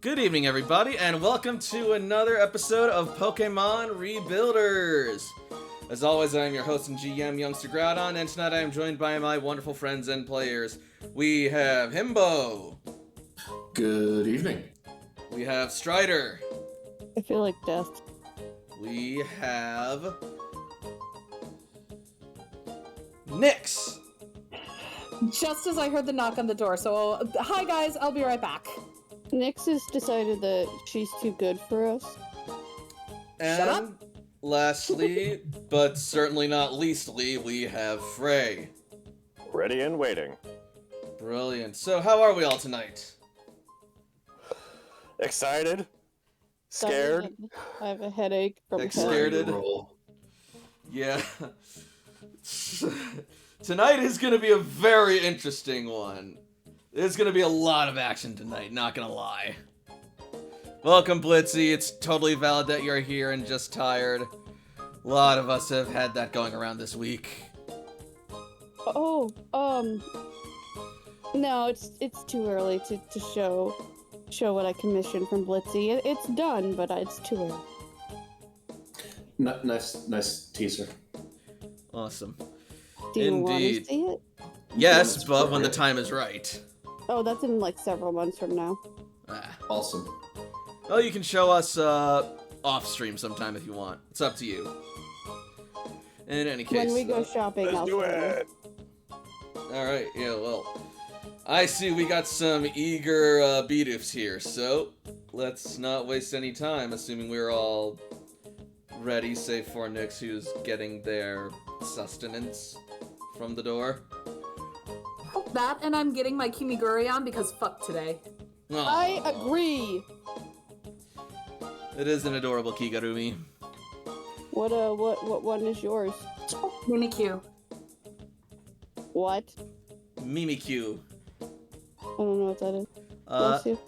Good evening, everybody, and welcome to another episode of Pokemon Rebuilders. As always, I am your host and GM, Youngster Groudon, and tonight I am joined by my wonderful friends and players. We have Himbo. Good evening. We have Strider. I feel like death. We have Nyx. Just as I heard the knock on the door, so hi guys, I'll be right back. Nyx has decided that she's too good for us. And Shut up. lastly, but certainly not leastly, we have Frey. Ready and waiting. Brilliant. So how are we all tonight? Excited? Scared? I have a headache from Scared. Roll. Yeah. Tonight is going to be a very interesting one. There's going to be a lot of action tonight, not going to lie. Welcome, Blitzy. It's totally valid that you're here and just tired. A lot of us have had that going around this week. Oh, no, it's too early to show what I commissioned from Blitzy. It's done, but it's too early. Nice teaser. Awesome. Do you want to Indeed. see it? Yes, That's but when the appropriate. time is right. Oh, that's in like several months from now. Awesome. Well, you can show us off stream sometime if you want. It's up to you. In any case, When we go shopping, Let's I'll do show you. it! Alright, yeah, well, I see we got some eager Beedoofs here, so let's not waste any time, assuming we're all ready, save for Nyx, who's getting their sustenance from the door. That and I'm getting my Kimiguri on because fuck today. I Aw. agree. It is an adorable Kigarumi. What one is yours? Mimikyu. What? Mimikyu. I don't know what that is. Uh, Bless you.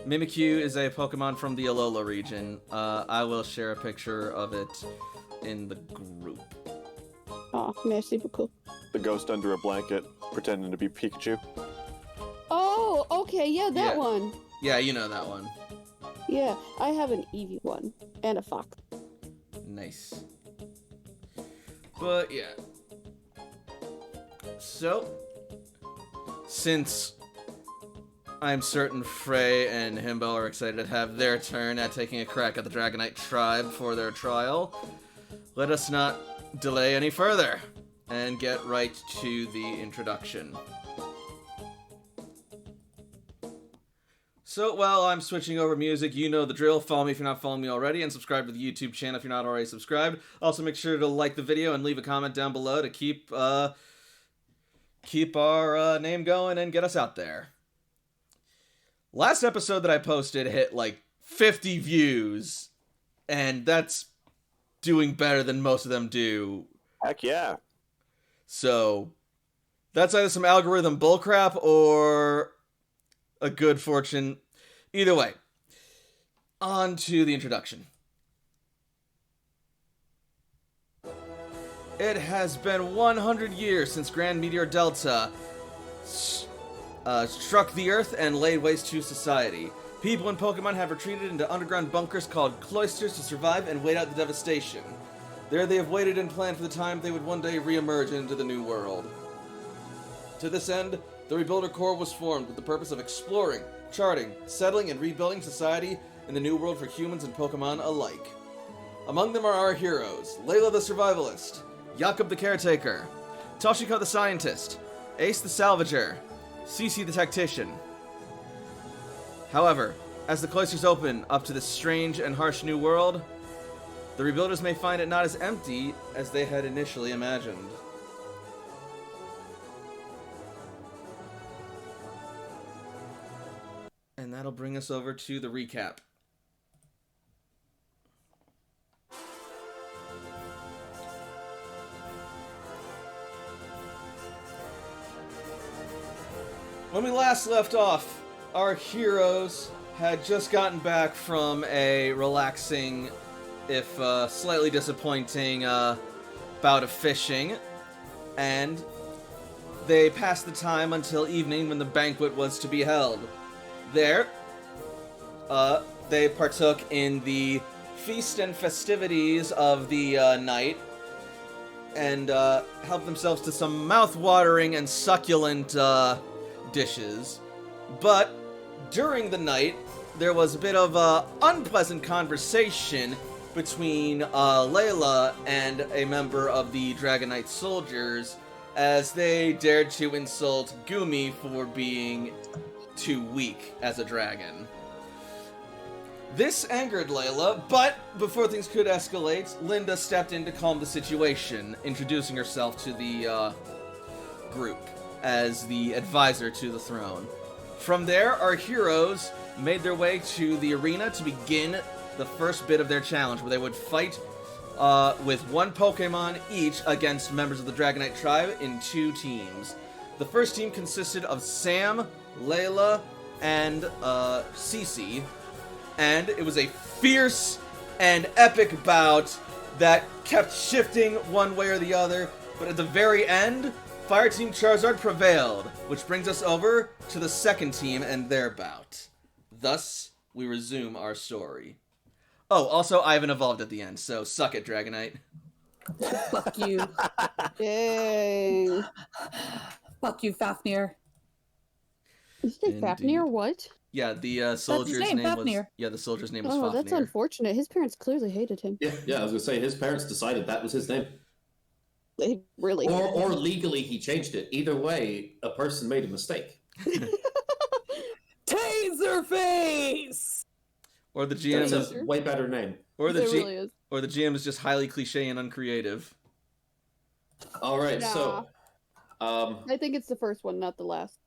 Mimikyu is a Pokemon from the Alola region. I will share a picture of it in the group. Aw, merci beaucoup. The ghost under a blanket, pretending to be Pikachu. Oh, okay, yeah, that Yeah. one. Yeah, you know that one. Yeah, I have an Eevee one and a fox. Nice. But yeah. So, since I'm certain Frey and Himbo are excited to have their turn at taking a crack at the Dragonite Tribe for their trial, let us not delay any further and get right to the introduction. So, while I'm switching over music, you know the drill. Follow me if you're not following me already, and subscribe to the YouTube channel if you're not already subscribed. Also, make sure to like the video and leave a comment down below to keep our name going and get us out there. Last episode that I posted hit like 50 views, and that's doing better than most of them do. Heck yeah. So, that's either some algorithm bullcrap or a good fortune. Either way, on to the introduction. It has been 100 years since Grand Meteor Delta struck the Earth and laid waste to society. People and Pokemon have retreated into underground bunkers called cloisters to survive and wait out the devastation. There they have waited and planned for the time they would one day re-emerge into the new world. To this end, the Rebuilder Corps was formed with the purpose of exploring, charting, settling, and rebuilding society in the new world for humans and Pokemon alike. Among them are our heroes, Layla the Survivalist, Yakkub the Caretaker, Toshiko the Scientist, Ace the Salvager, Cece the Tactician. However, as the cloisters open up to this strange and harsh new world, the Rebuilders may find it not as empty as they had initially imagined. And that'll bring us over to the recap. When we last left off, our heroes had just gotten back from a relaxing, if slightly disappointing, bout of fishing, and they passed the time until evening when the banquet was to be held. There, they partook in the feast and festivities of the night and helped themselves to some mouth-watering and succulent dishes. But during the night, there was a bit of unpleasant conversation between Layla and a member of the Dragonite soldiers as they dared to insult Gumi for being too weak as a dragon. This angered Layla, but before things could escalate, Linda stepped in to calm the situation, introducing herself to the group as the advisor to the throne. From there, our heroes made their way to the arena to begin the first bit of their challenge, where they would fight with one Pokemon each against members of the Dragonite Tribe in 2 teams. The first team consisted of Sam, Layla, and Cece, and it was a fierce and epic bout that kept shifting one way or the other, but at the very end, Fire Team Charizard prevailed, which brings us over to the second team and their bout. Thus, we resume our story. Oh, also, Ivan evolved at the end, so suck it, Dragonite. Fuck you. Dang. Fuck you, Fafnir. Is it Fafnir or what? Yeah, the soldier's name, name was... Fafnir. Yeah, the soldier's name was Oh, Fafnir. that's unfortunate. His parents clearly hated him. Yeah, I was gonna say his parents decided that was his name, They really or legally he changed it. Either way, a person made a mistake. Taserface! Or the GM That's is... a way better name. Or the, It really is. or the GM is just highly cliche and uncreative. All right, so I think it's the first one, not the last.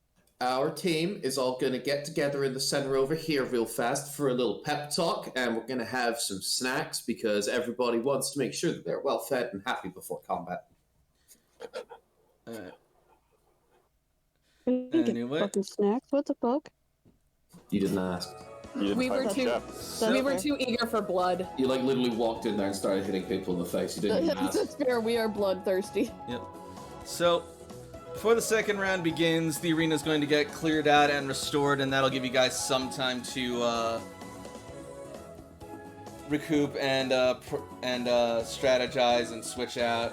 our team is all gonna get together in the center over here real fast for a little pep talk, and we're gonna have some snacks because everybody wants to make sure that they're well fed and happy before combat. Alright. I didn't Anyway. get fucking snacks. What the fuck? You didn't ask. You didn't We find were the too- chef. We were too eager for blood. You like literally walked in there and started hitting people in the face. You didn't even ask. That's fair. We are bloodthirsty. Yep. So, before the second round begins, the arena is going to get cleared out and restored, and that'll give you guys some time to recoup and strategize and switch out,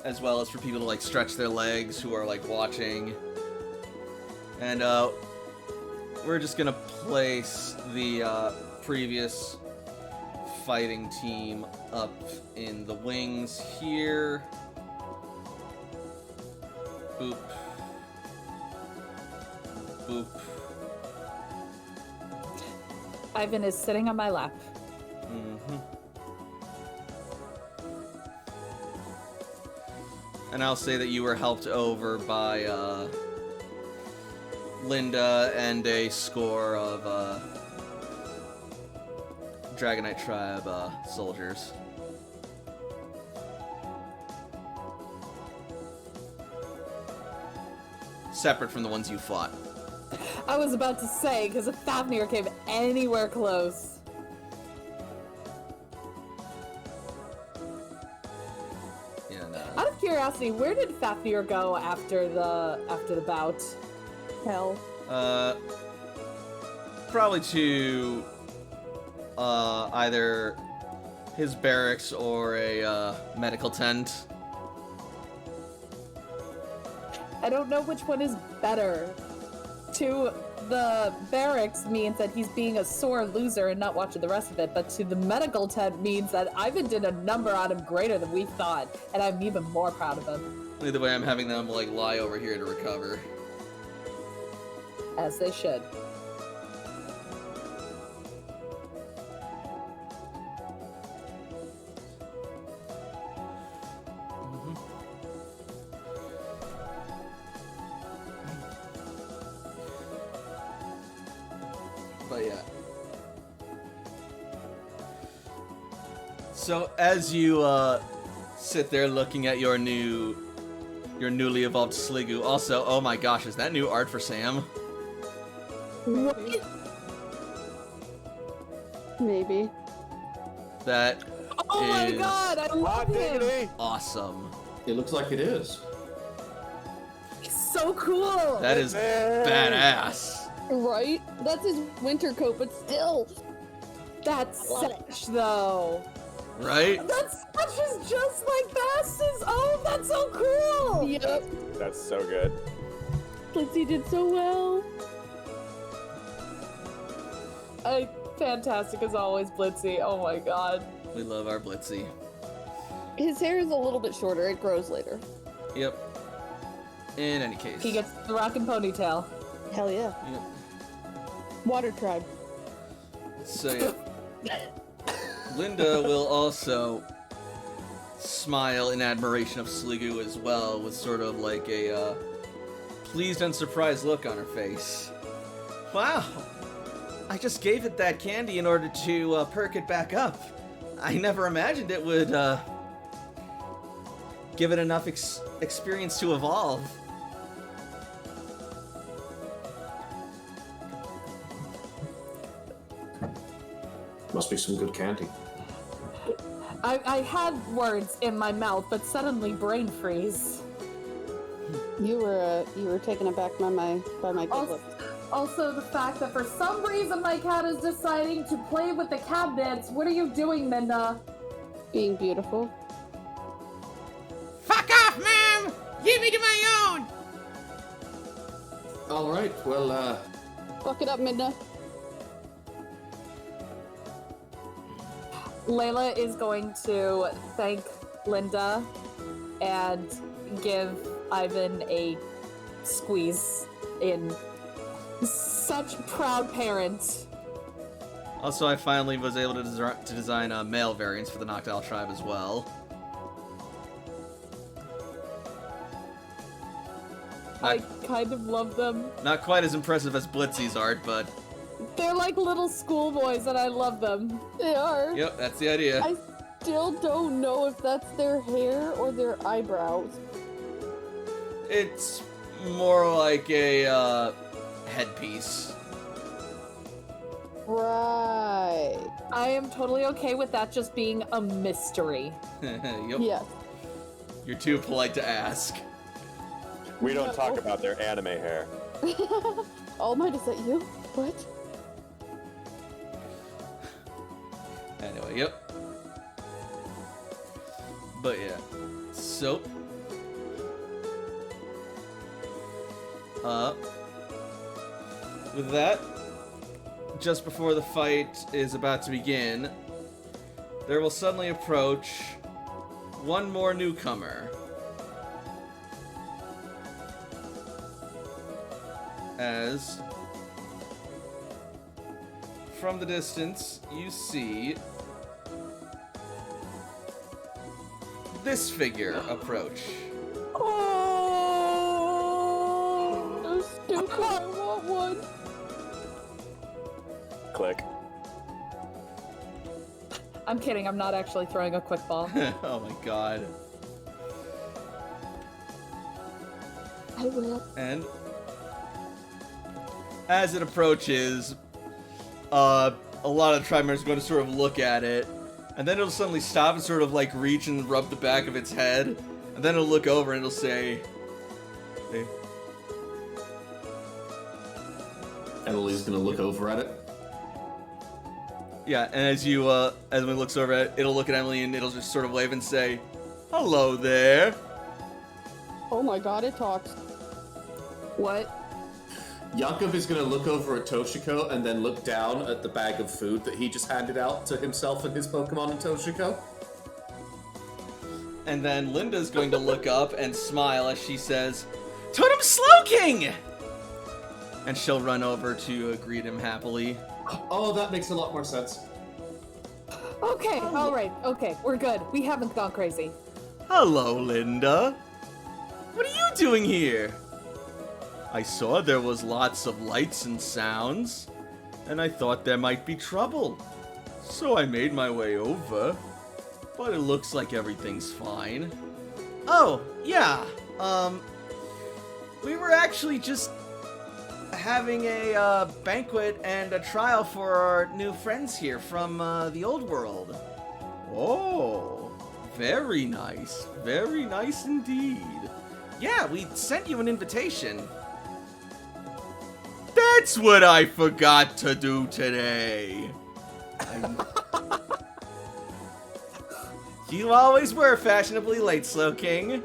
as well as for people to like stretch their legs who are like watching. And we're just gonna place the previous fighting team up in the wings here. Boop. Boop. Ivan is sitting on my lap. Mm-hmm. And I'll say that you were helped over by Linda and a score of Dragonite Tribe soldiers. Separate from the ones you fought. I was about to say, because if Fafnir came anywhere close. Yeah, Out of curiosity, where did Fafnir go after the bout? Hell. Probably to either his barracks or a medical tent. I don't know which one is better. To the barracks means that he's being a sore loser and not watching the rest of it, but to the medical tent means that Ivan did a number on him greater than we thought, and I'm even more proud of him. Either way, I'm having them like lie over here to recover. As they should. But yeah. So as you sit there looking at your newly evolved Sliggoo, also, oh my gosh, is that new art for Sam? Maybe. Maybe. That Oh my is god, I love him! Diggity. awesome. It looks like it is. He's so cool! That is Hey. badass. Right? That's his winter coat, but still. That's love it. Sesh, though. Right? That Sesh is just like Bass's. Oh, that's so cool. Yep. That's so good. Blitzy did so well. Fantastic as always, Blitzy. Oh my god. We love our Blitzy. His hair is a little bit shorter. It grows later. Yep. In any case. He gets the rockin' ponytail. Hell yeah. Yep. Water Tribe. So yeah. Linda will also smile in admiration of Sliggoo as well, with sort of like a pleased and surprised look on her face. Wow! I just gave it that candy in order to perk it back up. I never imagined it would give it enough experience to evolve. Must be some good candy. I had words in my mouth, but suddenly brain freeze. You were taken aback by my good look. Also, the fact that for some reason my cat is deciding to play with the cabinets. What are you doing, Minda? Being beautiful. Fuck off, ma'am! Give me to my own! Alright, well, Fuck it up, Midna. Layla is going to thank Linda and give Ivan a squeeze in such proud parent. Also, I finally was able to design male variants for the Noctowl Tribe as well. I kind of love them. Not quite as impressive as Blitzy's art, but... They're like little schoolboys and I love them. They are. Yep, that's the idea. I still don't know if that's their hair or their eyebrows. It's more like a, headpiece. Right. I am totally okay with that just being a mystery. Yep. Yes. You're too polite to ask. We don't talk about their anime hair. All Might, is that you? What? Anyway, yep. But yeah. So... with that, just before the fight is about to begin, there will suddenly approach one more newcomer. As from the distance, you see this figure approach. Oh, so stupid. I want one. Click. I'm kidding, I'm not actually throwing a quick ball. Oh my god. I will. And as it approaches, a lot of the tribe members are going to sort of look at it, and then it'll suddenly stop and sort of like reach and rub the back of its head, and then it'll look over and it'll say, "Hey." Emily's gonna look over at it. Yeah, and as when it looks over at it, it'll look at Emily and it'll just sort of wave and say, "Hello there." Oh my god, it talks. What? Yakkub is gonna look over at Toshiko and then look down at the bag of food that he just handed out to himself and his Pokemon and Toshiko. And then Linda's going to look up and smile as she says, "Totem Slowking!" And she'll run over to greet him happily. Oh, that makes a lot more sense. Okay, alright, okay, we're good. We haven't gone crazy. "Hello, Linda. What are you doing here? I saw there was lots of lights and sounds, and I thought there might be trouble. So I made my way over, but it looks like everything's fine." "Oh, yeah, we were actually just having a banquet and a trial for our new friends here from the old world." "Oh, very nice indeed. Yeah, we sent you an invitation." That's what I forgot to do today. You always were fashionably late, Slowking.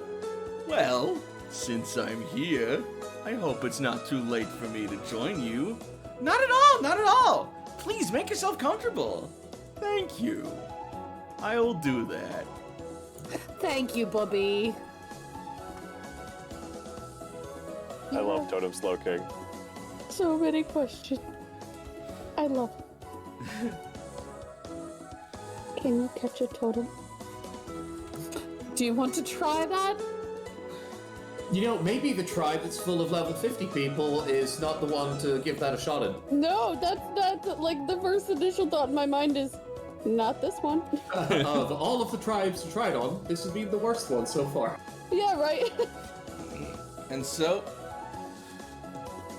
Well, since I'm here, I hope it's not too late for me to join you. Not at all, not at all. Please make yourself comfortable. Thank you. I will do that. Thank you, Bobby. I love Totem Slowking. So many questions. I love it. Can you catch a totem? Do you want to try that? You know, maybe the tribe that's full of level 50 people is not the one to give that a shot at. No, that's like the first initial thought in my mind is not this one. Of all of the tribes you tried on, this would be the worst one so far. Yeah, right. And so,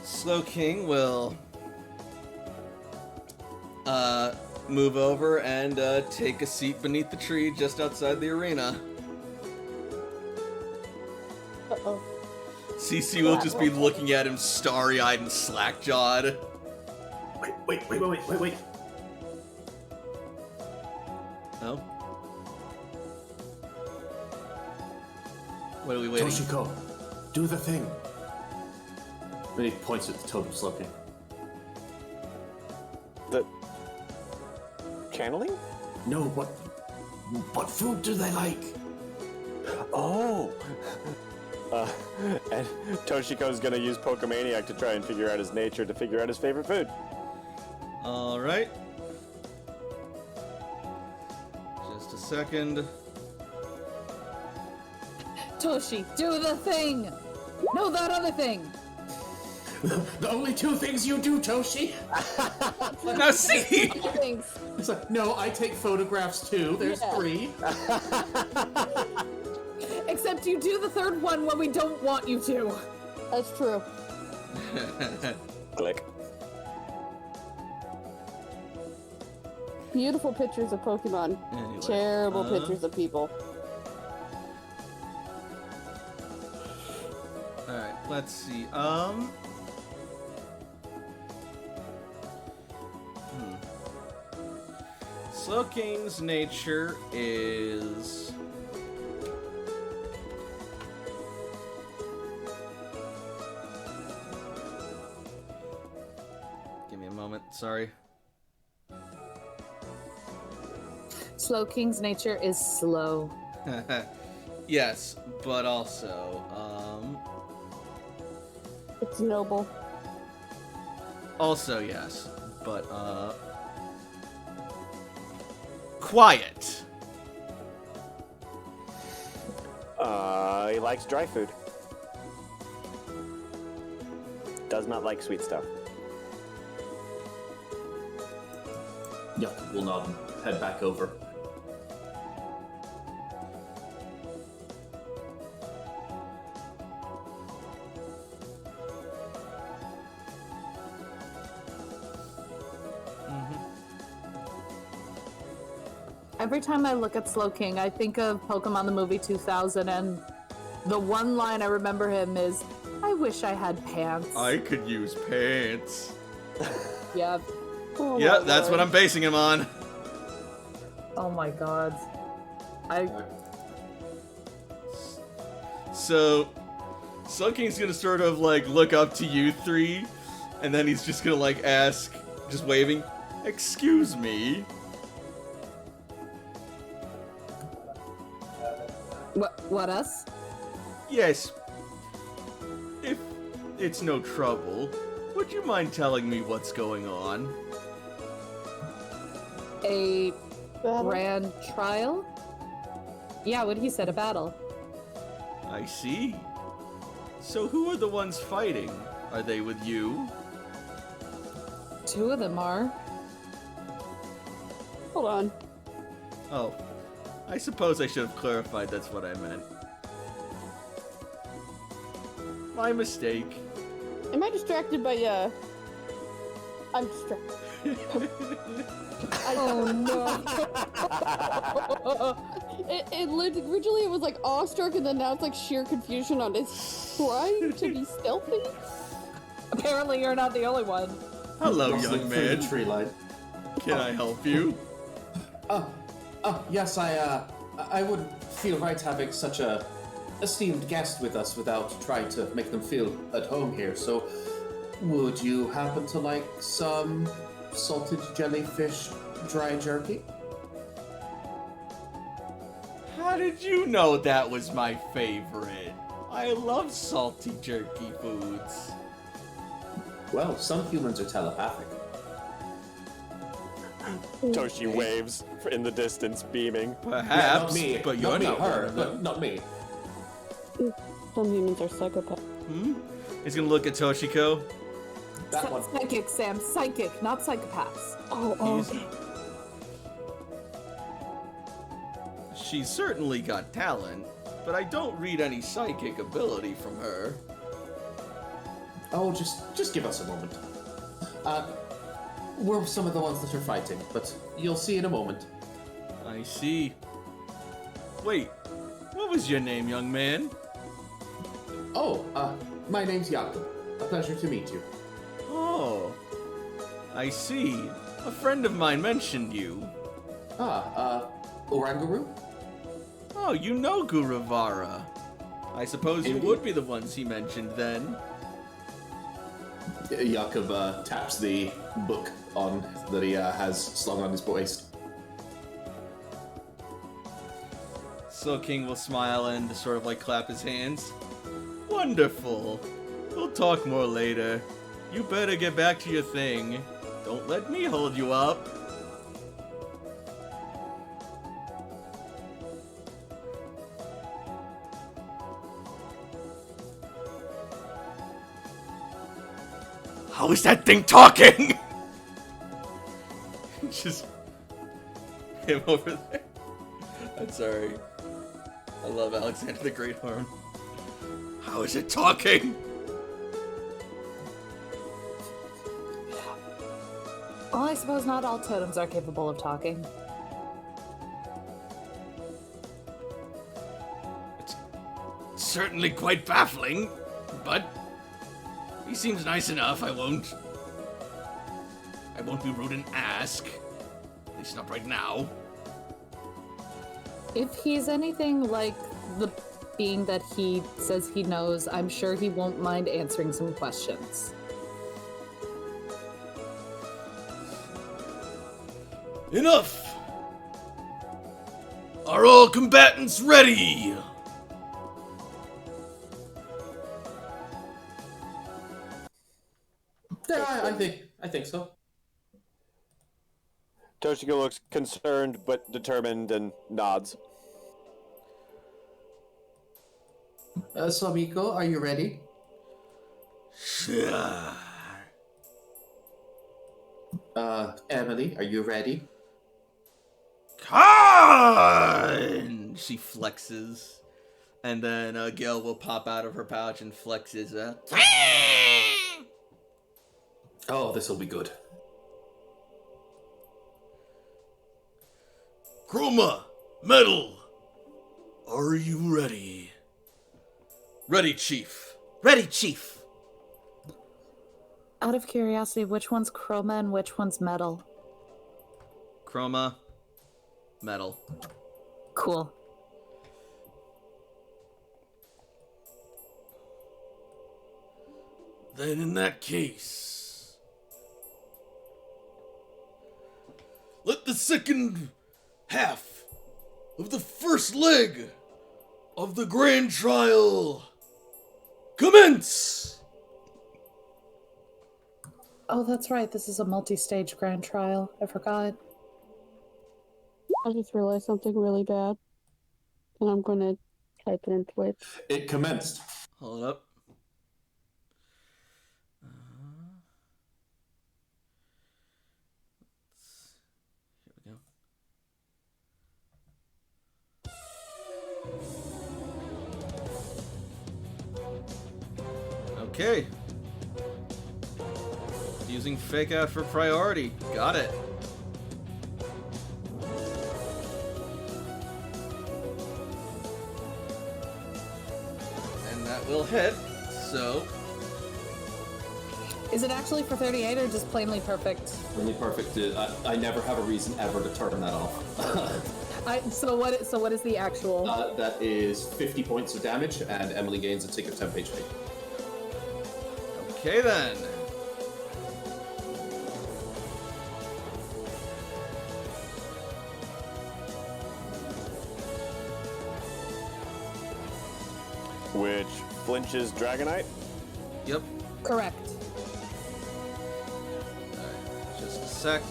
Slowking will move over and take a seat beneath the tree just outside the arena. Uh-oh. CC will just be looking at him starry-eyed and slack-jawed. Wait. Oh? What are we waiting? Toshiko, do the thing. And he points at the totem Slowking. The channeling? No, what food do they like? Oh. And Toshiko's gonna use Pokemaniac to try and figure out his nature, to figure out his favorite food. Alright. Just a second. Toshi, do the thing! No, that other thing! The only two things you do, Toshi. Now see! Thanks. It's like, no, I take photographs too. There's Yeah. 3. Except you do the third one when we don't want you to. That's true. Click. Beautiful pictures of Pokemon. Anyway, Terrible pictures of people. Alright, let's see. Slowking's nature is... Give me a moment, sorry. Slowking's nature is slow. Yes, but also, It's noble. also yes, but, quiet. He likes dry food. Does not like sweet stuff. Yakkub will nod and head back over. Every time I look at Slowking, I think of Pokemon the movie 2000, and the one line I remember him is, "I wish I had pants." I could use pants. Yeah. Oh Yeah, my that's what lord. I'm basing him on. Oh my god. So, Slowking's gonna sort of like look up to you three, and then he's just gonna like ask, just waving, "Excuse me." What us? Yes. If it's no trouble, would you mind telling me what's going on? A Battle? grand trial? Yeah, what he said, a battle. I see. So who are the ones fighting? Are they with you? 2 of them are. Hold on. Oh, I suppose I should have clarified that's what I meant. My mistake. Am I distracted by, I'm distracted. Oh no. Originally it was like awestruck, and then now it's like sheer confusion on his trying to be stealthy. Apparently you're not the only one. Hello, Rustling young through man. the tree line. Can I help you? Yes, I wouldn't feel right having such a esteemed guest with us without trying to make them feel at home here. So, would you happen to like some salted jellyfish dry jerky? How did you know that was my favorite? I love salty jerky foods. Well, some humans are telepathic. Toshi waves in the distance, beaming. Perhaps, not me, but you're not me, not one her, of them. but not me. Some humans are psychopaths. He's gonna look at Toshiko. That one. Psychic, Sam. Psychic, not psychopaths. Oh, He's- She's certainly got talent, but I don't read any psychic ability from her. Oh, just give us a moment. We're some of the ones that are fighting, but you'll see in a moment. I see. Wait, what was your name, young man? Oh, my name's Yakkub. A pleasure to meet you. Oh, I see. A friend of mine mentioned you. Oranguru? Oh, you know Guruvara. I suppose you Indeed. would be the ones he mentioned then. Yakkub taps the book on that he has slung on his waist. So King will smile and sort of like clap his hands. Wonderful. We'll talk more later. You better get back to your thing. Don't let me hold you up. How is that thing talking? Just him over there. I'm sorry. I love Alexander the Great Horn. How is it talking? Well, I suppose not all totems are capable of talking. It's certainly quite baffling, but he seems nice enough. I won't be rude and ask. At least not right now. If he's anything like the being that he says he knows, I'm sure he won't mind answering some questions. Enough! Are all combatants ready? Yeah, I think so. Toshiko looks concerned but determined and nods. Samiko, are you ready? Sure. Emily, are you ready? Khan! She flexes. And then Gale will pop out of her pouch and flexes. Oh, this'll be good. Chroma! Metal! Are you ready? Ready, Chief. Ready, Chief. Out of curiosity, which one's chroma and which one's metal? Chroma. Metal. Cool. Then in that case, let the second half of the first leg of the grand trial commence! Oh, that's right. This is a multi-stage grand trial. I forgot. I just realized something really bad. And I'm gonna type it in Twitch. It commenced. Hold up. Here we go. Okay. Using fake out for priority. Got it. And that will hit, so Is it actually for 38 or just plainly perfect? Really perfect. I never have a reason ever to turn that off. So what is the actual? That is 50 points of damage, and Emily gains a tick of 10 HP. Okay then. Which flinches Dragonite. Yep. Correct. Alright, just a sec.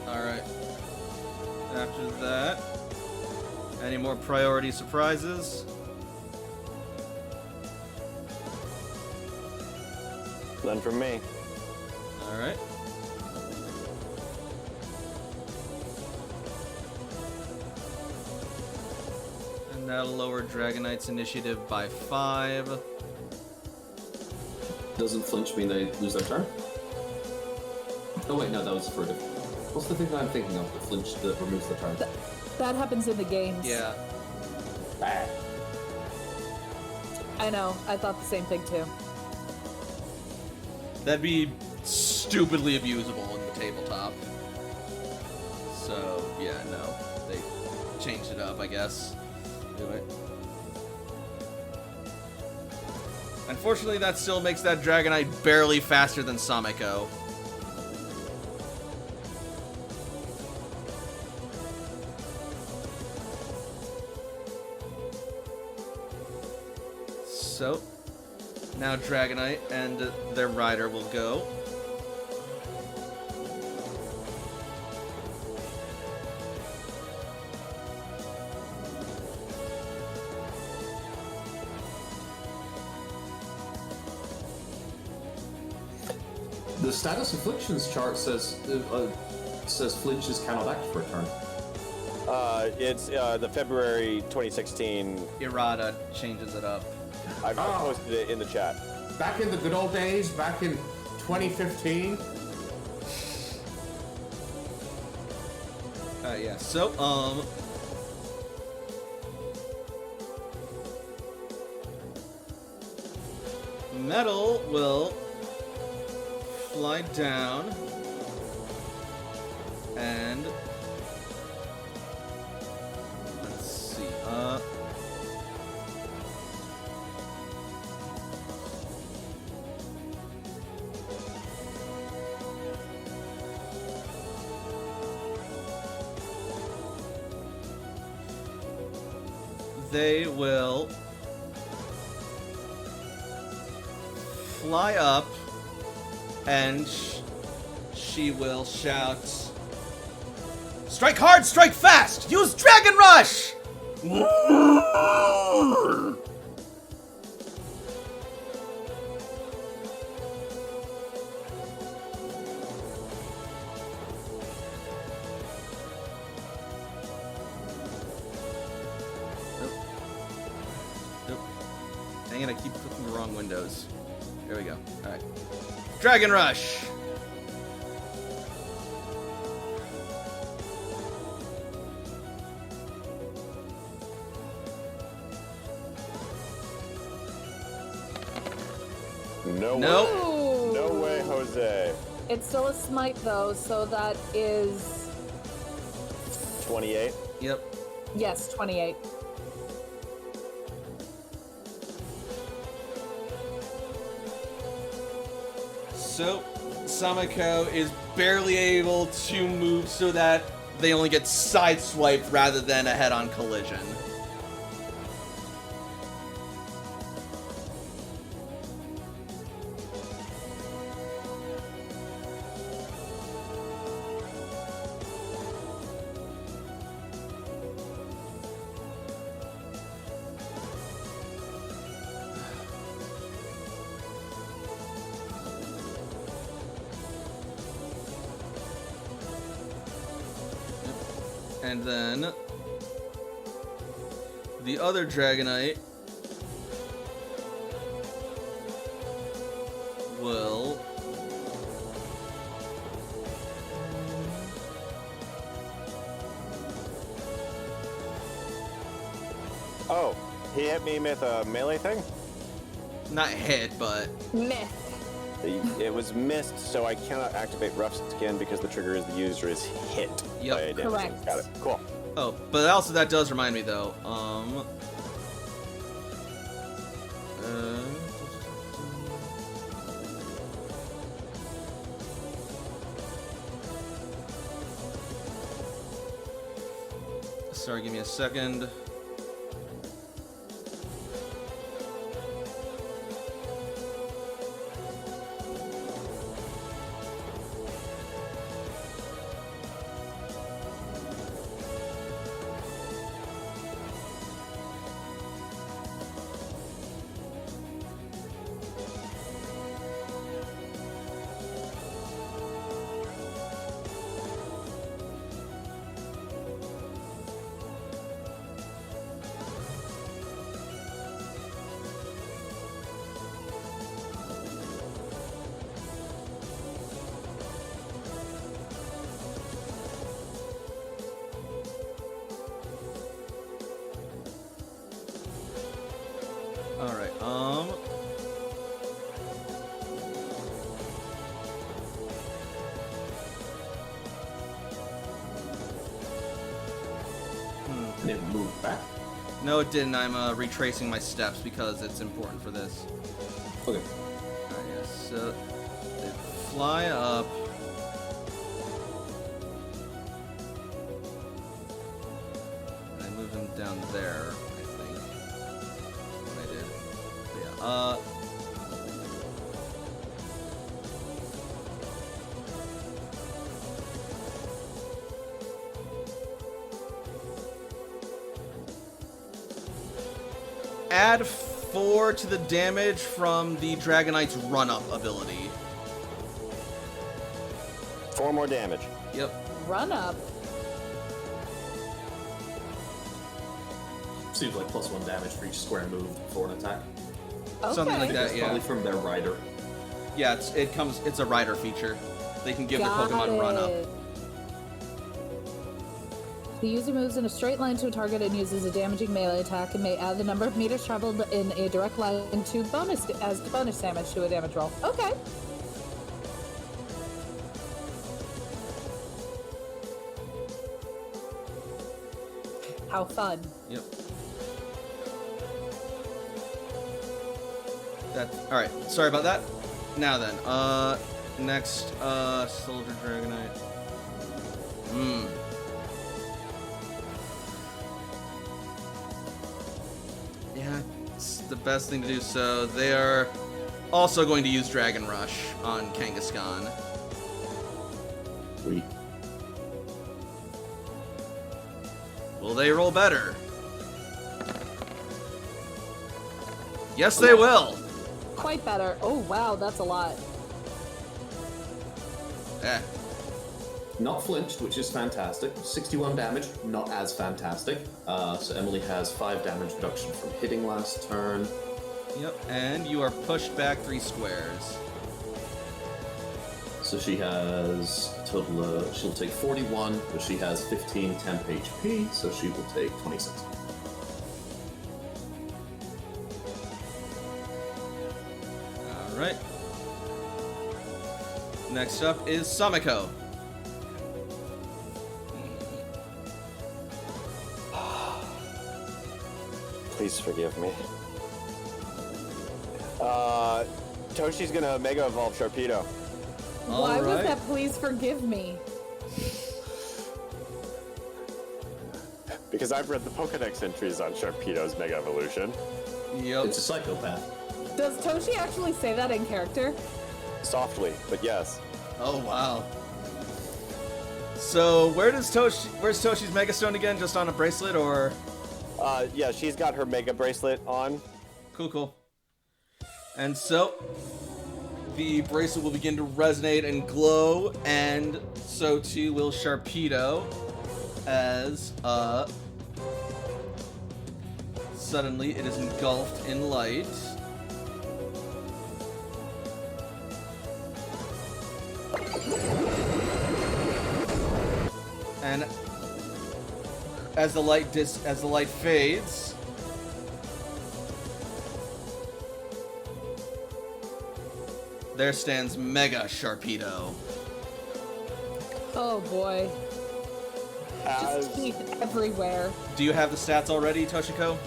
Alright. After that, any more priority surprises? None from me. Alright. And that'll lower Dragonite's initiative by 5. Doesn't flinch mean they lose their turn? Oh wait, no, that was furtive. What's the thing that I'm thinking of? The flinch that removes the turn. That happens in the games. Yeah. Bad. I know. I thought the same thing too. That'd be stupidly abusable in the tabletop. So, yeah, no. They changed it up, I guess. Do it. Unfortunately, that still makes that Dragonite barely faster than Samiko. So, now Dragonite and their rider will go. The status afflictions chart says flinches cannot act for a turn. It's the February 2016. Errata changes it up. I've posted it in the chat. Back in the good old days, back in 2015. Yeah, so, Metal will fly down and let's see, they will fly up and she will shout, "Strike hard, strike fast! Use Dragon Rush!" Nope. Dang it, I keep clicking the wrong windows. There we go. Alright. Dragon Rush! No Nope. way. Ooh. No way, Jose. It's still a smite though, so that is 28. Yep. yes, 28. So, Samiko is barely able to move so that they only get sideswiped rather than a head-on collision. And then the other Dragonite will Oh, he hit me with a melee thing? not hit, but Meh. It was missed, so I cannot activate Rough Skin because the trigger is the user is hit. Yep. by a damage. Correct. Got it. Cool. oh, but also that does remind me though. Sorry, give me a second. All right. And it moved back. No, it didn't. I'm retracing my steps because it's important for this. Okay. Alright, yes. So they fly up. And I move them down there, I think. What I did. But yeah. Add 4 to the damage from the Dragonite's run-up ability. 4 more damage. Yep. Run up. Seems like +1 damage for each square moved before an attack. Okay. Something like that. It's Yeah. probably from their rider. Yeah, it's a rider feature. They can give Got their Pokemon run-up. it. The user moves in a straight line to a target and uses a damaging melee attack and may add the number of meters traveled in a direct line to bonus damage to a damage roll. Okay. How fun. Yep. That. Alright, sorry about that. Now then, next, Soldier Dragonite. Yeah, it's the best thing to do. So they are also going to use Dragon Rush on Kangaskhan. Sweet. Will they roll better? Yes, they will. Quite better. Oh, wow, that's a lot. Eh. Not flinched, which is fantastic. 61 damage, not as fantastic. So Emily has 5 damage reduction from hitting last turn. Yep, and you are pushed back 3 squares. So she has a total of, she'll take 41, but she has 15 temp HP, so she will take 26. Alright. Next up is Samiko. Please forgive me. Toshi's gonna Mega Evolve Sharpedo. Why was Alright. that please forgive me? Because I've read the Pokedex entries on Sharpedo's Mega Evolution. Yep. It's a psychopath. Does Toshi actually say that in character? Softly, but yes. Oh wow. So where's Toshi's Mega Stone again? Just on a bracelet or? Yeah, she's got her Mega Bracelet on. Cool. And so the bracelet will begin to resonate and glow, and so too will Sharpedo. as suddenly it is engulfed in light. And as the light fades, there stands Mega Sharpedo. Oh boy. As Just teeth everywhere. Do you have the stats already, Toshiko?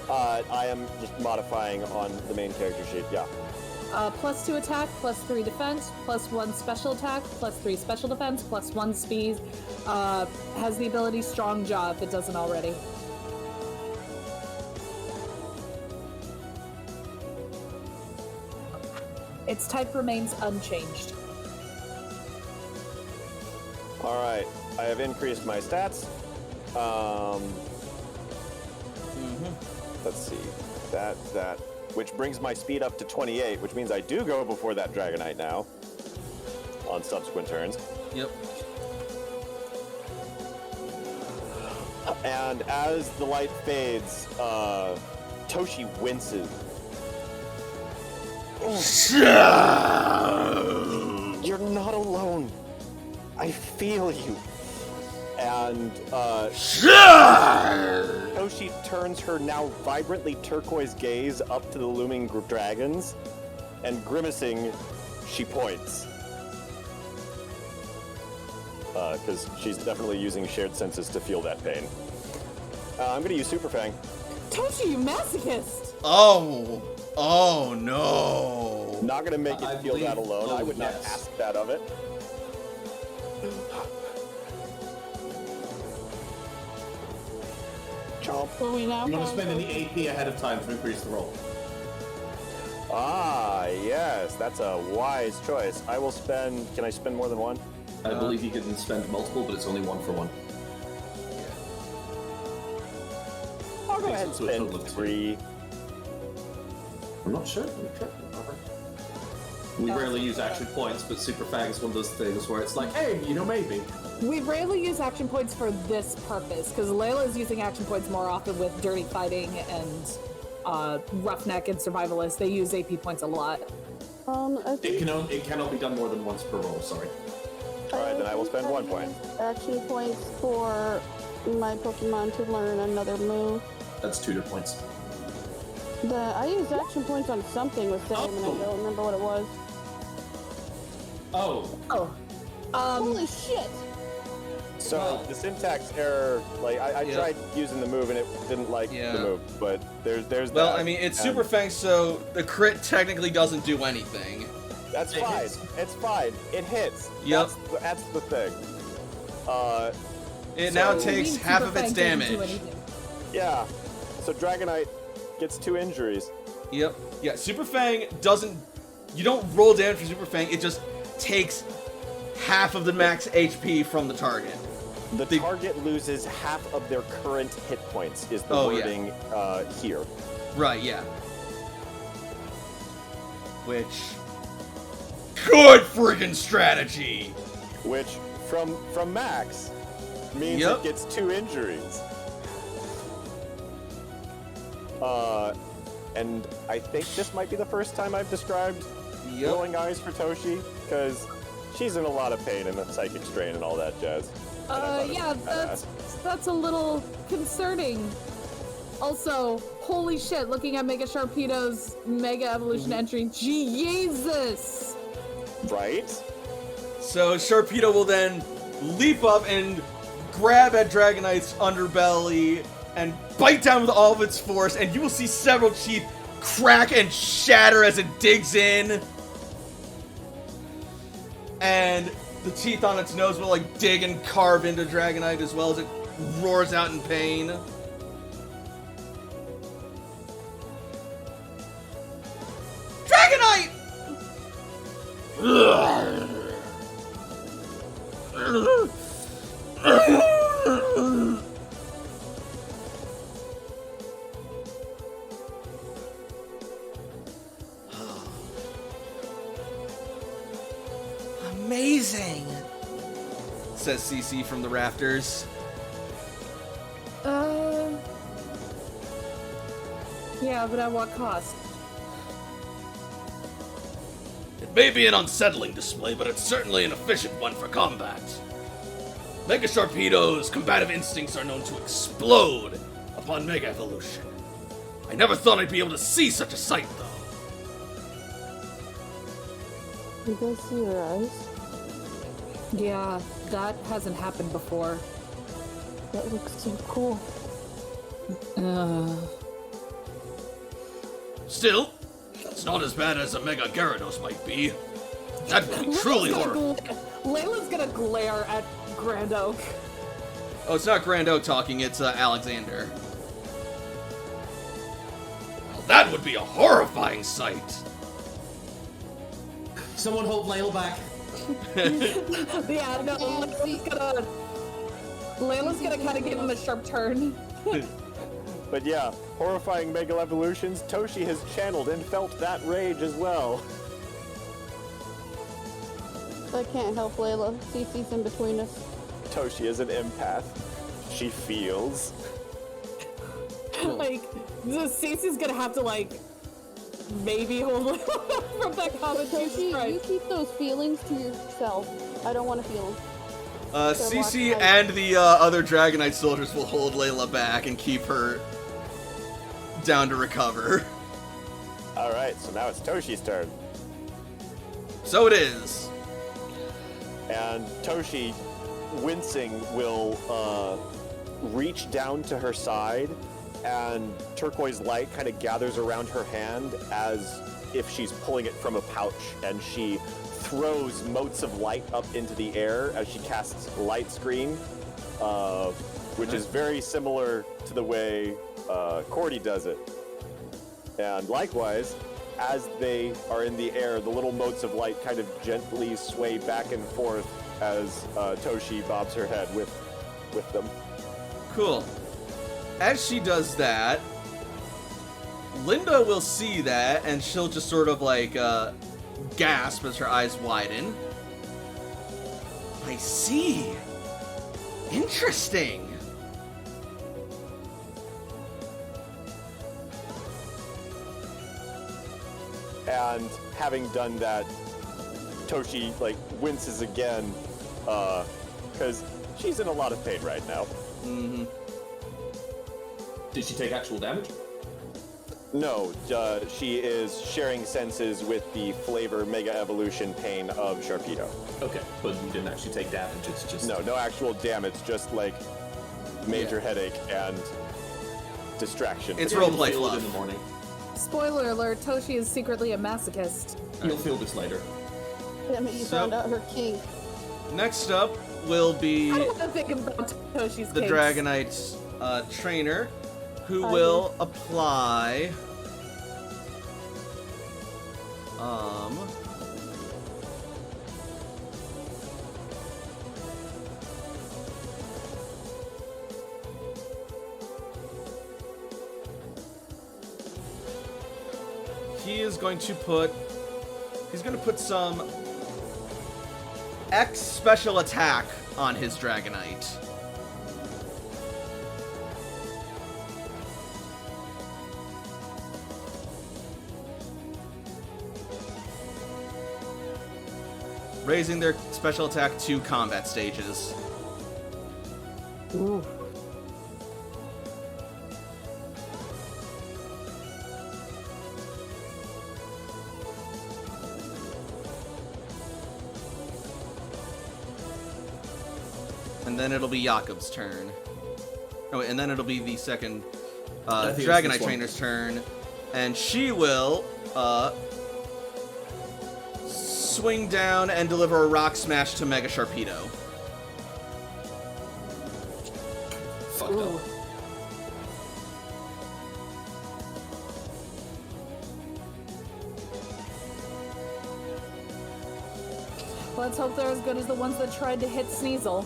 I am just modifying on the main character sheet, yeah. +2 attack, +3 defense, +1 special attack, +3 special defense, +1 speed. Has the ability Strong Jaw if it doesn't already. Its type remains unchanged. Alright, I have increased my stats. Let's see. That. Which brings my speed up to 28, which means I do go before that Dragonite now. On subsequent turns. Yep. And as the light fades, Toshi winces. You're not alone. I feel you. And Toshi turns her now vibrantly turquoise gaze up to the looming dragons, and grimacing, she points. Because she's definitely using shared senses to feel that pain. I'm gonna use Super Fang. Toshi, you masochist! Oh no. Not gonna make I it feel that believe- alone. oh, I would not yes. ask that of it. Chomp. So we now You want have to spend any AP ahead of time to increase the roll? Ah, yes, that's a wise choice. I will spend. Can I spend more than one? I believe you can spend multiple, but it's only 1 for 1. I'll go ahead and So a spend total of 3. I'm not sure. Let me check. We rarely use action points, but Super Fang is one of those things where it's like, hey, maybe. We rarely use action points for this purpose, because Layla is using action points more often with dirty fighting and roughneck and survivalist. They use AP points a lot. I think It cannot be done more than once per roll, sorry. Alright, then I will spend 1 point. action points for my Pokemon to learn another move. That's 2 points. I used action points on something with Sam, and I don't remember what it was. Oh. Holy shit! So Well- the syntax error, like I Yeah. tried using the move and it didn't like Yeah. the move, but there's Well, that. I mean, it's and Super Fang, so the crit technically doesn't do anything. That's It fine. hits. It's fine. It hits. Yep. That's the thing. It now So- takes Means half Super of its Fang doesn't do damage. anything. Yeah. So Dragonite gets 2 injuries. Yep. Yeah, Super Fang doesn't... You don't roll damage for Super Fang, it just takes half of the max HP from the target. The They- target loses half of their current hit points. Is the Oh, yeah. wording here? Right, yeah. Which... Good friggin' strategy! Which from max means Yep. it gets 2 injuries. And I think this might be the first time I've described glowing eyes for Toshi, because she's in a lot of pain and a psychic strain and all that jazz. And I thought it was Yeah, badass. that's a little concerning. Also, holy shit, looking at Mega Sharpedo's Mega Evolution entry, Jesus! Right? So Sharpedo will then leap up and grab at Dragonite's underbelly and bite down with all of its force, and you will see several teeth crack and shatter as it digs in. And the teeth on its nose will like dig and carve into Dragonite as well as it roars out in pain. Dragonite! Amazing, says CC from the rafters. Yeah, but at what cost? It may be an unsettling display, but it's certainly an efficient one for combat. Mega Sharpedo's combative instincts are known to explode upon Mega Evolution. I never thought I'd be able to see such a sight, though. You guys see your eyes? Yeah, that hasn't happened before. That looks so cool. Still, it's not as bad as a Mega Gyarados might be. That would be truly horrible. Layla's gonna glare at Grand Oak. Oh, it's not Grand Oak talking, it's Alexander. Well, that would be a horrifying sight. Someone hold Layla back. Yeah, no, Layla's gonna kind of give him a sharp turn. But yeah, horrifying Mega Evolutions, Toshi has channeled and felt that rage as well. I can't help Layla. Cece's in between us. Toshi is an empath. She feels. Like, Cece's gonna have to, like, maybe hold from that comment. Jesus Toshi, you Christ. keep those feelings to yourself. I don't want to feel them. Cece and the other Dragonite soldiers will hold Layla back and keep her down to recover. Alright, so now it's Toshi's turn. So it is. And Toshi, wincing, will reach down to her side, and turquoise light kind of gathers around her hand as if she's pulling it from a pouch, and she throws motes of light up into the air as she casts Light Screen, which is very similar to the way Cordy does it. And likewise, as they are in the air, the little motes of light kind of gently sway back and forth as Toshi bobs her head with them. Cool. As she does that, Linda will see that, and she'll just sort of like gasp as her eyes widen. I see. Interesting. And having done that, Toshi like winces again, because she's in a lot of pain right now. Mm-hmm. Did she take actual damage? No, she is sharing senses with the flavor Mega Evolution pain of Sharpedo. Okay, but you didn't actually take damage, it's just... No actual damage, just like major headache and distraction. It's Yeah, roleplay you'll feel it fluff. in the morning. Spoiler alert, Toshi is secretly a masochist. You'll feel this later. Damn it, you So- found out her kink. Next up will be I don't want to think about Toshi's the kinks. Dragonite trainer, who I will apply he's going to put some X special attack on his Dragonite. Raising their special attack to combat stages. Ooh. And then it'll be Yakkub's turn. Oh, and then it'll be the second I think it's Dragonite this one. trainer's turn. And she will swing down and deliver a rock smash to Mega Sharpedo. Fucked up. Let's hope they're as good as the ones that tried to hit Sneasel.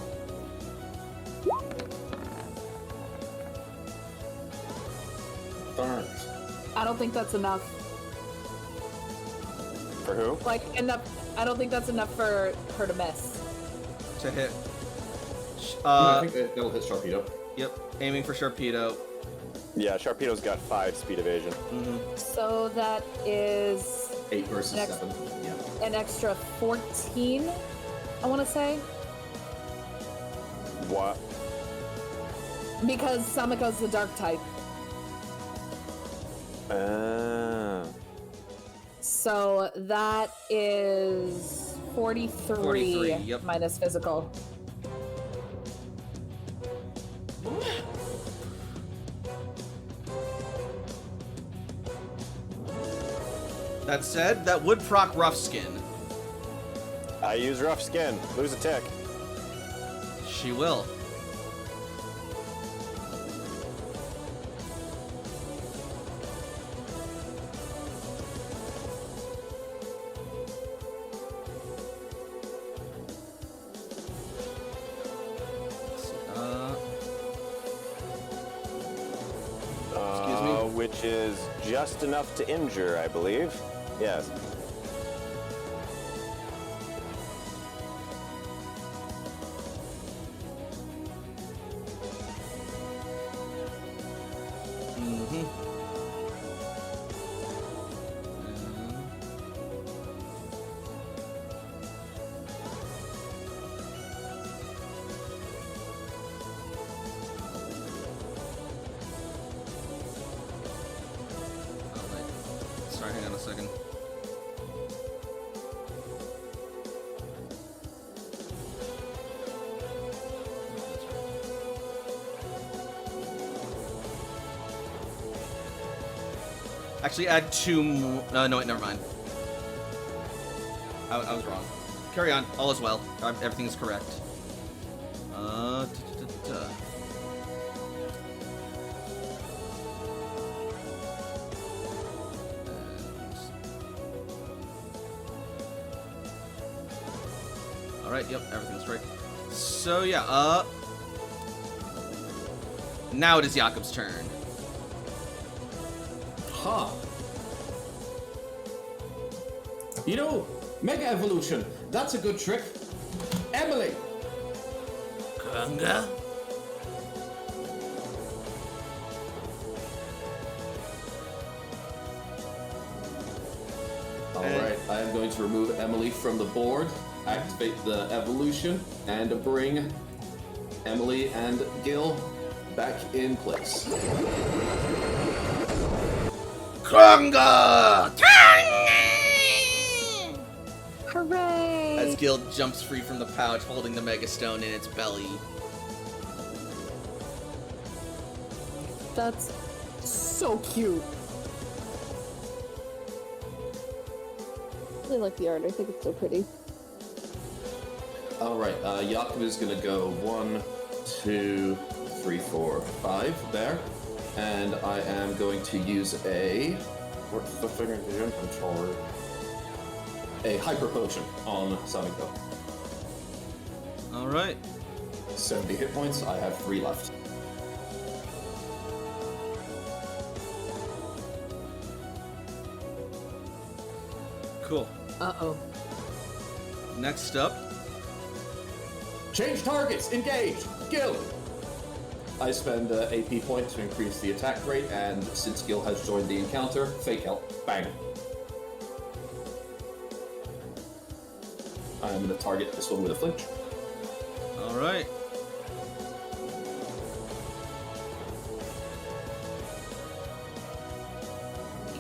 Darn. I don't think that's enough. For who? Like, enough. I don't think that's enough for her to miss. To hit. I think that'll hit Sharpedo. Yep, aiming for Sharpedo. Yeah, Sharpedo's got 5 speed evasion. So that is 8 versus Next. 7. Yeah. an extra 14, I want to say. What? Because Samako's the dark type. So that is 43, 43, yep. minus physical. That said, that would proc Rough Skin. I use rough skin. Lose a tick. She will. Excuse me? Which is just enough to injure, I believe. Yes. Sorry, hang on a second. Actually, add 2 more. No, wait, never mind. I was wrong. Carry on. All is well. Everything is correct. Alright, yep, everything's right. So, yeah, now it is Yakkub's turn. Huh. You know, Mega Evolution, that's a good trick. Emily! Kanga? Alright, I am going to remove Emily from the board, activate the evolution, and bring Emily and Gil back in place. Kanga! Hooray! As Gil jumps free from the pouch, holding the Mega Stone in its belly. That's so cute. I really like the art. I think it's so pretty. Alright, Yakkub is gonna go 1, 2, 3, 4, 5 there. And I am going to use a... What's the thing in the inventory? a Hyper Potion on Samiko. Alright. 70 hit points, I have 3 left. Cool. Uh-oh. Next up. Change targets, engage, Gil! I spend AP point to increase the attack rate, and since Gil has joined the encounter, Fake Out, bang. I'm going to target this one with a flinch. Alright.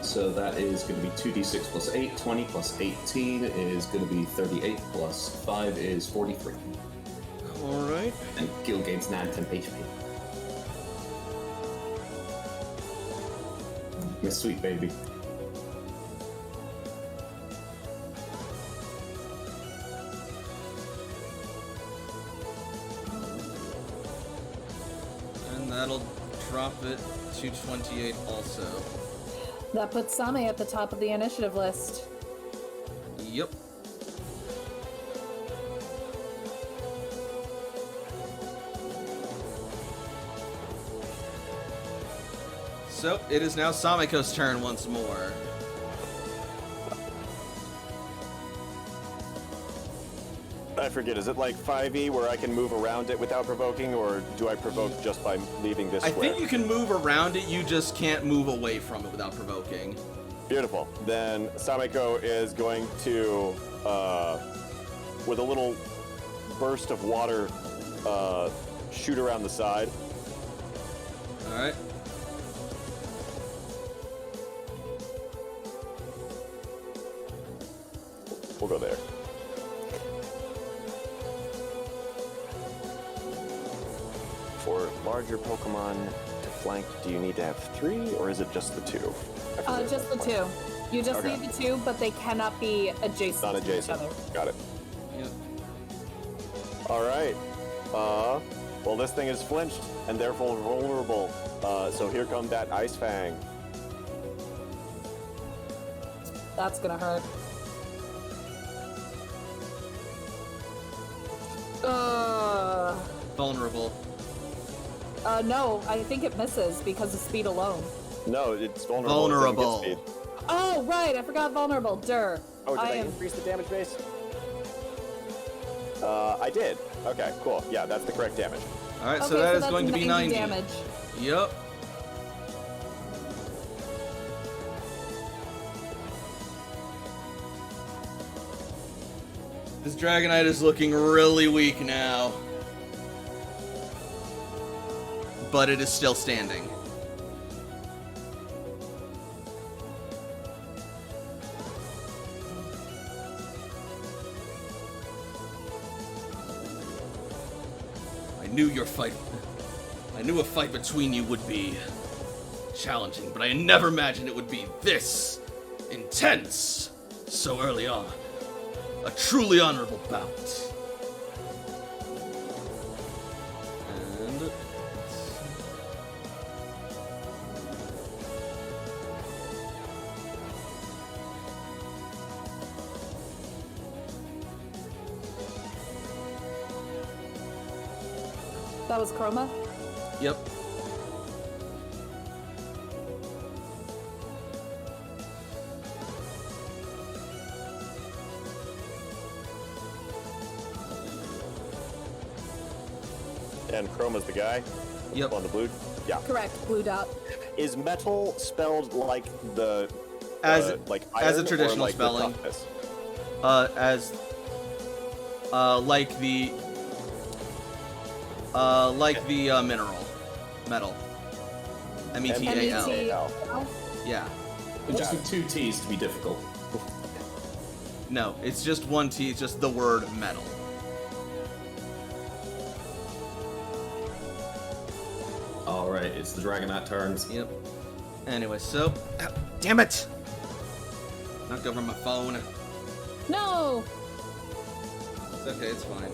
So that is going to be 2d6 plus 8, 20 plus 18 is going to be 38, plus 5 is 43. Alright. And Gil gains 9 temp HP. My sweet baby. And that'll drop it to 28 also. That puts Same at the top of the initiative list. Yep. So, it is now Samiko's turn once more. I forget, is it like 5e where I can move around it without provoking, or do I provoke just by leaving this I square? think you can move around it, you just can't move away from it without provoking. Beautiful. Then Samiko is going to, with a little burst of water, shoot around the side. Alright. We'll go there. For larger Pokemon to flank, do you need to have 3, or is it just the 2? I forget. Just the 2. You just Okay. need the 2, but they cannot be adjacent Not to each adjacent. other. Got it. Yep. All right. Well, this thing is flinched and therefore vulnerable. So here comes that Ice Fang. That's gonna hurt. Vulnerable. No, I think it misses because of speed alone. No, it's vulnerable. It doesn't get Vulnerable. speed. Oh, right, I forgot vulnerable. Durr. Oh, did I am. increase the damage base? I did. Okay, cool. Yeah, that's the correct damage. Alright, Okay, so that is that's going to be 90. damage. Yep. This Dragonite is looking really weak now. But it is still standing. I knew a fight between you would be challenging, but I never imagined it would be this intense so early on. A truly honorable bout. And That was Chroma? yep. And Chroma's the guy? Yep. On the blue? Yeah. Correct, blue dot. Is metal spelled like the... As like as a iron, or traditional like the spelling. toughness? Like the mineral. Metal. METAL. METAL. Yeah. Just with 2 T's to be difficult. No, it's just one T, it's just the word metal. Alright, it's the Dragonite turns. Yep. Anyway, so... Ow, damn it! Knocked over my phone. No! It's okay, it's fine.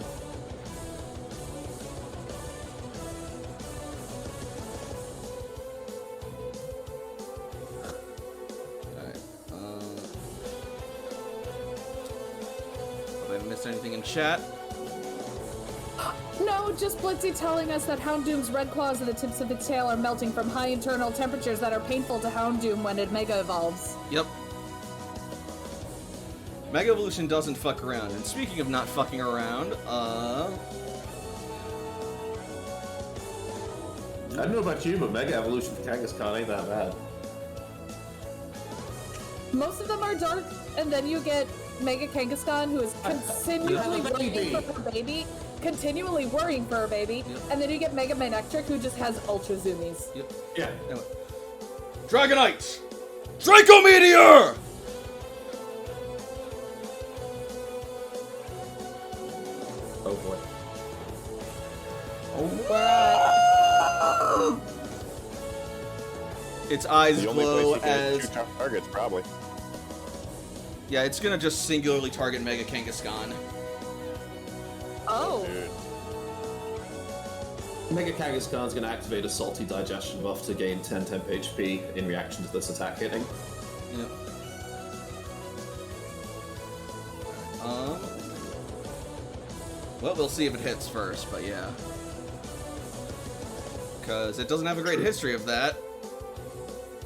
Alright, Hope I haven't missed anything in chat. No, just Blitzy telling us that Houndoom's red claws and the tips of its tail are melting from high internal temperatures that are painful to Houndoom when it mega evolves. Yep. Mega Evolution doesn't fuck around. And speaking of not fucking around, I don't know about you, but Mega Evolution for Kangaskhan ain't that bad. Most of them are dark, and then you get Mega Kangaskhan, who is continually worrying for her baby. Continually worrying for her baby. Yep. And then you get Mega Manectric, who just has Ultra Zoomies. yep. Yeah. Anyway. Dragonite! Draco Meteor! Oh boy. Its eyes The only glow place you can as... shoot targets, probably. Yeah, it's gonna just singularly target Mega Kangaskhan. Oh. Dude. Mega Kangaskhan's going to activate a salty digestion buff to gain 10 temp HP in reaction to this attack hitting. Yep. Well, we'll see if it hits first, but yeah. Because it doesn't have a great history of that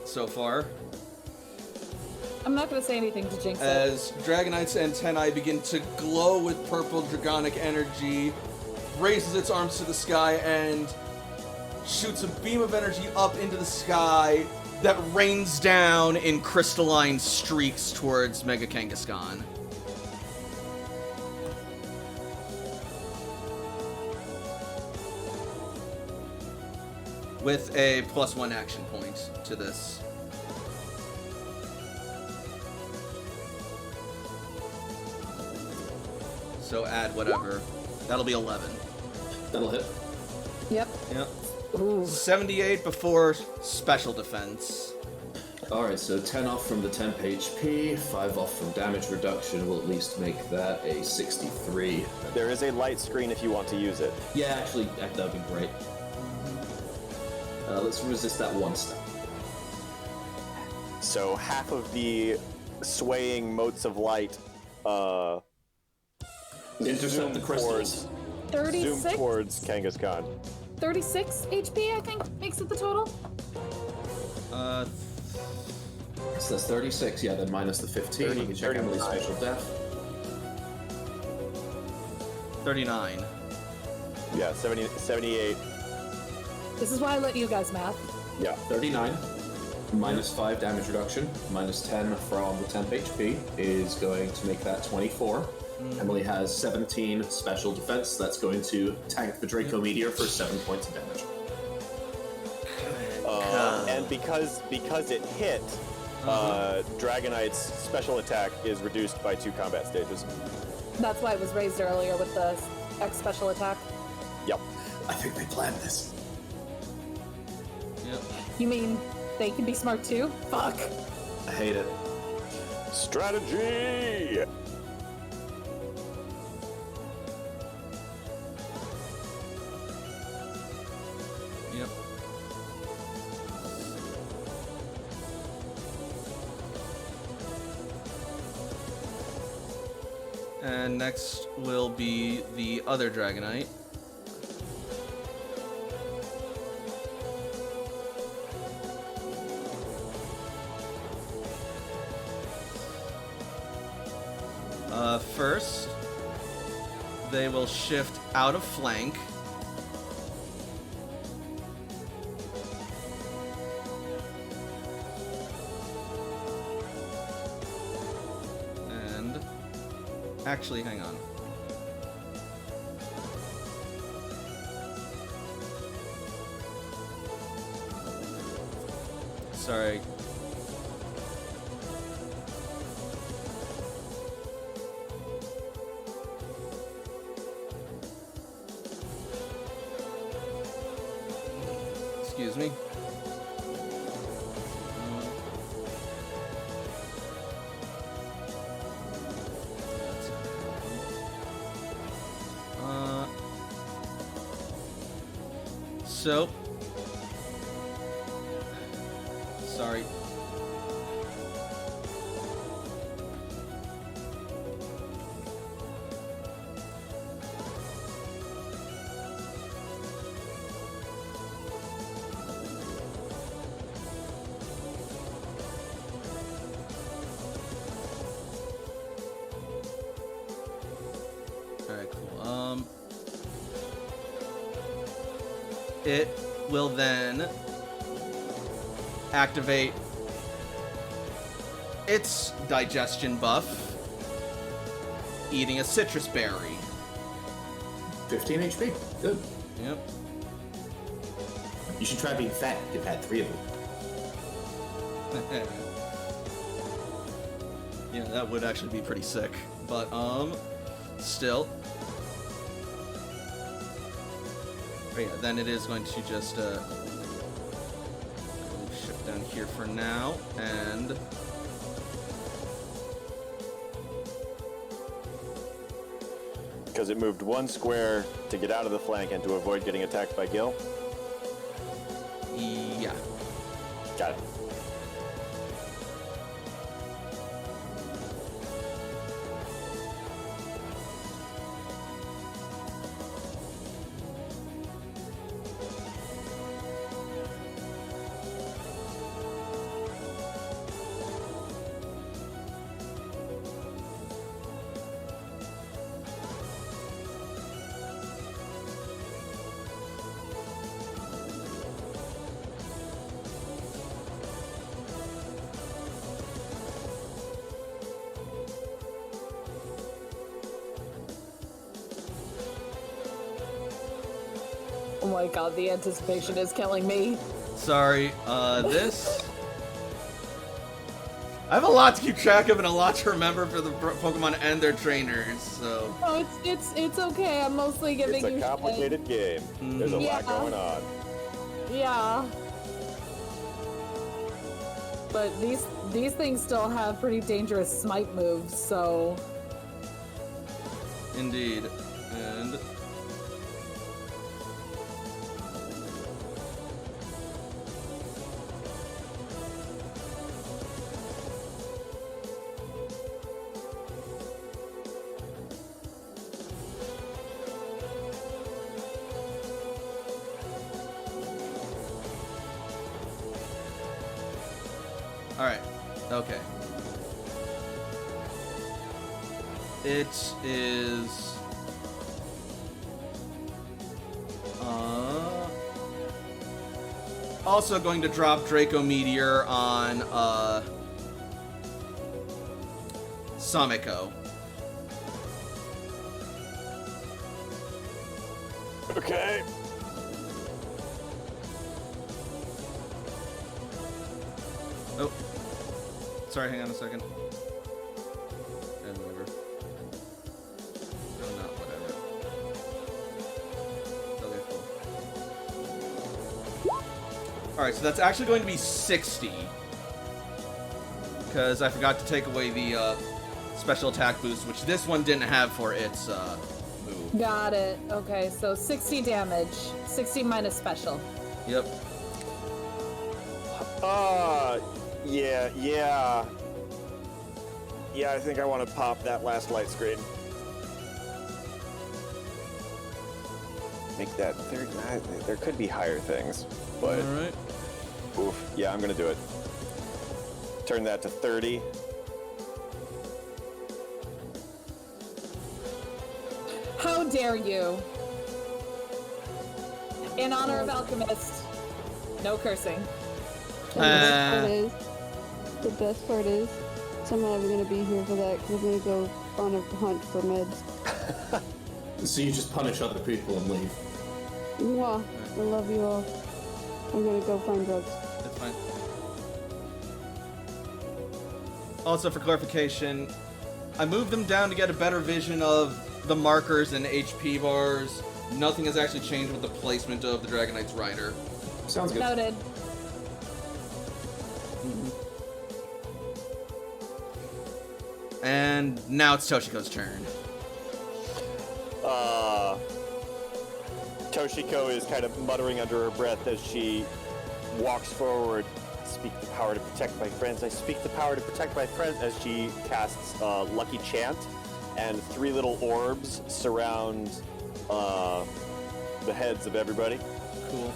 so far. I'm not gonna say anything to jinx it. As Dragonite's antennae begin to glow with purple dragonic energy, raises its arms to the sky and shoots a beam of energy up into the sky that rains down in crystalline streaks towards Mega Kangaskhan. With a +1 action point to this. So add whatever. That'll be 11. That'll hit. Yep. Yep. Ooh. 78 before special defense. Alright, so 10 off from the temp HP, 5 off from damage reduction will at least make that a 63. There is a light screen if you want to use it. Yeah, actually, that would be great. Let's resist that one step. So half of the swaying motes of light Intercept the crystals. 36? zoom towards Kangaskhan. 36 HP, I think, makes it the total. So that's 36, yeah, then minus the 15. 30, Let me check Emily's 39. special death. 39. Yeah, 78. This is why I let you guys math. Yeah. 39, minus 5 damage reduction, minus 10 from the temp HP is going to make that 24. Emily has 17 special defense. That's going to tank the Draco Meteor for 7 points of damage. And because it hit, Dragonite's special attack is reduced by 2 combat stages. That's why it was raised earlier with the X special attack. Yep. I think they planned this. Yep. You mean they can be smart too? Fuck. I hate it. Strategy! Yep. And next will be the other Dragonite. First, they will shift out of flank. And actually, hang on. Sorry. Excuse me. So, sorry. Alright, cool. It will then activate its digestion buff, eating a citrus berry. 15 HP. Good. Yep. You should try being fat. You've had 3 of them. Yeah, that would actually be pretty sick. But, still. But yeah, then it is going to just, shift down here for now, and... Because it moved 1 square to get out of the flank and to avoid getting attacked by Gil. Yeah. Got it. Oh my god, the anticipation is killing me. Sorry, this... I have a lot to keep track of and a lot to remember for the Pokemon and their trainers, so... Oh, it's okay. I'm mostly giving It's a you complicated game. There's a lot Yeah. going on. Yeah. But these things still have pretty dangerous smite moves, so... Indeed. And... Alright, okay. It is... also going to drop Draco Meteor on, Samiko. Okay. Oh. Sorry, hang on a second. And whatever. No, not whatever. Okay, cool. Alright, so that's actually going to be 60. Because I forgot to take away the special attack boost, which this one didn't have for its move. Got it. Okay, so 60 damage. 60 minus special. Yep. Yeah, I think I want to pop that last light screen. Make that third. There could be higher things, but Alright. oof. Yeah, I'm gonna do it. Turn that to 30. How dare you? In honor of Alchemist, no cursing. The best part is, somehow I'm gonna be here for that because I'm gonna go on a hunt for meds. So you just punish other people and leave. Mwah. I love you all. I'm gonna go find drugs. That's fine. Also, for clarification, I moved them down to get a better vision of the markers and HP bars. Nothing has actually changed with the placement of the Dragonite's rider. Sounds good. Noted. And now it's Toshiko's turn. Toshiko is kind of muttering under her breath as she walks forward. I speak the power to protect my friends. I speak the power to protect my friends as she casts Lucky Chant, and 3 little orbs surround the heads of everybody. Cool.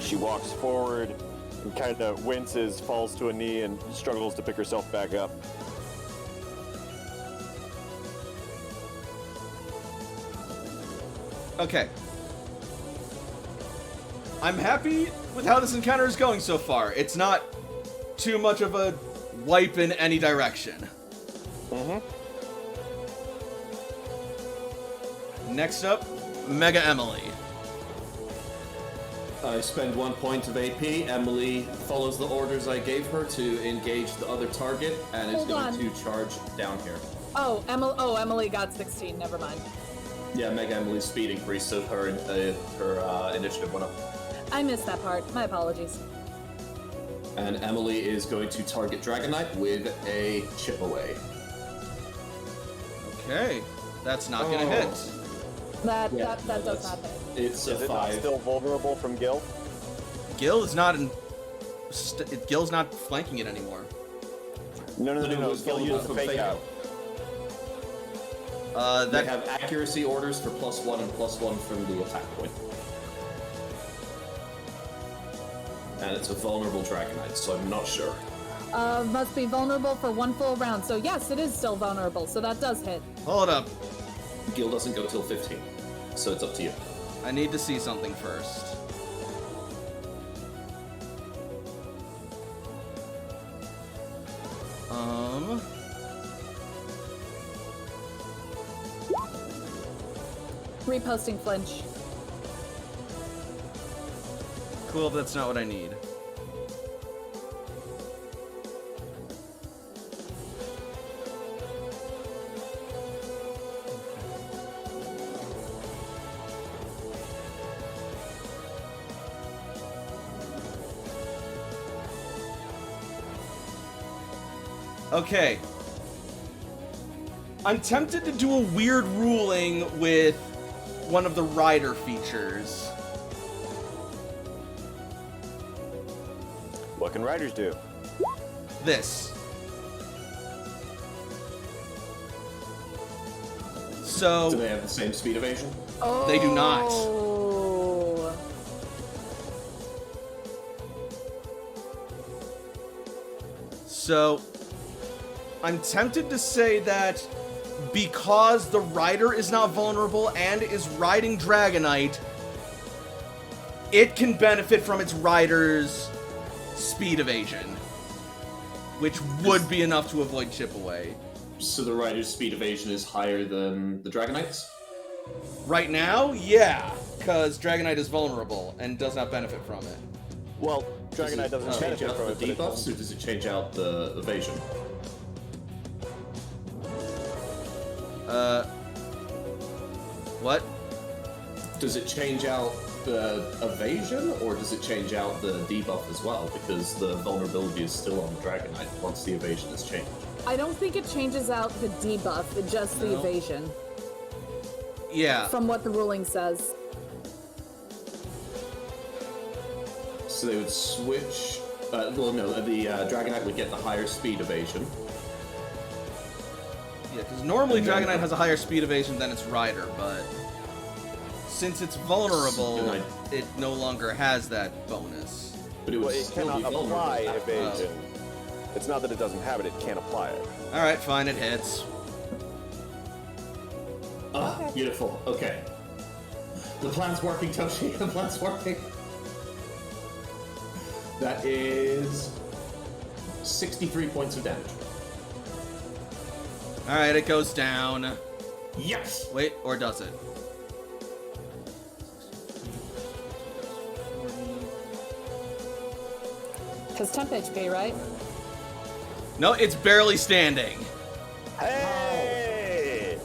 She walks forward and kind of winces, falls to a knee, and struggles to pick herself back up. Okay. I'm happy with how this encounter is going so far. It's not too much of a wipe in any direction. Next up, Mega Emily. I spend 1 point of AP. Emily follows the orders I gave her to engage the other target and is Hold going on. to charge down here. Oh, Emily got 16. Never mind. Yeah, Mega Emily's speed increased, so her initiative went up. I missed that part. My apologies. And Emily is going to target Dragonite with a chip away. Okay. That's not gonna hit. That Yeah, does that's- not hit. It's Is a it not 5. still vulnerable from Gil? Gil is not in... Gil's not flanking it anymore. No. It was Gil vulnerable used the from fake out. They That... have accuracy orders for +1 and +1 from the attack point. And it's a vulnerable Dragonite, so I'm not sure. Must be vulnerable for 1 full round. So yes, it is still vulnerable. So that does hit. Hold up. Gil doesn't go till 15, so it's up to you. I need to see something first. Reposting flinch. Cool, but that's not what I need. Okay. I'm tempted to do a weird ruling with one of the rider features. What can riders do? This. So... Do they have the same speed evasion? Oh. They do not. So, I'm tempted to say that because the rider is not vulnerable and is riding Dragonite, it can benefit from its rider's speed evasion, which would be enough to avoid chip away. So the rider's speed evasion is higher than the Dragonite's? Right now, yeah, because Dragonite is vulnerable and does not benefit from it. Well, Dragonite doesn't change benefit out from the it, but it debuffs, or does it change out the evasion? What? Does it change out the evasion, or does it change out the debuff as well? Because the vulnerability is still on the Dragonite once the evasion is changed. I don't think it changes out the debuff, just the No. evasion. Yeah. From what the ruling says. So they would switch. The Dragonite would get the higher speed evasion. Yeah, because normally And then- Dragonite has a higher speed evasion than its rider, but since it's vulnerable, Good night. it no longer has that bonus. But it would Well, it still cannot be vulnerable apply at that point. evasion. It's not that it doesn't have it, it can't apply it. Alright, fine, it hits. Ah, Okay. beautiful. Okay. The plan's working, Toshi. The plan's working. That is 63 points of damage. Alright, it goes down. Yes! Wait, or does it? Because temp HP, right? No, it's barely standing. Hey!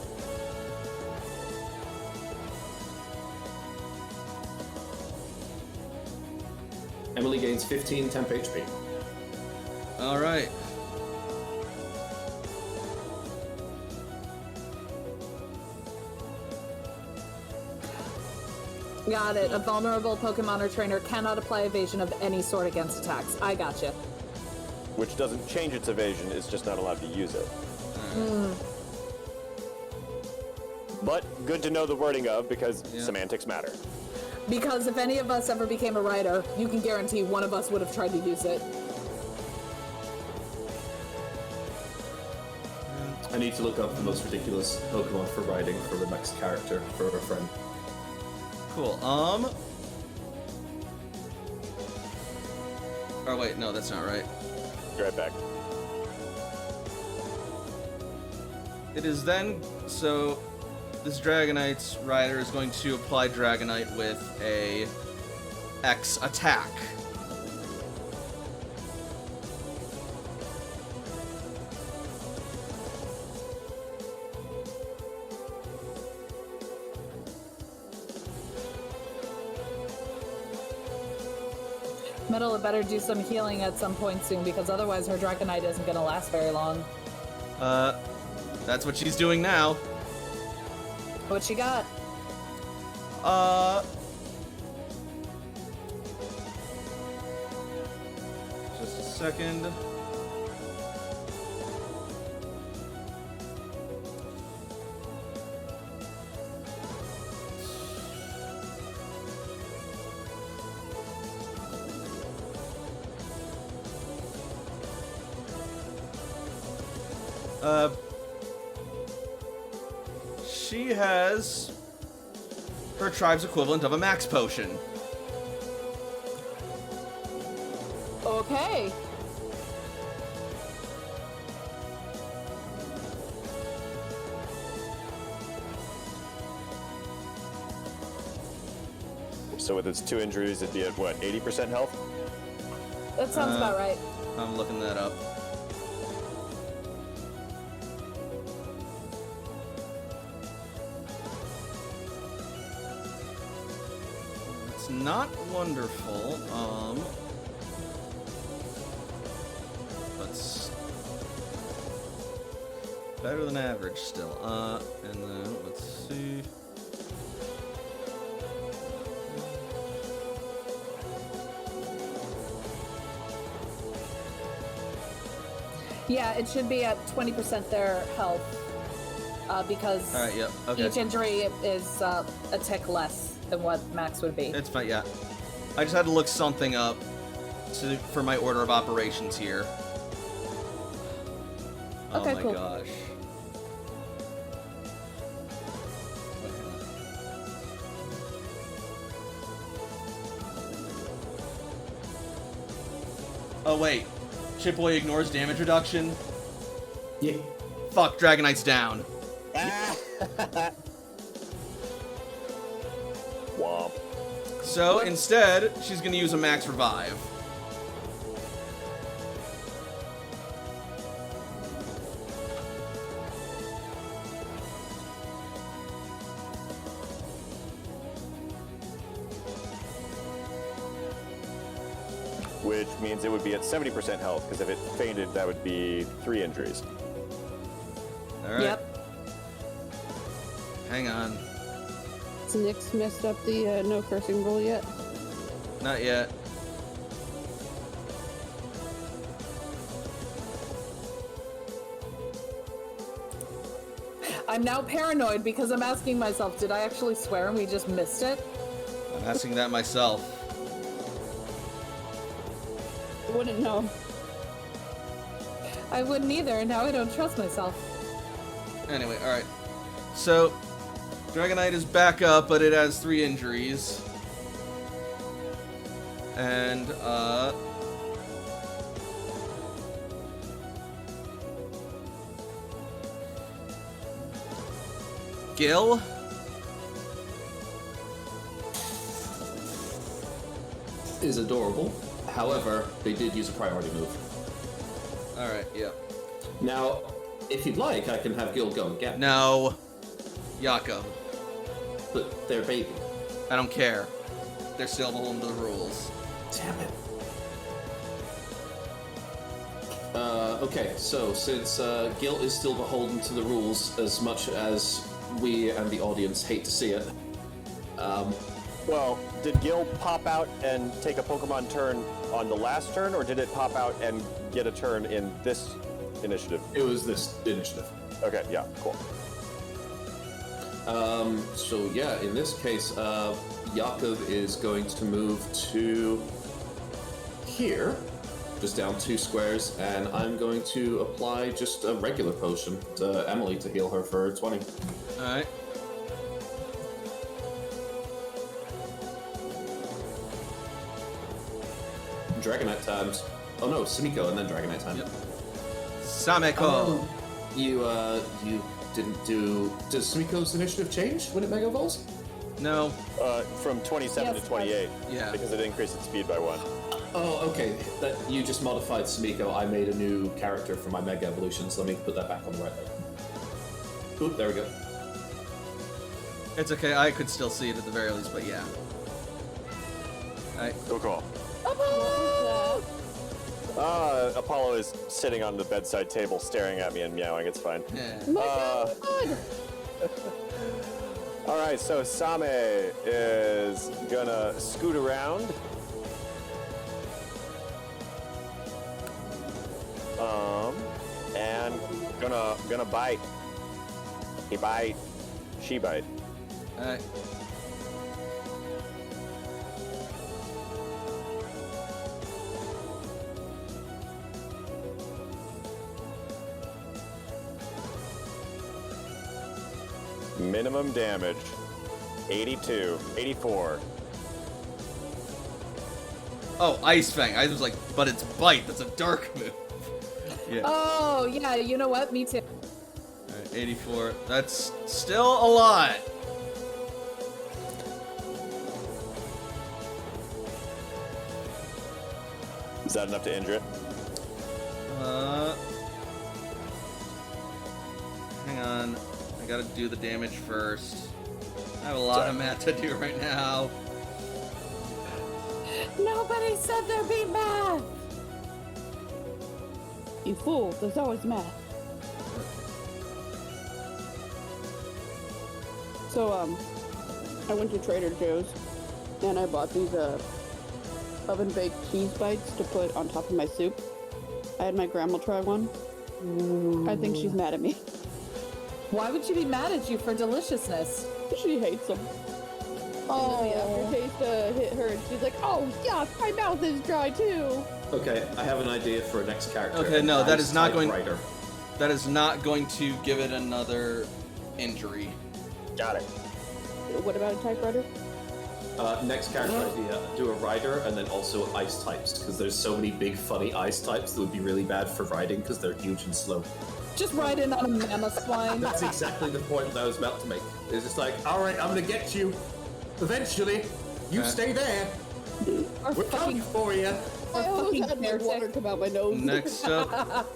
Emily gains 15 temp HP. Alright. Got it. A vulnerable Pokemon or trainer cannot apply evasion of any sort against attacks. I gotcha. Which doesn't change its evasion, it's just not allowed to use it. But good to know the wording of, because Yeah. semantics matter. Because if any of us ever became a writer, you can guarantee one of us would have tried to use it. I need to look up the most ridiculous Pokemon for riding for the next character for a friend. Cool. Or wait, no, that's not right. Be right back. It is then, so this Dragonite's rider is going to apply Dragonite with a X attack. Metal had better do some healing at some point soon, because otherwise her Dragonite isn't going to last very long. That's what she's doing now. What you got? Just a second. She has her tribe's equivalent of a max potion. Okay. So with its 2 injuries, it'd be at what, 80% health? That sounds about right. I'm looking that up. It's not wonderful. But better than average still. And then let's see. Yeah, it should be at 20% their health. Because All right. Yep. Okay. each injury is a tick less than what max would be. It's fine. Yeah. I just had to look something up for my order of operations here. Okay, Oh my cool. gosh. Oh wait, Chipboy ignores damage reduction? Yeah. Fuck, Dragonite's down. Womp. So instead, she's gonna use a max revive. Which means it would be at 70% health, because if it fainted, that would be 3 injuries. Alright. Yep. Hang on. Has Nyx messed up the no cursing rule yet? Not yet. I'm now paranoid because I'm asking myself, did I actually swear and we just missed it? I'm asking that myself. I wouldn't know. I wouldn't either, and now I don't trust myself. Anyway, alright. So, Dragonite is back up, but it has 3 injuries. And, Gil? Is adorable. However, they did use a priority move. Alright, yeah. Now, if you'd like, I can have Gil go and get them, No. Yakkub. but they're baby. I don't care. They're still beholden to the rules. Damn it. Okay, so since Gil is still beholden to the rules as much as we and the audience hate to see it, Well, did Gil pop out and take a Pokemon turn on the last turn, or did it pop out and get a turn in this initiative? it was this initiative. Okay, yeah, cool. So yeah, in this case, Yakkub is going to move to here, just down 2 squares, and I'm going to apply just a regular potion to Emily to heal her for 20. Alright. Dragonite times. Oh no, Sumiko and then Dragonite time. Yep. Sameko! You didn't do. Does Sumiko's initiative change when it Mega Evolves? No. From 27 Yes, to 28. Yeah. Because it increased its speed by 1. Oh, okay. That you just modified Sumiko. I made a new character for my Mega Evolutions. Let me put that back on the right there. Oop, there we go. It's okay, I could still see it at the very least, but yeah. Alright. Cool. What was Apollo is sitting on the bedside table staring at me and meowing. It's fine. Yeah. that? My God! Alright, so Same is gonna scoot around. And gonna bite. He bite. She bite. Alright. Minimum damage. 82. 84. Oh, Ice Fang. I was like, but it's Bite. That's a dark move. Yeah. Oh, yeah, you know what? Me too. Alright, 84. That's still a lot. Is that enough to injure it? Hang on. I gotta do the damage first. I have a lot of math to do right now. Nobody said there'd be math. You fool, there's always math. So, I went to Trader Joe's and I bought these oven-baked cheese bites to put on top of my soup. I had my grandma try one. I think she's mad at me. Why would she be mad at you for deliciousness? She hates them. Oh, the aftertaste hit her and she's like, oh, yuck, my mouth is dry too. Okay, I have an idea for a next character. Okay, no, that is not going. Typewriter. That is not going to give it another injury. Got it. What about a typewriter? Next character idea, do a rider and then also ice types, because there's so many big funny ice types that would be really bad for riding because they're huge and slow. Just ride in on a mammoth swine. That's exactly the point that I was about to make. It's just like, alright, I'm gonna get you. Eventually, you stay there. Or We're coming for you. I almost fucking had my bear water tick. come out my nose. Next up.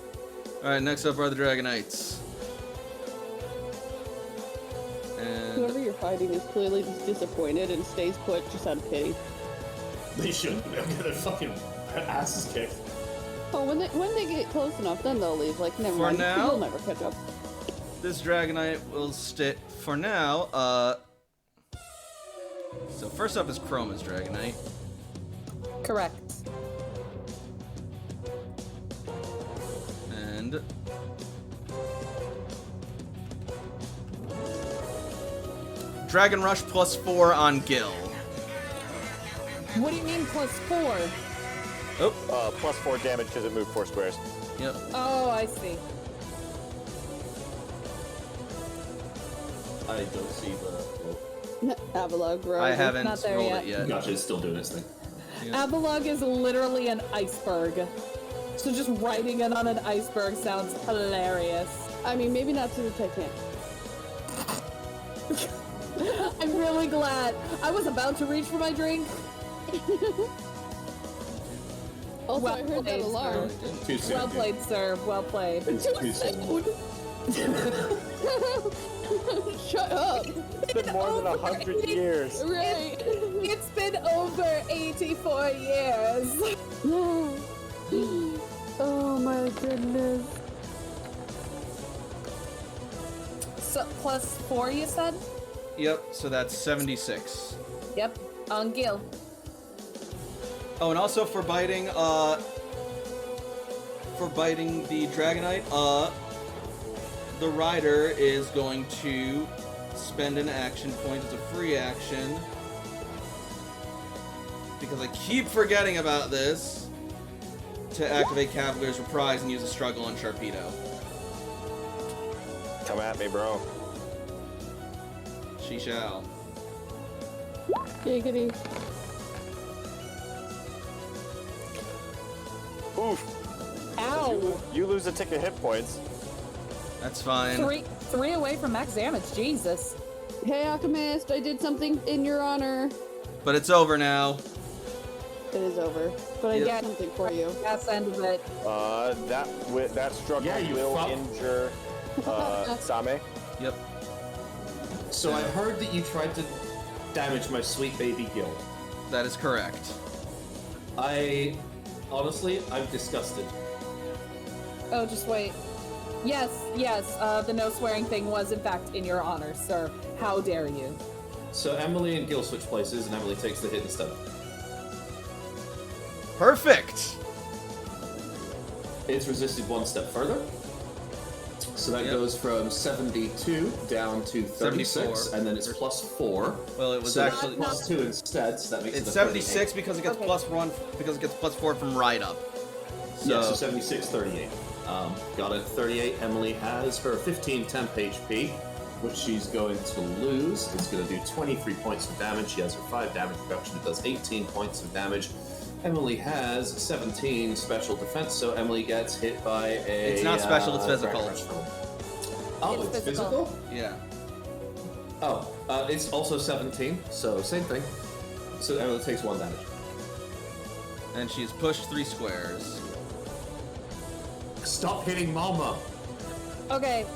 Alright, next up are the Dragonites. And Whoever you're fighting is clearly just disappointed and stays put just out of pity. They shouldn't. They'll get their fucking asses kicked. Oh, when they get close enough, then they'll leave. Like, never For mind. now- They'll never catch up. this Dragonite will stay for now. So first up is Chroma's Dragonite. Correct. And Dragon Rush +4 on Gil. What do you mean +4? Oh, +4 damage because it moved 4 squares. yep. Oh, I see. I don't see the... Avalog, right? I haven't Not there rolled yet. it yet. Gotcha, it's still doing its thing. Avalog is literally an iceberg. So just riding it on an iceberg sounds hilarious. I mean, maybe not to the Titanic. I'm really glad. I was about to reach for my drink. Also, Well I heard that played, alarm. Too soon. Well played, sir. Well played. It's too soon. Shut up! It's been more than 100 years. Right. It's been over 84 years. Oh my goodness. So +4, you said? Yep, so that's 76. Yep. On Gil. Oh, and also for biting the Dragonite, the rider is going to spend an action point as a free action. Because I keep forgetting about this. To activate Cavalier's Reprise and use a struggle on Sharpedo. Come at me, bro. She shall. Giggity. Oof. Ow. You lose a tick of hit points. That's fine. Three away from max damage. Jesus. Hey, Alchemist, I did something in your honor. But it's over now. It is over. But I Yep. did something for you. That's the end of it. That struggle Yeah, you will fuck. injure Same. Yep. So I heard that you tried to damage my sweet baby Gil. That is correct. Honestly, I'm disgusted. Oh, just wait. Yes. The no swearing thing was in fact in your honor, sir. How dare you? So Emily and Gil switch places, and Emily takes the hit instead. Perfect! It's resisted one step further. So that goes from 72 down to 36, 74. and then it's +4. Well, it was So actually... that's +2 instead, so that makes It's it a 76 38. because it gets Okay. +1 because it gets +4 from ride up. Yeah, so 76, 38. Got it. 38. Emily has her 15 temp HP, which she's going to lose. It's going to do 23 points of damage. She has her 5 damage reduction. It does 18 points of damage. Emily has 17 special defense, so Emily gets hit by a... It's not special, it's physical. Dragon Rush roll. Oh, It's it's physical. physical? Yeah. Oh, it's also 17, so same thing. So Emily takes 1 damage. And she's pushed 3 squares. Stop hitting Mama. Okay,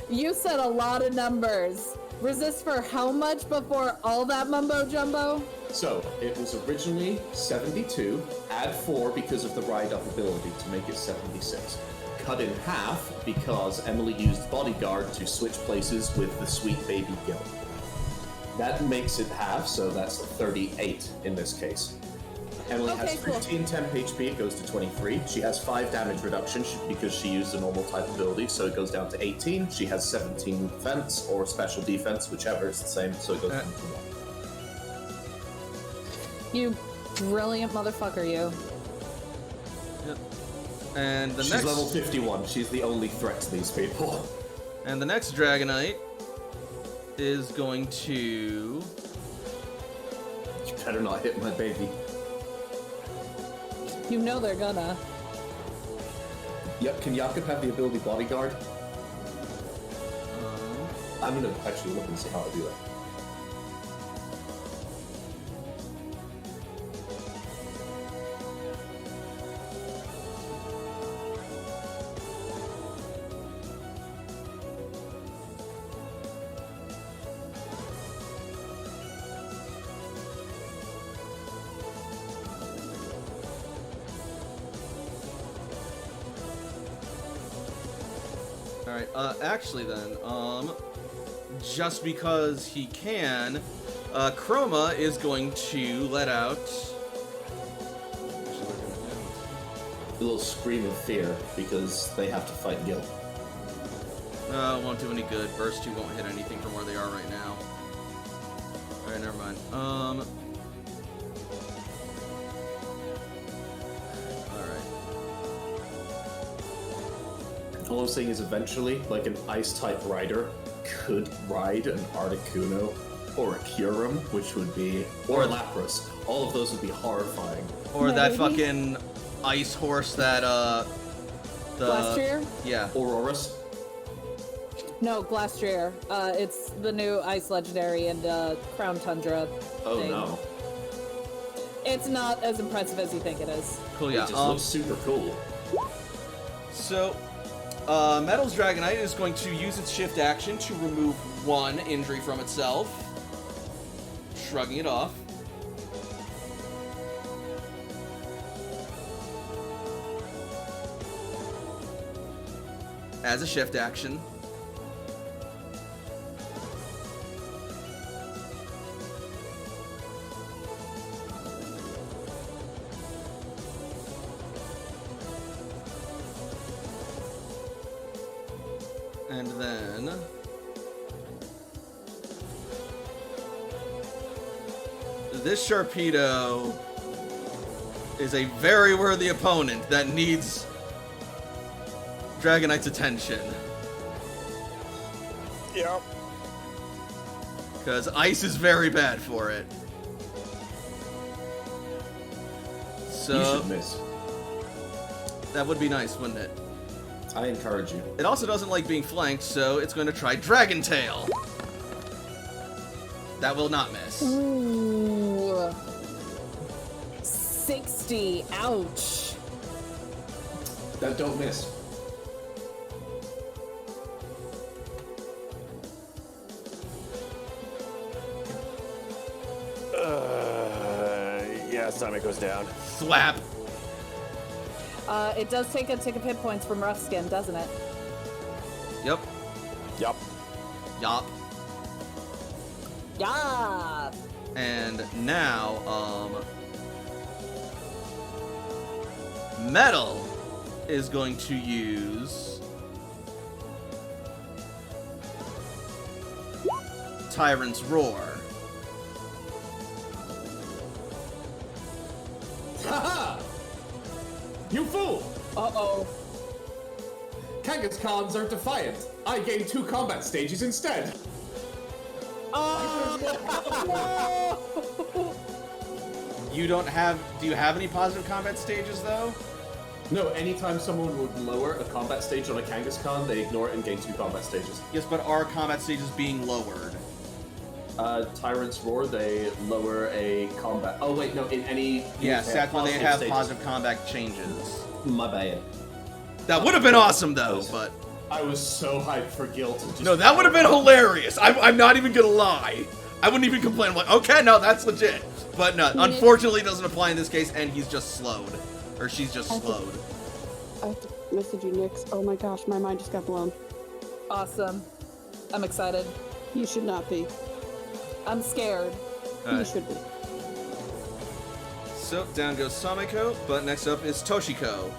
you said a lot of numbers. Resist for how much before all that mumbo jumbo? So, it was originally 72, add 4 because of the ride-up ability to make it 76. Cut in half because Emily used Bodyguard to switch places with the sweet baby Gil. That makes it half, so that's 38 in this case. Emily Okay, has cool. 15 temp HP, it goes to 23. She has 5 damage reduction because she used a normal type ability, so it goes down to 18. She has 17 defense or special defense, whichever is the same, so it goes down to 1. You brilliant motherfucker, you. Yep. And the She's next level 51. She's the only threat to these people. And the next Dragonite is going to... You better not hit my baby. You know they're gonna. Yep, can Yakkub have the ability Bodyguard? I'm gonna actually look and see how I do that. Alright, actually then, just because he can, Chroma is going to let out... A little scream of fear because they have to fight Gil. No, it won't do any good. Burst 2 won't hit anything from where they are right now. Alright, never mind. All I'm saying is eventually, like an ice-type rider could ride an Articuno or a Kyurem, which would be... Or a Lapras. All of those would be horrifying. Or that Maybe. fucking ice horse that, Glastrier? Yeah. Auroras. No, Glastrier. It's the new Ice Legendary and Crown Tundra Oh thing. no. It's not as impressive as you think it is. Cool, It yeah. just looks super cool. So, Metal's Dragonite is going to use its shift action to remove 1 injury from itself. Shrugging it off. As a shift action. And then... this Sharpedo is a very worthy opponent that needs Dragonite's attention. Yep. Because ice is very bad for it. You So, should miss. that would be nice, wouldn't it? I encourage you. It also doesn't like being flanked, so it's going to try Dragon Tail. That will not miss. Ooh. 60. Ouch. That don't miss. Yeah, stomach goes down. Slap. It does take a tick of hit points from Rough Skin, doesn't it? Yep. Yup. Yop. Yeah. And now, Metal is going to use Tyrant's Roar. Haha! You fool! Uh-oh. Kangaskhan's are defiant. I gained 2 combat stages instead. You don't have... do you have any positive combat stages, though? No, anytime someone would lower a combat stage on a Kangaskhan, they ignore it and gain 2 combat stages. Yes, but are combat stages being lowered? Tyrant's Roar, they lower a combat. Oh, wait, no, in any. Yeah, stats when they have stages. positive combat changes. My bad. That would have been awesome, though, but... I was so hyped for Guilt. To just No, that would have been hilarious. I'm not even gonna lie. I wouldn't even complain. I'm like, okay, no, that's legit. But no, unfortunately, it doesn't apply in this case, and he's just slowed. Or she's just slowed. I have to message you, Nix. Oh my gosh, my mind just got blown. Awesome. I'm excited. You should not be. I'm scared. You should be. So, down goes Sameko, but next up is Toshiko.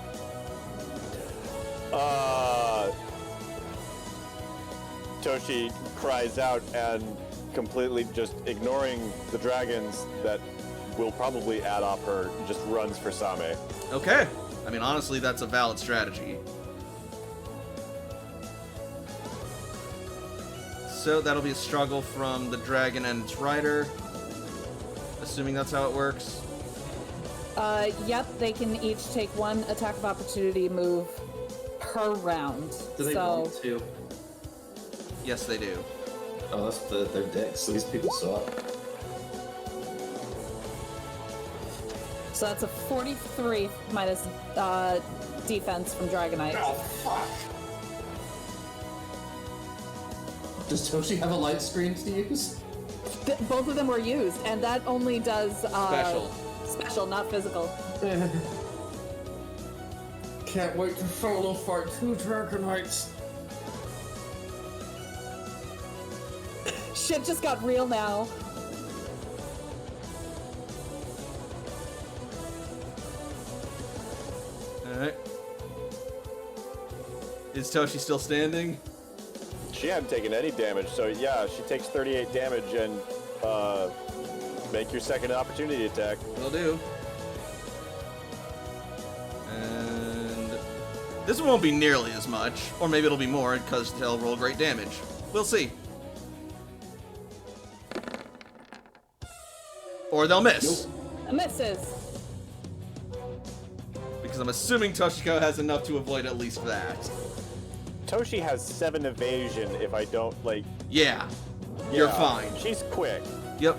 Toshi cries out and completely just ignoring the dragons that will probably add off her, just runs for Same. Okay. I mean, honestly, that's a valid strategy. So, that'll be a struggle from the dragon and its rider. Assuming that's how it works. Yep, they can each take one attack of opportunity move per round. Do they so, want to? Yes, they do. Oh, that's their dicks. These people suck. So that's a 43 minus defense from Dragonite. Oh, fuck. Does Toshi have a light screen to use? Both of them were used, and that only does Special. special, not physical. Can't wait to solo fight 2 Dragonites. Shit just got real now. Alright. Is Toshi still standing? She hadn't taken any damage, so yeah, she takes 38 damage and make your second opportunity attack. Will do. And this one won't be nearly as much, or maybe it'll be more because they'll roll great damage. We'll see. Or they'll miss. It misses. Because I'm assuming Toshiko has enough to avoid at least that. Toshi has 7 evasion if I don't, like... Yeah. You're yeah, fine. She's quick. Yep.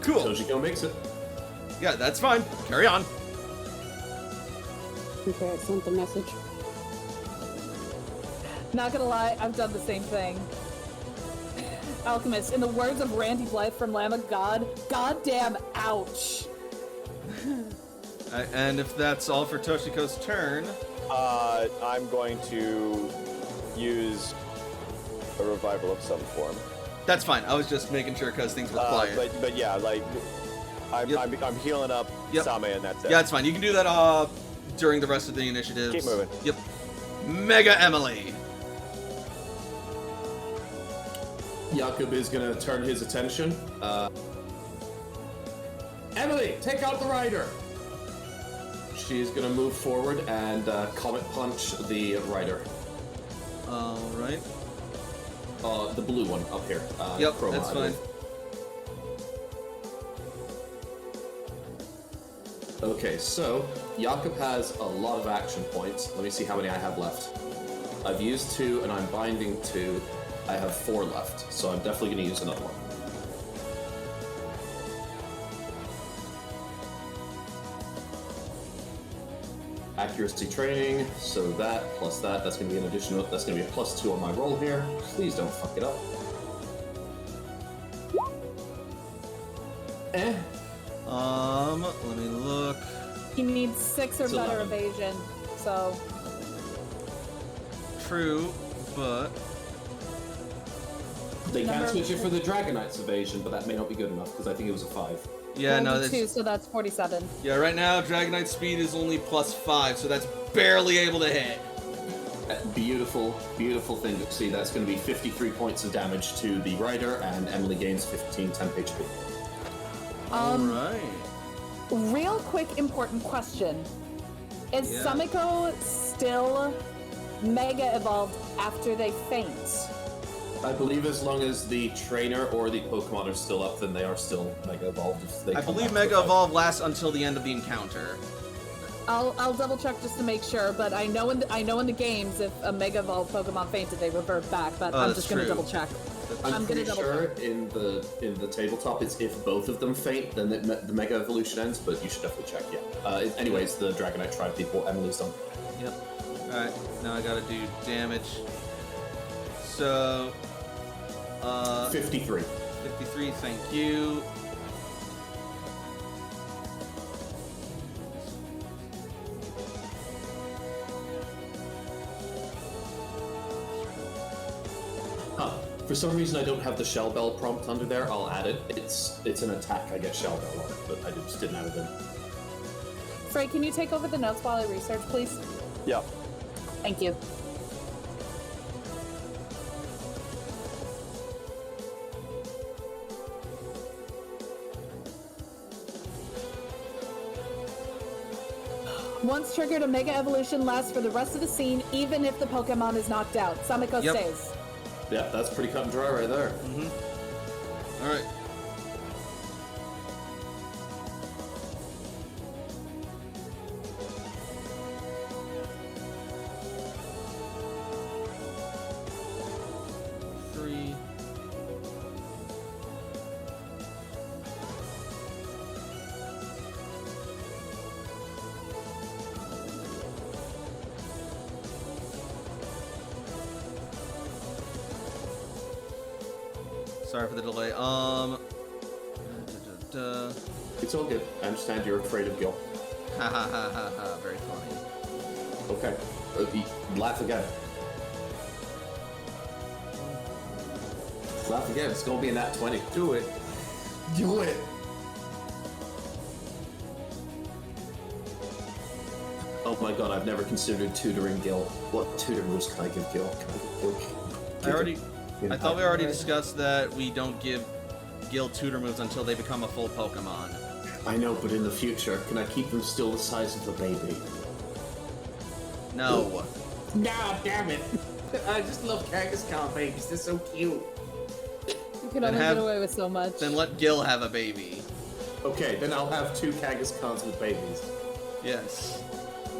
Cool. Toshiko makes it. Yeah, that's fine. Carry on. Okay, I sent the message. Not gonna lie, I've done the same thing. Alchemist, in the words of Randy Blythe from Lamb of God, goddamn ouch. And if that's all for Toshiko's turn... I'm going to use a revival of some form. That's fine. I was just making sure because things were quiet. But yeah, like, I'm healing up Same and that's it. Yeah, it's fine. You can do that during the rest of the initiatives. Keep moving. Yep. Mega Emily. Yakkub is going to turn his attention. Emily, take out the rider! She's going to move forward and Comet Punch the rider. Alright. The blue one up here. Yep, Chroma, that's I fine. believe. Okay, so Yakkub has a lot of action points. Let me see how many I have left. I've used 2 and I'm binding 2. I have 4 left, so I'm definitely going to use another one. Accuracy training, so that plus that's going to be an additional, that's going to be a +2 on my roll here. Please don't fuck it up. Let me look. He needs 6 or It's better 11. evasion, so... True, but... They can Number- switch it for the Dragonite's evasion, but that may not be good enough, because I think it was a 5. Yeah, no, Rolled a that's... 2, so that's 47. Yeah, right now, Dragonite speed is only +5, so that's barely able to hit. Beautiful, beautiful thing to see. That's going to be 53 points of damage to the rider, and Emily gains 15 temp HP. Alright. Real quick important question. Is Yeah. Sameko still mega evolved after they faint? I believe as long as the trainer or the Pokemon are still up, then they are still Mega Evolved. If they I come believe back to Mega the fight. Evolve lasts until the end of the encounter. I'll double check just to make sure, but I know in the games if a Mega Evolved Pokemon fainted, they revert back. But I'm that's just gonna true. double check. I'm gonna pretty double sure in the tabletop it's if both of them faint, then the Mega Evolution ends. But you should definitely check. Yeah. Anyways, the Dragonite Tribe people, Emily's done. Yep. Alright, now I gotta do damage. So, 53. 53, thank you. For some reason, I don't have the Shell Bell prompt under there. I'll add it. It's an attack. I get Shell Bell on it, but I just didn't add it in. Frey, can you take over the notes while I research, please? Yeah. Thank you. Once triggered, a Mega Evolution lasts for the rest of the scene, even if the Pokemon is knocked out. Samiko Yep. stays. Yeah, that's pretty cut and dry right there. Alright. Three. Sorry for the delay. It's all good. I understand you're afraid of Gil. Ha ha ha ha ha. Very funny. Okay. Laugh again. Laugh again. It's gonna be a nat 20. Do it. Do it. Oh my god, I've never considered tutoring Gil. What tutor moves can I give Gil? Can I give Gil? I thought we already discussed that we don't give Gil tutor moves until they become a full Pokemon. I know, but in the future, can I keep them still the size of the baby? No. Nah, damn it. I just love Kangaskhan babies. They're so cute. You can Then only have- get away with so much. Then let Gil have a baby. Okay, then I'll have 2 Kangaskhan's with babies. Yes.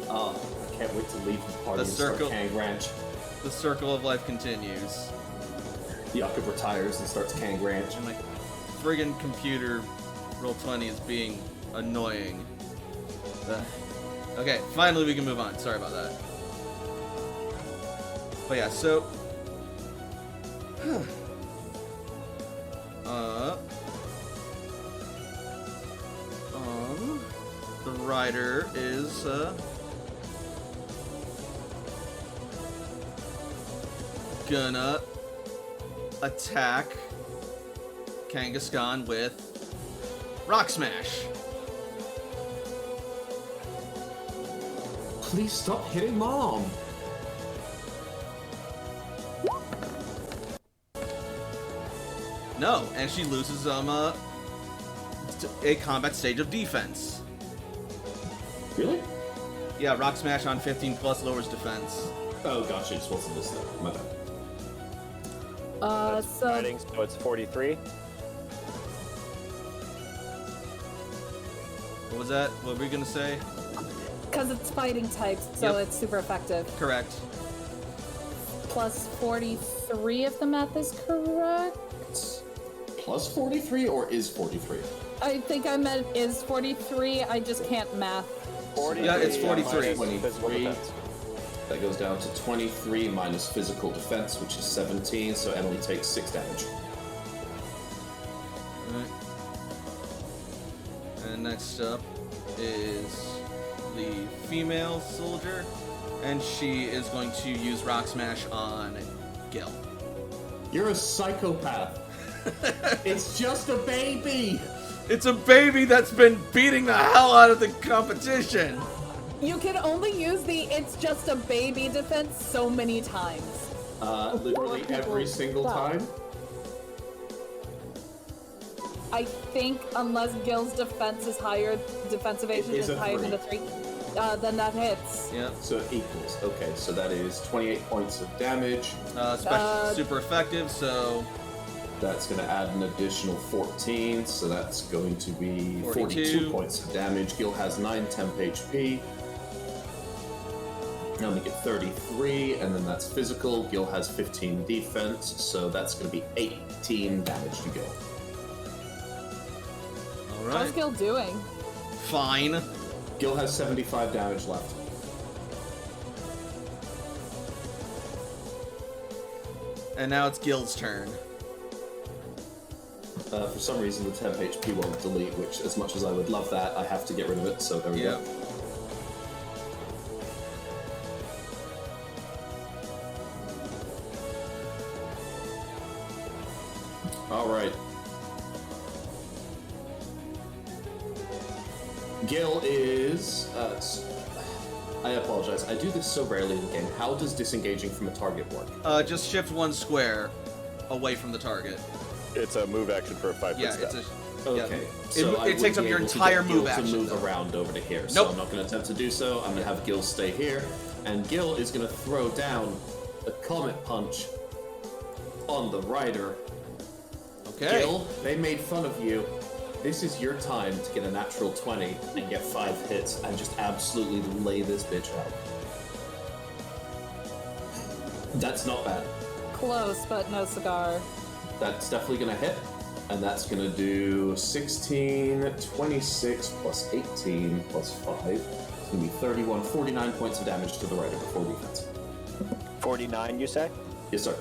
Oh, I can't wait to leave the party The and start circle- Kang Ranch. The circle of life continues. Yakkub retires and starts Kang Ranch. And my friggin' computer Roll20 is being annoying. Ugh. Okay, finally we can move on. Sorry about that. But yeah, so the rider is gonna attack Kangaskhan with Rock Smash. Please stop hitting Mom! No, and she loses a combat stage of defense. Really? Yeah, Rock Smash on 15 plus lowers defense. Oh gosh, it just wasn't this though. My bad. That's So fighting, so it's 43. What was that? What were we gonna say? because it's fighting types, so Yep. it's super effective. Correct. Plus 43 if the math is correct. Plus 43 or is 43? I think I meant is 43. I just can't math. 43, Yeah, it's 43. minus physical 23. defense. That goes down to 23 minus physical defense, which is 17, so Emily takes 6 damage. Alright. And next up is the female soldier, and she is going to use Rock Smash on Gil. You're a psychopath. It's just a baby. It's a baby that's been beating the hell out of the competition! You can only use the "it's just a baby" defense so many times. Literally every single time. I think unless Gil's defense is higher, defense evasion is is a higher than a 3, then that hits. Yep. So it equals. Okay, so that is 28 points of damage. Super effective, so That's going to add an additional 14, so that's going to be 42 42 points of damage. Gil has 9 temp HP. I'll make it 33, and then that's physical. Gil has 15 defense, so that's going to be 18 damage to Gil. All How's right. Gil doing? Fine. Gil has 75 damage left. And now it's Gil's turn. For some reason, the temp HP won't delete, which, as much as I would love that, I have to get rid of it, so there we go. Alright. Gil is... I apologize, I do this so rarely in the game. How does disengaging from a target work? Just shift 1 square away from the target. It's a move action for a 5-foot Yeah, step. it's a... Okay, Yeah. so I It would takes up be your able to entire get Gil move action, to move though. around over to here, so Nope. I'm not going to attempt to do so. I'm going to have Gil stay here, and Gil is going to throw down a Comet Punch on the rider. Okay. Gil, they made fun of you. This is your time to get a natural 20 and get 5 hits and just absolutely lay this bitch out. That's not bad. Close, but no cigar. That's definitely going to hit. And that's going to do 16, 26, plus 18, plus 5. It's going to be 31, 49 points of damage to the rider before defense. 49, you say? Yes, sir.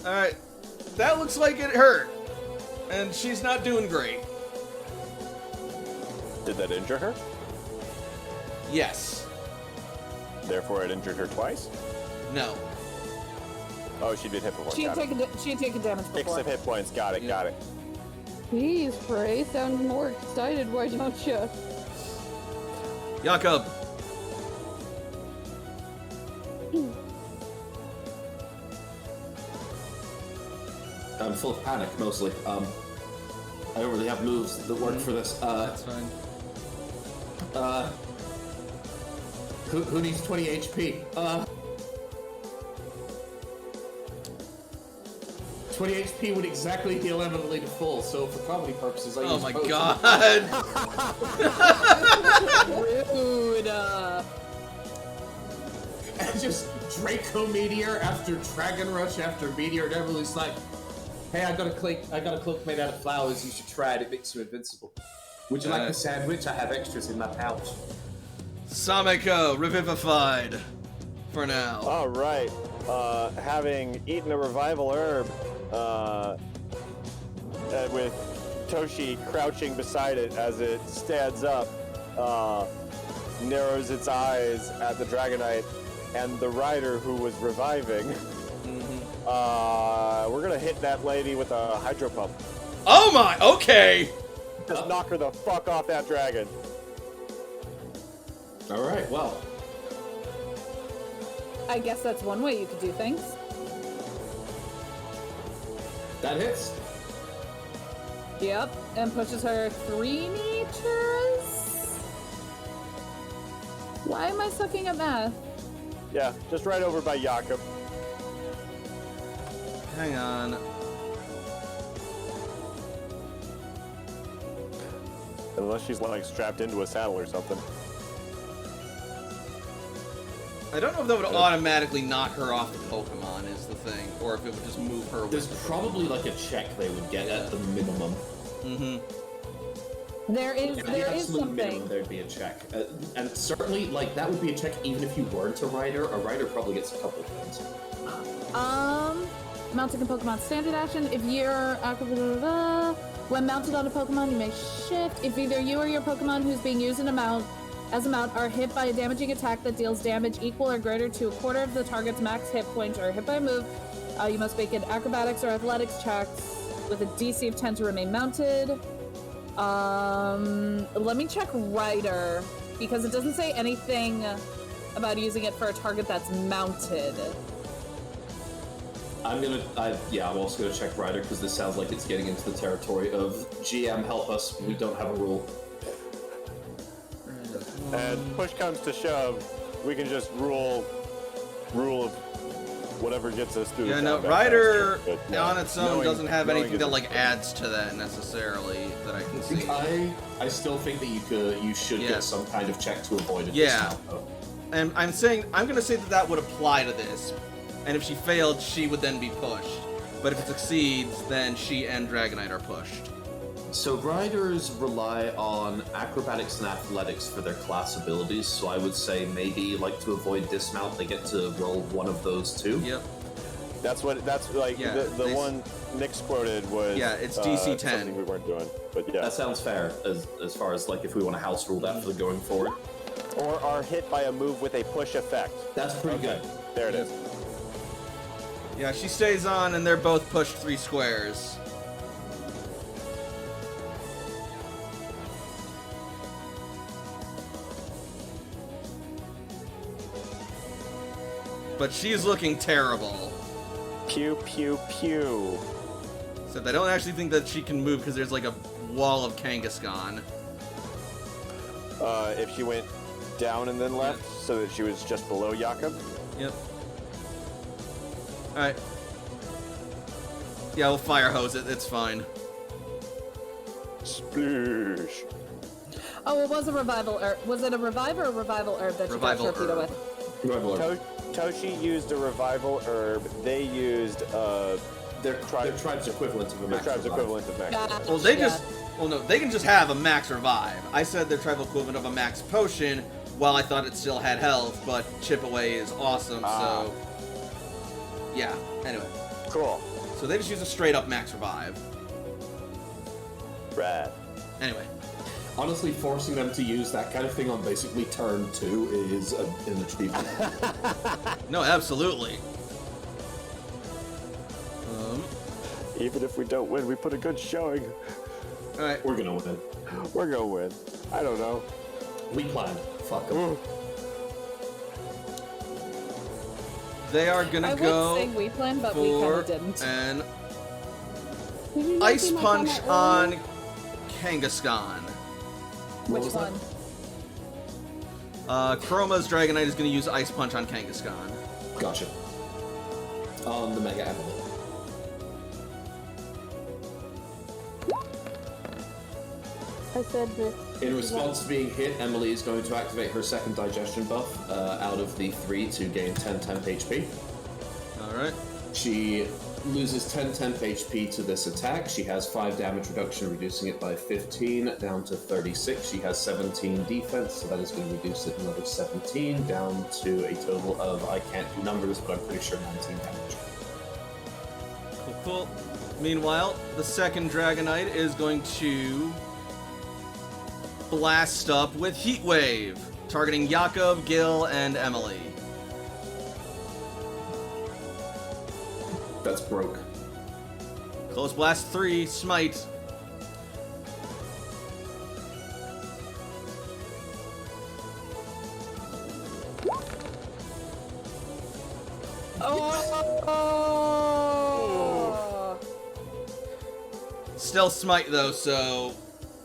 Alright. That looks like it hurt. And she's not doing great. Did that injure her? Yes. Therefore, it injured her twice? No. Oh, she did hit before. She had Got it. taken damage 6 before. of hit points. Got it. Yeah. Got it. Please, Frey, sound more excited, why don't you? Yakkub. I'm full of panic, mostly. I don't really have moves that work for this. That's fine. Who needs 20 HP? 20 HP would exactly heal Emily to full, so for comedy purposes, I Oh use my potion. god. Rude. And just Draco Meteor after Dragon Rush after Meteor, and Emily's like, hey, I got a cloak made out of flowers, you should try it, it makes you invincible. Would you like the sandwich? I have extras in my pouch. Sameko, revivified. For now. All right. Having eaten a revival herb, with Toshi crouching beside it as it stands up, narrows its eyes at the Dragonite and the rider who was reviving. We're gonna hit that lady with a hydro pump. Oh my, okay. Just knock her the fuck off that dragon. Alright, well. I guess that's one way you could do things. That hits. Yep, and pushes her 3 meters. Why am I sucking at math? Yeah, just right over by Yakkub. Hang on. Unless she's like strapped into a saddle or something. I don't know if that would automatically knock her off the Pokemon is the thing, or if it would just move her There's with probably like a check they would get at the minimum. There is At the there is absolute minimum, something. there'd be a check. And certainly, like, that would be a check even if you weren't a rider. A rider probably gets a couple of things. Mounting a Pokemon standard action. If you're when mounted on a Pokemon, you may shift. If either you or your Pokemon who's being used as a mount are hit by a damaging attack that deals damage equal or greater to a quarter of the target's max hit points, or hit by a move, you must make an acrobatics or athletics checks with a DC of 10 to remain mounted. Let me check Rider, because it doesn't say anything about using it for a target that's mounted. I'm also gonna check Rider because this sounds like it's getting into the territory of GM help us. We don't have a rule. And push comes to shove, we can just rule of whatever gets us through. Yeah, the no, combat Ryder faster, but, on its own doesn't have knowing anything that is- like adds to that necessarily that I can see. I still think that you should Yeah. get some kind of check to avoid it. Yeah. Dismount, though. And I'm gonna say that would apply to this, and if she failed, she would then be pushed. But if it succeeds, then she and Dragonite are pushed. So riders rely on acrobatics and athletics for their class abilities, so I would say maybe like to avoid dismount, they get to roll one of those two. Yep. That's like Yeah, the they- one Nick's quoted was. Yeah, it's DC 10. Something we weren't doing, but yeah. That sounds fair as far as like if we want to house rule that for going forward. Or are hit by a move with a push effect. That's pretty Okay, good. there it is. Yeah, she stays on, and they're both pushed 3 squares. But she's looking terrible. Pew pew pew. So I don't actually think that she can move because there's like a wall of Kangaskhan. If she went down and then left, so that she was just below Yakkub. Yep. Alright. Yeah, we'll fire hose it, it's fine. Sploosh. Oh, it was a revival herb. Was it a revive or a revival herb that you got Revival torpedo herb. with? Revival herb. Toshi used a revival herb. They used Their tribe's equivalent of a their max tribe's revive. equivalent of max. Gotcha. Well, they just... Well, no, they can just have a max revive. I said their tribal equivalent of a max potion, while I thought it still had health, but chip away is awesome, so... Yeah, anyway. Cool. So they just use a straight up max revive. Rad. Anyway. Honestly, forcing them to use that kind of thing on basically turn 2 is an achievement. No, absolutely. Even if we don't win, we put a good showing. Alright. We're gonna win. We're gonna win. I don't know. We planned. Fuck 'em. They are gonna I would go say we planned, but we kind for of didn't. an Did you not ice see my punch comment on Kangaskhan. Which was that? one? Chroma's Dragonite is gonna use ice punch on Kangaskhan. Gotcha. On the Mega Amulet. I said this. In response to being hit, Emily is going to activate her second digestion buff out of the 3 to gain 10 temp HP. Alright. She loses 10 temp HP to this attack. She has 5 damage reduction, reducing it by 15 down to 36. She has 17 defense, so that is going to reduce it another 17 down to a total of, I can't do numbers, but I'm pretty sure 19 damage. Cool. Meanwhile, the second Dragonite is going to blast up with Heat Wave, targeting Yakkub, Gil, and Emily. That's broke. Close Blast 3, Smite. Oh! Still Smite though, so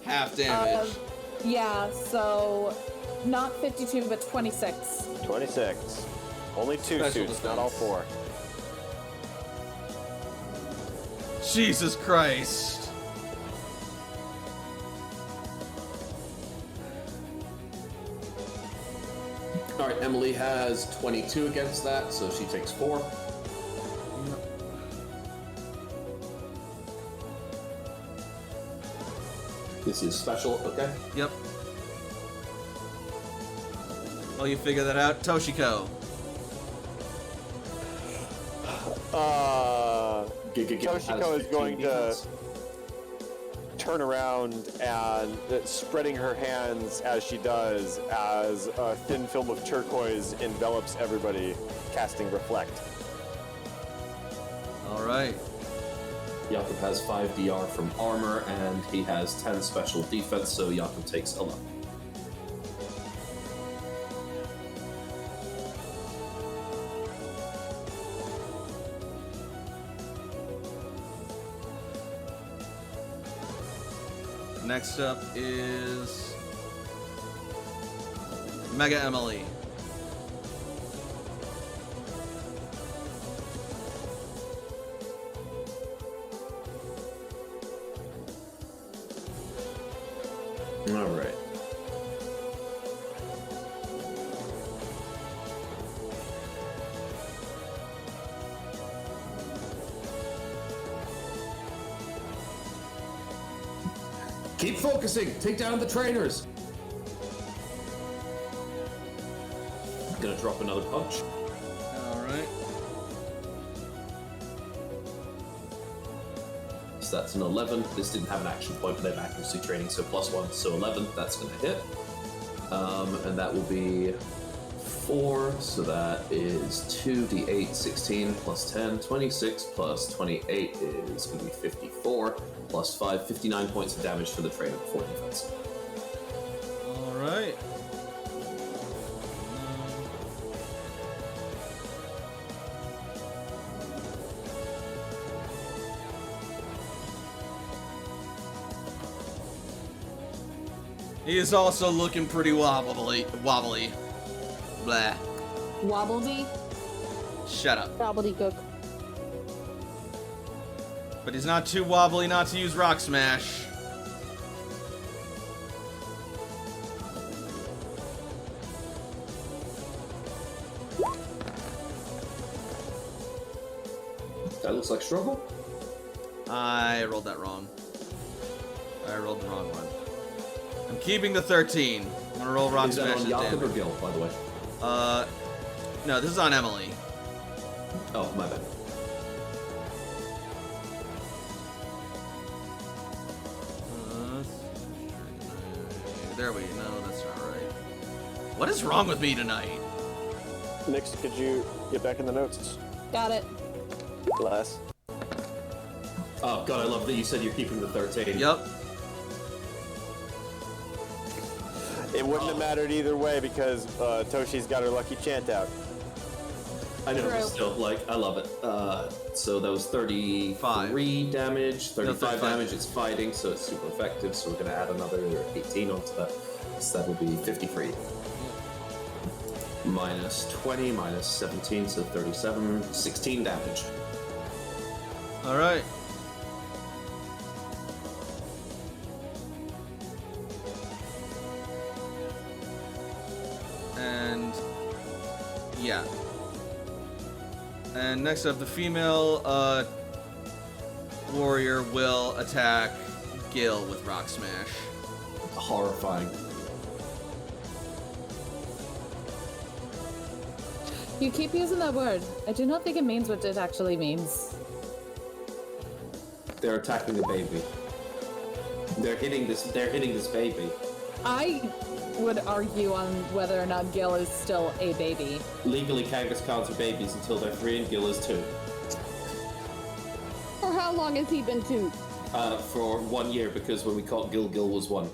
half damage. Yeah, so not 52, but 26. 26. Only 2 Special suits, not all defense. 4. Jesus Christ. Alright, Emily has 22 against that, so she takes 4. This is special, okay? Yep. Well, you figure that out. Toshiko. Toshiko is going to turn around and spreading her hands as she does, as a thin film of turquoise envelops everybody, casting Reflect. Alright. Yakkub has 5 DR from armor, and he has 10 special defense, so Yakkub takes 11. Next up is Mega Emily. All right. Keep focusing. Take down the trainers. Gonna drop another punch. Alright. So that's an 11. This didn't have an action point, but they have accuracy training, so +1, so 11. That's gonna hit. And that will be 4, so that is 2d8, 16 plus 10, 26 plus 28 is gonna be 54, plus 5, 59 points of damage for the trainer before defense. Alright. He is also looking pretty wobbly. Blah. Wobbledy? Shut up. Gobbledygook. But he's not too wobbly not to use Rock Smash. That looks like struggle. I rolled that wrong. I rolled the wrong one. I'm keeping the 13. I'm gonna roll Rock Is that Smash on as Yakkub or damage. Gil, by the way? No, this is on Emily. Oh, my bad. There we go. That's not right. What is wrong with me tonight? Nix, could you get back in the notes? Got it. Bless. Oh god, I love that you said you're keeping the 13. Yep. It wouldn't have mattered either way because Toshi's got her lucky chant out. I know, but True. still, like, I love it. So that was 33 damage, 35 35. damage, it's fighting, so it's super effective, so we're gonna add another 18 onto that. So that will be 53. Minus 20, minus 17, so 37, 16 damage. Alright. And yeah. And next up, the female warrior will attack Gil with Rock Smash. Horrifying. You keep using that word. I do not think it means what it actually means. They're attacking the baby. They're hitting this baby. I would argue on whether or not Gil is still a baby. Legally, Kangaskhan's are babies until they're 3 and Gil is 2. For how long has he been tuned? For 1 year, because when we caught Gil, Gil was 1.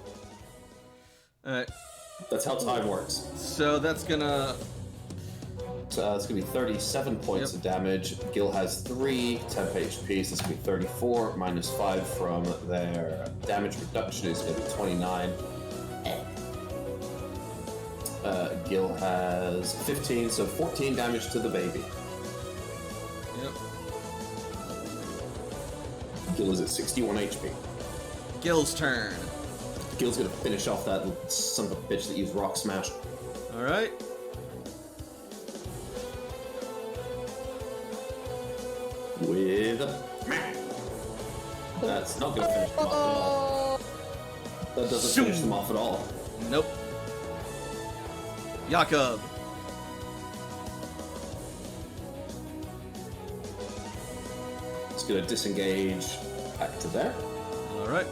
Alright. That's how time works. So that's gonna. So it's going to be 37 points Yep. of damage. Gil has 3 temp HP, so it's going to be 34, minus 5 from their damage reduction is going to be 29. Gil has 15, so 14 damage to the baby. Yep. Gil is at 61 HP. Gil's turn. Gil's going to finish off that son of a bitch that used Rock Smash. Alright. With a... That's not going to finish them off at all. That doesn't finish them off at all. Nope. Yakkub. It's going to disengage back to there. Alright.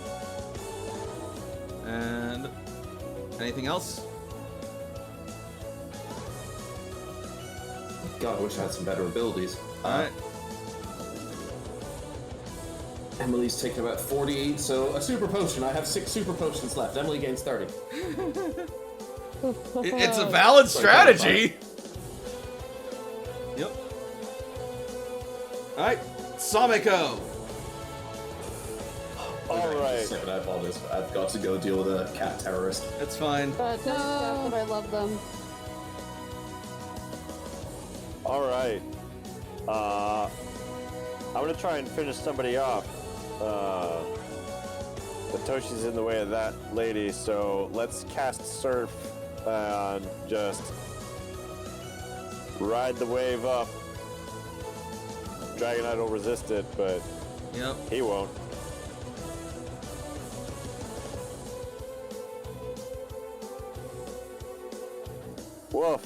And anything else? God, I wish I had some better abilities. Alright. Emily's taken about 40, so a super potion. I have 6 super potions left. Emily gains 30. It's a valid strategy. Yep. Alright. Sameko. Alright. Second, I apologize. I've got to go deal with a cat terrorist. It's fine. But I love them. Alright. I'm gonna try and finish somebody off. But Toshi's in the way of that lady, so let's cast Surf and just ride the wave up. Dragonite will resist it, but Yep. he won't. Woof.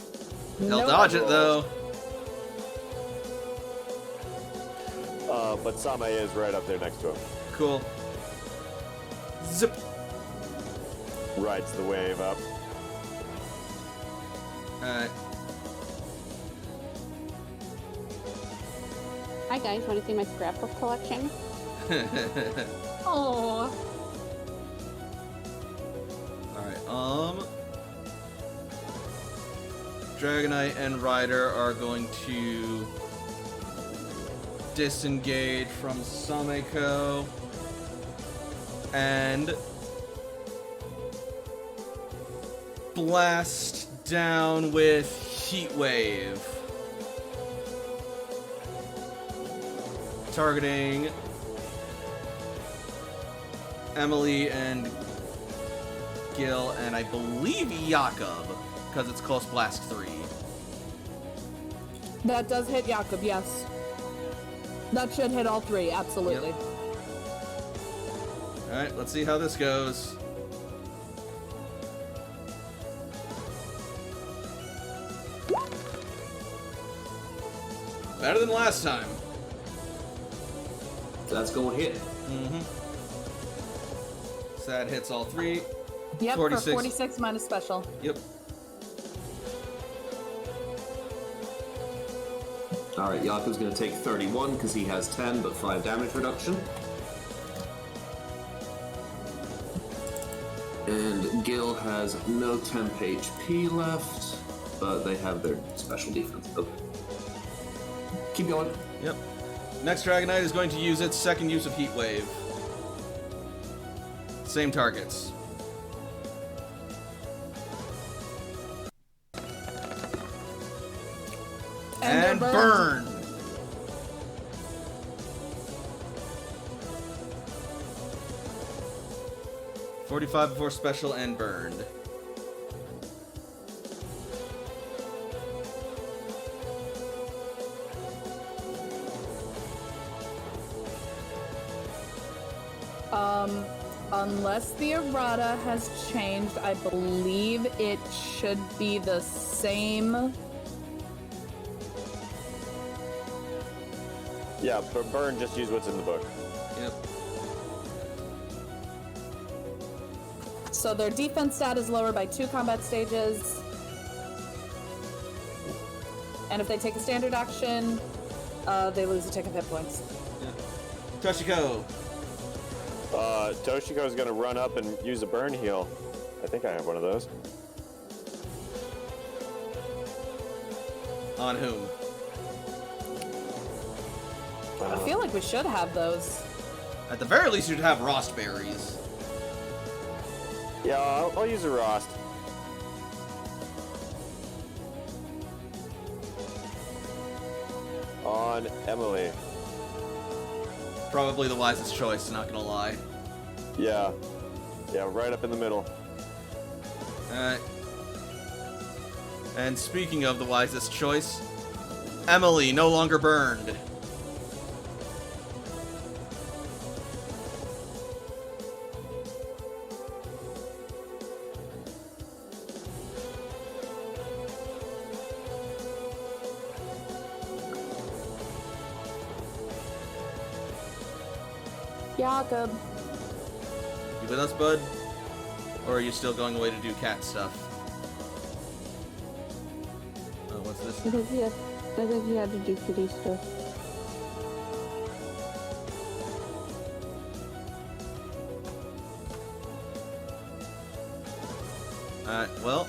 He'll Nope. dodge it though. But Same is right up there next to him. Cool. Zip. Rides the wave up. Alright. Hi guys, want to see my scrapbook collection? Oh. Alright, Dragonite and Ryder are going to disengage from Sameko and blast down with Heat Wave. Targeting Emily and Gil, and I believe Yakkub, because it's Close Blast 3. That does hit Yakkub, yes. That should hit all three, absolutely. Yep. Alright, let's see how this goes. Better than last time. So that's going to hit. Mm-hmm. So that hits all three. Yep, 46. for 46 minus special. Yep. Alright, Yakkub's going to take 31 because he has 10, but 5 damage reduction. And Gil has no temp HP left, but they have their special defense. Okay. Keep going. Yep. Next Dragonite is going to use its second use of Heat Wave. Same targets. And they're burn! burned. $45 before special and burned. Unless the errata has changed, I believe it should be the same. Yeah, but burn, just use what's in the book. Yep. So their defense stat is lower by 2 combat stages. And if they take a standard action, they lose a tick of hit points. Toshiko. Toshiko's gonna run up and use a burn heal. I think I have one of those. On whom? I feel like we should have those. At the very least, you'd have Rost Berries. Yeah, I'll use a Rost. On Emily. Probably the wisest choice, not gonna lie. Yeah. Yeah, right up in the middle. Alright. And speaking of the wisest choice, Emily, no longer burned. Yakkub. You with us, bud? Or are you still going away to do cat stuff? Oh, what's this? I think he had to do kitty stuff. Alright, well,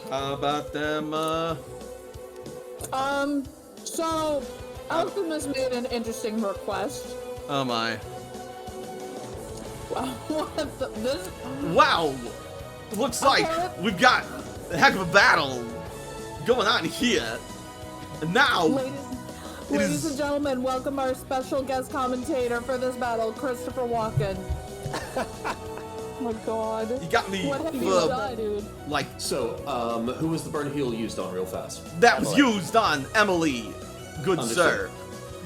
how about them, So Alchemist made an interesting request. oh my. What this? Wow! Looks like Okay. we've got a heck of a battle. going on here? And now, Ladies and gentlemen, welcome our special guest commentator for this battle, Christopher Walken. Oh my god. you got me. What have you for, done, dude? Like So, who was the burn heal used on real fast? that was Emily. used on Emily. Good Understood. sir.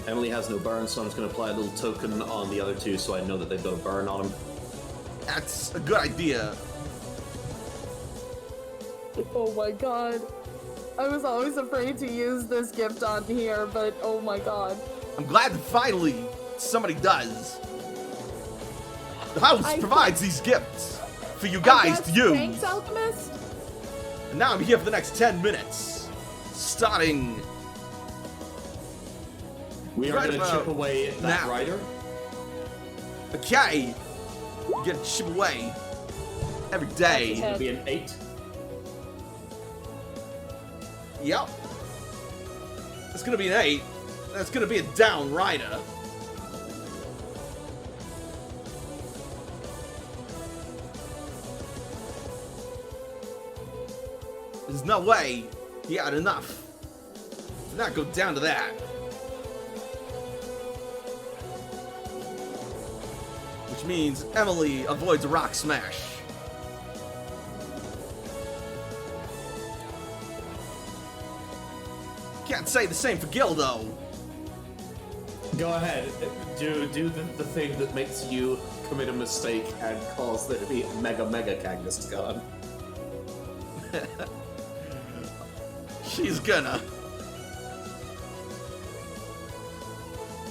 Emily has no burn, so I'm just going to apply a little token on the other two so I know that they've got a burn on them. That's a good idea. Oh my god. I was always afraid to use this gift on here, but oh my god. I'm glad that finally somebody does. The house provides these gifts for you guys to use. Thanks, Alchemist. And now I'm here for the next 10 minutes. Starting. We are Right going to about chip away at that now. rider. Okay. You gotta chip away. Every day. It'll be an 8. Yep. It's gonna be an 8. That's gonna be a down rider. There's no way he had enough to not go down to that. Which means Emily avoids a rock smash. Can't say the same for Gil, though. Go ahead. Do the thing that makes you commit a mistake and cause there to be mega Cactus gone. She's gonna.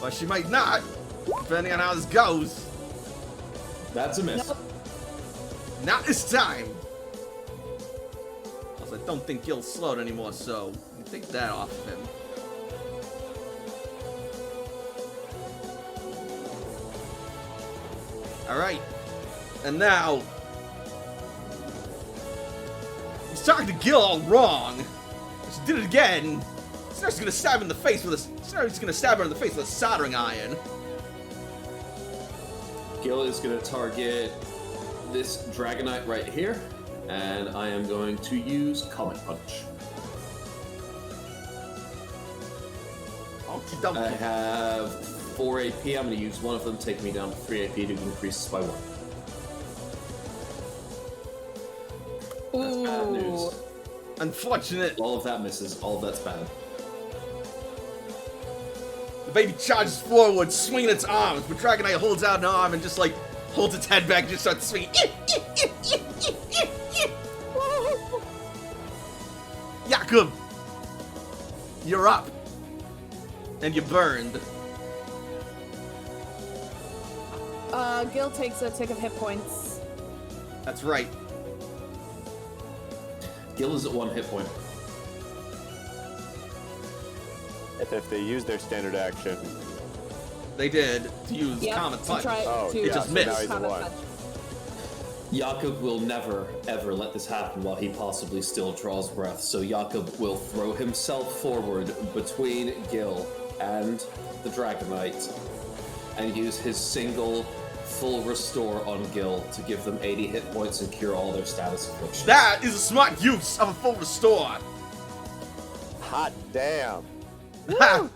But she might not, depending on how this goes. That's a miss. Nope. Not this time. Also, I don't think Gil's slowed anymore, so you can take that off of him. Alright. And now, he's talking to Gil all wrong. She did it again. Snark's gonna stab him in the face with a. Snark's gonna stab her in the face with a soldering iron. Gil is going to target this Dragonite right here, and I am going to use Comet Punch. Okie dokie. I have 4 AP. I'm going to use one of them, take me down to 3 AP to increase by 1. That's bad news. Unfortunate. All of that misses. All of that's bad. The baby charges forward, swinging its arms, but Dragonite holds out an arm and just like holds its head back and just starts swinging. Yakkub, you're up, and you burned. Gil takes a tick of hit points. That's right. Gil is at 1 hit point. If they use their standard action, They did to use Yep, Comet to Punch. try Oh, to it just so missed. now he's Comet one. Punch. Yakkub will never, ever let this happen while he possibly still draws breath, so Yakkub will throw himself forward between Gil and the Dragonite and use his single full restore on Gil to give them 80 hit points and cure all their status afflictions. That is a smart use of a full restore. hot damn. Ha!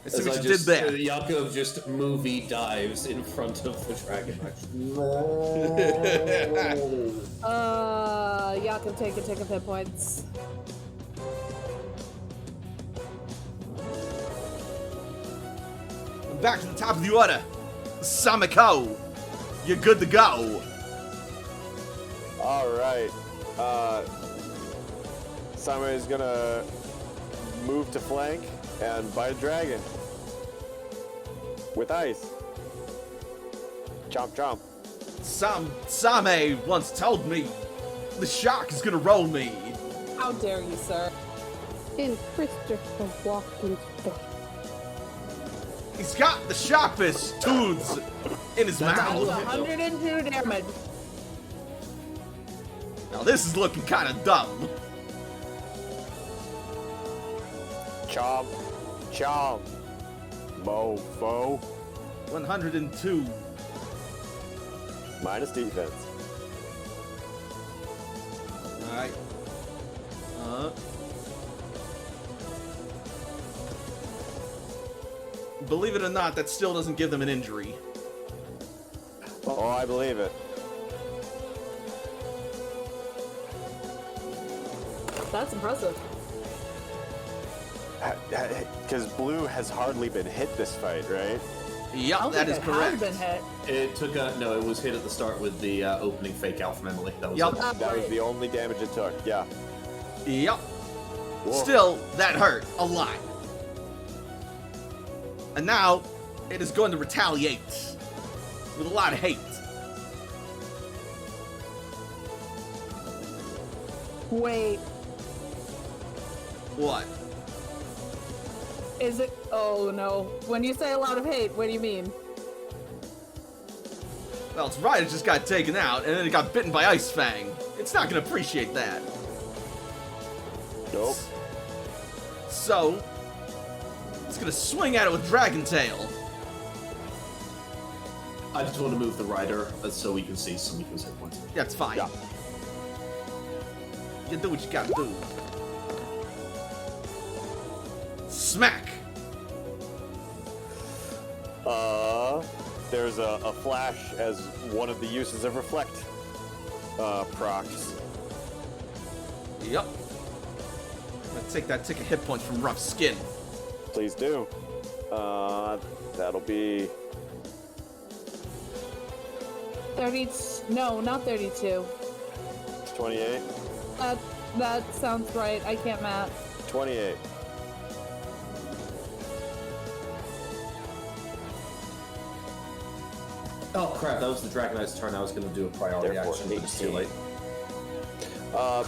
I see As what I you just, did there. Yakkub just movie dives in front of the Dragonite. Yakkub take a tick of hit points. Back to the top of the order. Samiko, you're good to go. All right. Simon is gonna move to flank and bite a dragon with ice. Chomp chomp. Same once told me the shark is gonna roll me. How dare you, sir? In Christopher Walken's book. He's got the sharpest tools in his That was mouth. 102 damage. Now this is looking kind of dumb. Chomp chomp. Mofo. 102. Minus defense. All right. believe it or not, that still doesn't give them an injury. Oh, I believe it. That's impressive. Because Blue has hardly been hit this fight, right? Yup, that is It correct. has been hit. It took a no. It was hit at the start with the opening fake out from Emily. That was Yup. it. That was the only damage it took. Yeah. Yup. Whoa. Still, that hurt a lot. And now, it is going to retaliate with a lot of hate. Wait, What? is it? Oh no. When you say a lot of hate, what do you mean? Well, its rider just got taken out, and then it got bitten by Ice Fang. It's not going to appreciate that. Nope. So, it's going to swing at it with Dragon Tail. I just want to move the rider so we can see Sumiko's hit points. That's fine. Yeah. You do what you gotta do. Smack! There's a flash as one of the uses of Reflect procs. Yup. Let's take that tick of hit points from Rough Skin. Please do. That'll be 30. No, not 32. 28. That sounds right. I can't math. 28. Oh crap! That was the Dragonite's turn. I was going to do a priority Therefore, action, but it's too 18. late.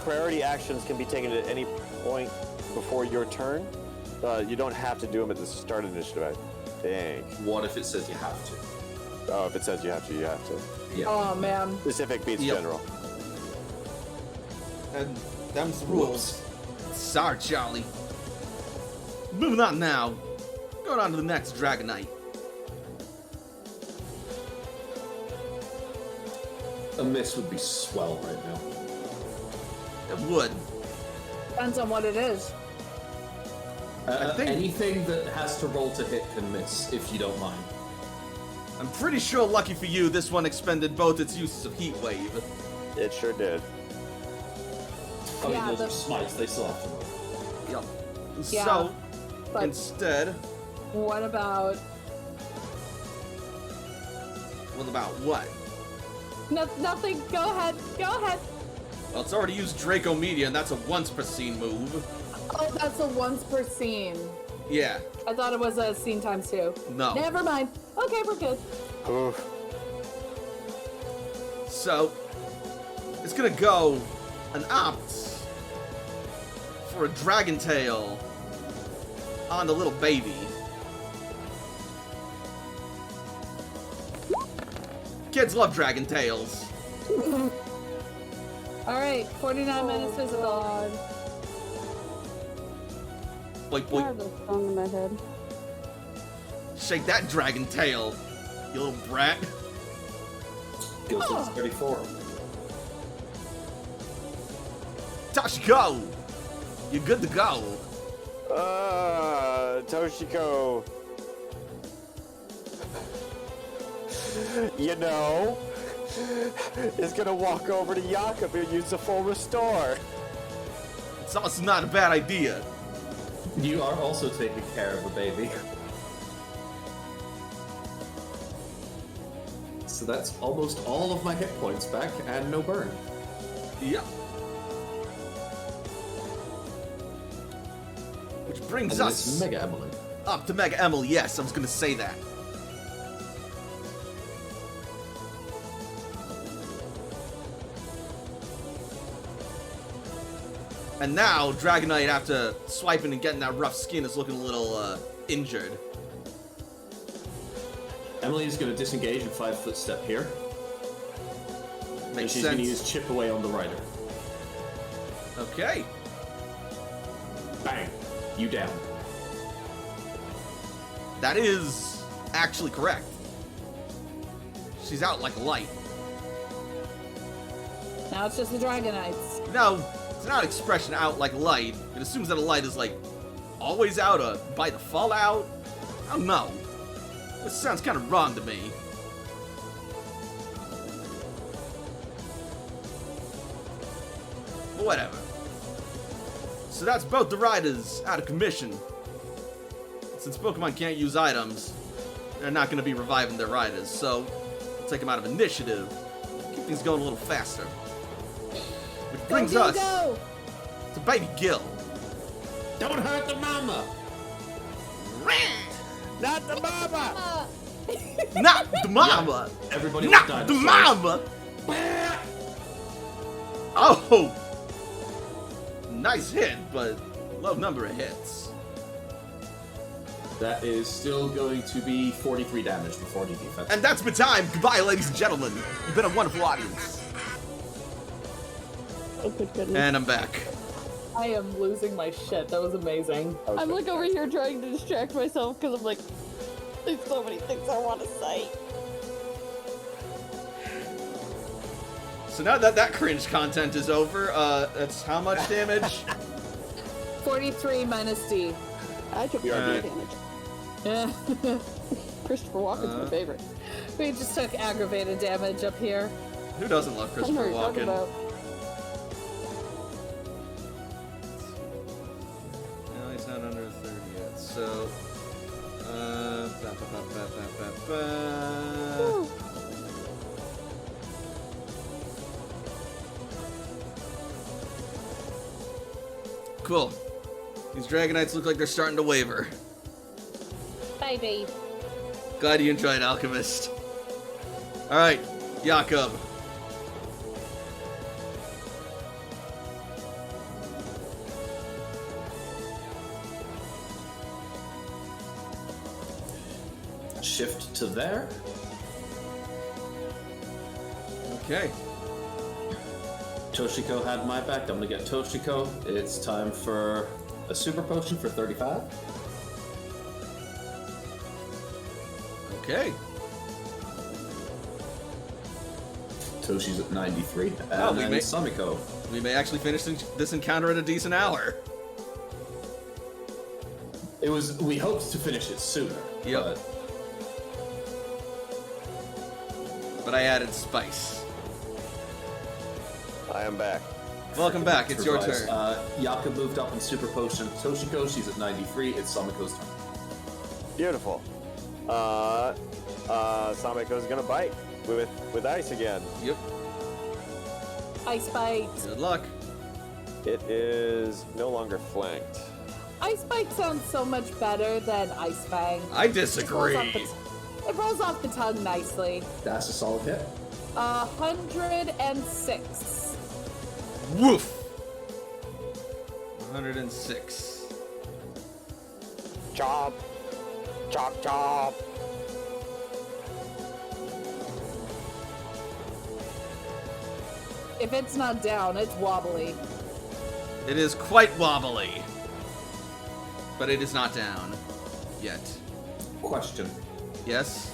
Priority actions can be taken at any point before your turn. You don't have to do them at the start of initiative, I think. What if it says you have to? Oh, if it says you have to, you have to. Yeah. Oh man. Specific beats Yep. general. And them's the rules. Sorry, Charlie. Moving on now. Going on to the next Dragonite. A miss would be swell right now. It would. Depends on what it is. I think- Anything that has to roll to hit can miss, if you don't mind. I'm pretty sure, lucky for you, this one expended both its uses of Heat Wave. It sure did. I mean, Yeah, those the- are smites. They still have to roll. Yup. Yeah, So, But instead, what about? what about what? No, nothing. Go ahead. Go ahead. Well, it's already used Draco Media, and that's a once per scene move. Oh, that's a once per scene. Yeah. I thought it was a scene times 2. No. Never mind. Okay, we're good. Oof. So, it's gonna go and opt for a Dragon Tail on the little baby. Kids love Dragon Tails. All right, 49 minutes physical. Boink, I boink. have a song in my head. Shake that Dragon Tail, you little brat. Skill sets 34. Toshiko! You're good to go. Toshiko. You know, is gonna walk over to Yakkub and use the full restore. It's also not a bad idea. You are also taking care of the baby. So that's almost all of my hit points back and no burn. Yep. Which brings And then us it's Mega Emily. up to Mega Emily. Yes, I was gonna say that. And now, Dragonite, after swiping and getting that rough skin, is looking a little injured. Emily is going to disengage and 5-foot step here. And Makes she's going to sense. use Chip Away on the rider. Okay. Bang! You down. That is actually correct. She's out like light. Now it's just the Dragonites. No, it's not expression out like light. It assumes that a light is like always out or by default out. I don't know. This sounds kind of wrong to me. But whatever. So that's both the riders out of commission. Since Pokemon can't use items, they're not going to be reviving their riders, so we'll take them out of initiative. Keep things going a little faster. Which brings us to Baby Gil. Don't hurt the mama! Not the mama! Not the mama! Everybody Not died the first. mama! Oh! Nice hit, but low number of hits. That is still going to be 43 damage for 40 defense. And that's my time. Goodbye, ladies and gentlemen. You've been a wonderful audience. Oh, good goodness. And I'm back. I am losing my shit. That was amazing. I'm like over here trying to distract myself because I'm like, there's so many things I want to say. So now that that cringe content is over, that's how much damage? 43 minus D. I took Yeah. damage. Yeah. Christopher Walken's my favorite. We just took aggravated damage up here. Who doesn't love I don't know Christopher what you're talking Walken? about. No, he's not under 30 yet, so... Whew. Cool. These Dragonites look like they're starting to waver. Baby. Glad you enjoyed Alchemist. Alright, Yakkub. Shift to there. Okay. Toshiko had my back. I'm gonna get Toshiko. It's time for a super potion for 35. Okay. Toshi's at 93. And Oh, we then may- Samiko. We may actually finish this encounter at a decent hour. We hoped to finish it sooner. Yep. But I added spice. I am back. Welcome back, it's your Revise. turn. Yakkub moved up in super potion. Toshiko, she's at 93. It's Samiko's turn. Beautiful. Sameko's gonna bite with ice again. Yep. Ice Bite. Good luck. It is no longer flanked. Ice Bite sounds so much better than Ice Fang. I It rolls disagree. off the it rolls off the tongue nicely. That's a solid hit. 106. Woof. 106. Chop! Chop, chop! If it's not down, it's wobbly. It is quite wobbly. But it is not down. Yet. Question. Yes?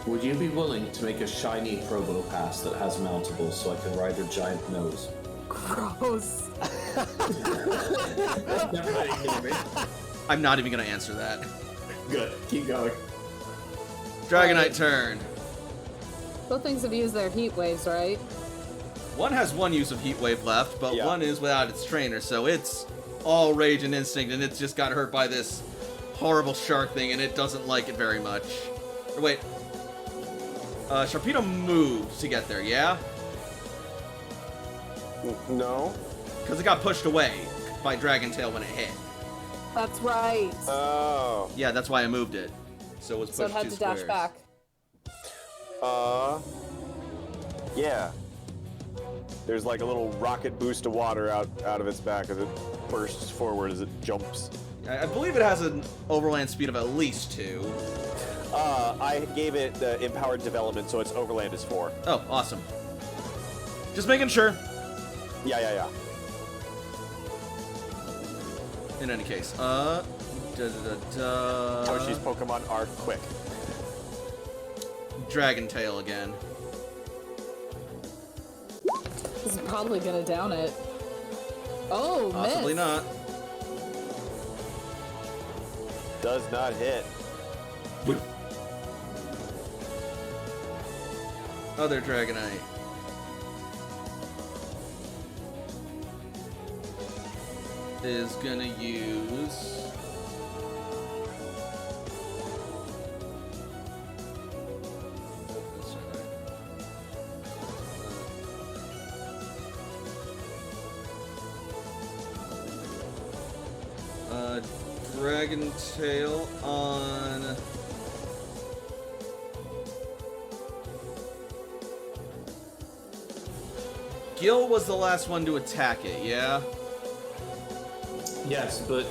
Would you be willing to make a shiny Probo pass that has mountables so I can ride your giant nose? Gross. Never mind, ignore me. I'm not even going to answer that. Good. Keep going. Dragonite turn. Both things have used their heat waves, right? One has one use of Heat Wave left, but Yeah. one is without its trainer, so it's all Rage and Instinct, and it's just got hurt by this horrible shark thing, and it doesn't like it very much. Or wait. Sharpedo moved to get there, yeah? No? Because it got pushed away by Dragon Tail when it hit. That's right. Oh. Yeah, that's why I moved it. So it was pushed So it had two to dash squares. back. Yeah. There's like a little rocket boost of water out of its back as it bursts forward as it jumps. I believe it has an overland speed of at least 2. I gave it the empowered development, so its overland is 4. Oh, awesome. Just making sure. Yeah. In any case, Toshi's Pokemon are quick. Dragon Tail again. This is probably gonna down it. Oh, Possibly miss. not. Does not hit. other Dragonite. Is gonna use... Dragon Tail on... Gil was the last one to attack it, yeah? Yes, but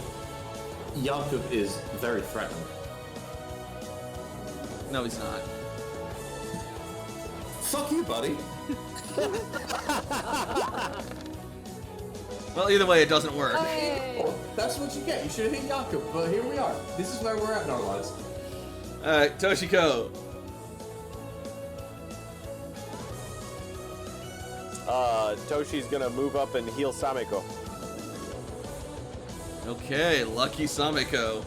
Yakkub is very threatening. No, he's not. Fuck you, buddy. Well, either way, it doesn't work. Hey. Oh, that's what you get. You should have hit Yakkub, but here we are. This is where we're at in our lives. Alright, Toshiko. Toshi's gonna move up and heal Sameko. Okay, lucky Sameko.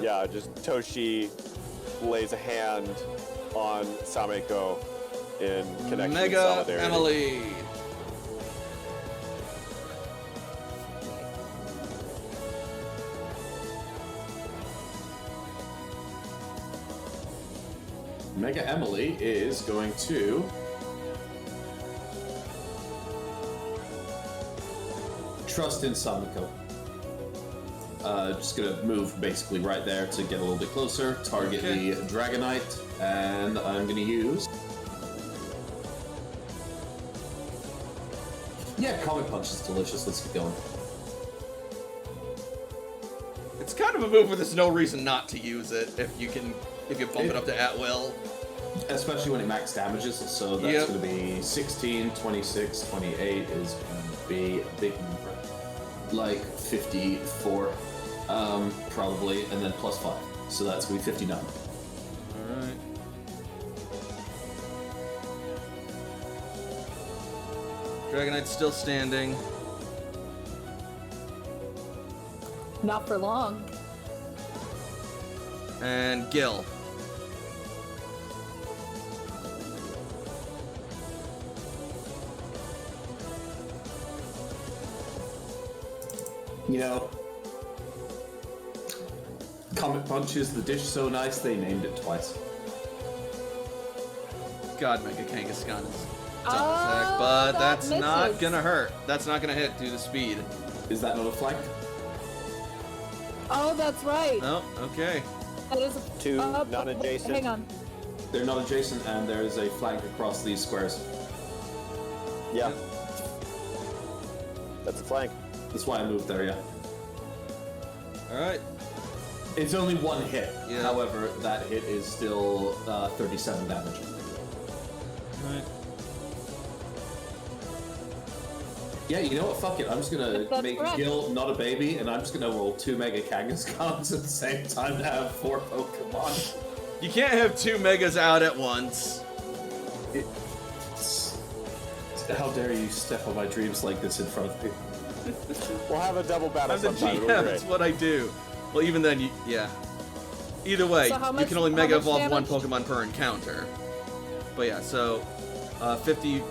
Yeah, just Toshi lays a hand on Sameko in connection and Mega solidarity. Emily. Mega Emily is going to trust in Samiko. Just gonna move basically right there to get a little bit closer, target Okay. the Dragonite, and I'm gonna use... Yeah, Comic Punch is delicious, let's get going. It's kind of a move where there's no reason not to use it if you bump it up to at will. Especially when it max damages, so that's Yep. gonna be 16, 26, 28 is gonna be a big number. Like 54, probably, and then plus 5. So that's gonna be 59. Alright. Dragonite's still standing. Not for long. And Gil. You know, Comic Punch is the dish so nice they named it twice. God, Mega Kangaskhan is double Oh, attack, but that that's not misses. gonna hurt. That's not gonna hit due to speed. Is that not a flank? Oh, that's right. Oh, okay. That is a, Two wait, non-adjacent. hang on. They're not adjacent, and there is a flank across these squares. Yeah. That's a flank. That's why I moved there, yeah. Alright. It's only one hit. Yeah. However, that hit is still 37 damage. Alright. Yeah, you know what? Fuck it. I'm just gonna That's make correct. Gil not a baby, and I'm just gonna roll 2 Mega Kangaskhan's at the same time to have 4 Pokemon. You can't have two Megas out at once. How dare you step on my dreams like this in front of me? We'll have a double battle I'm the sometime. It'll be GM, great. it's what I do. Well, even then, yeah. Either way, So how you much- can only how Mega much Evolve one damage? Pokemon per encounter. But yeah, so 50,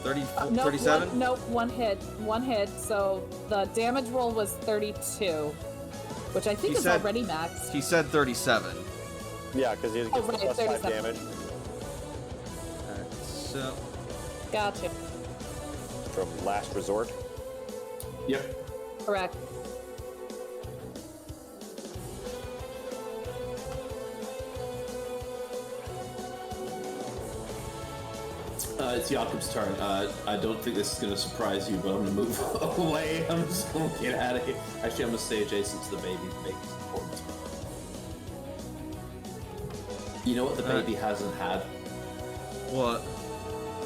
30, No, 37? one hit. One hit. So the damage roll was 32, which I think He is said- already max. He said 37. Yeah, because he gets Oh, the right, plus 5 37. damage Alright, so... Gotcha. from Last Resort. Yep. Correct. It's Yakkub's turn. I don't think this is going to surprise you, but I'm going to move away. I'm just going to get out of here. Actually, I'm going to stay adjacent to the baby. The baby's important to me. You know what the baby hasn't had? What?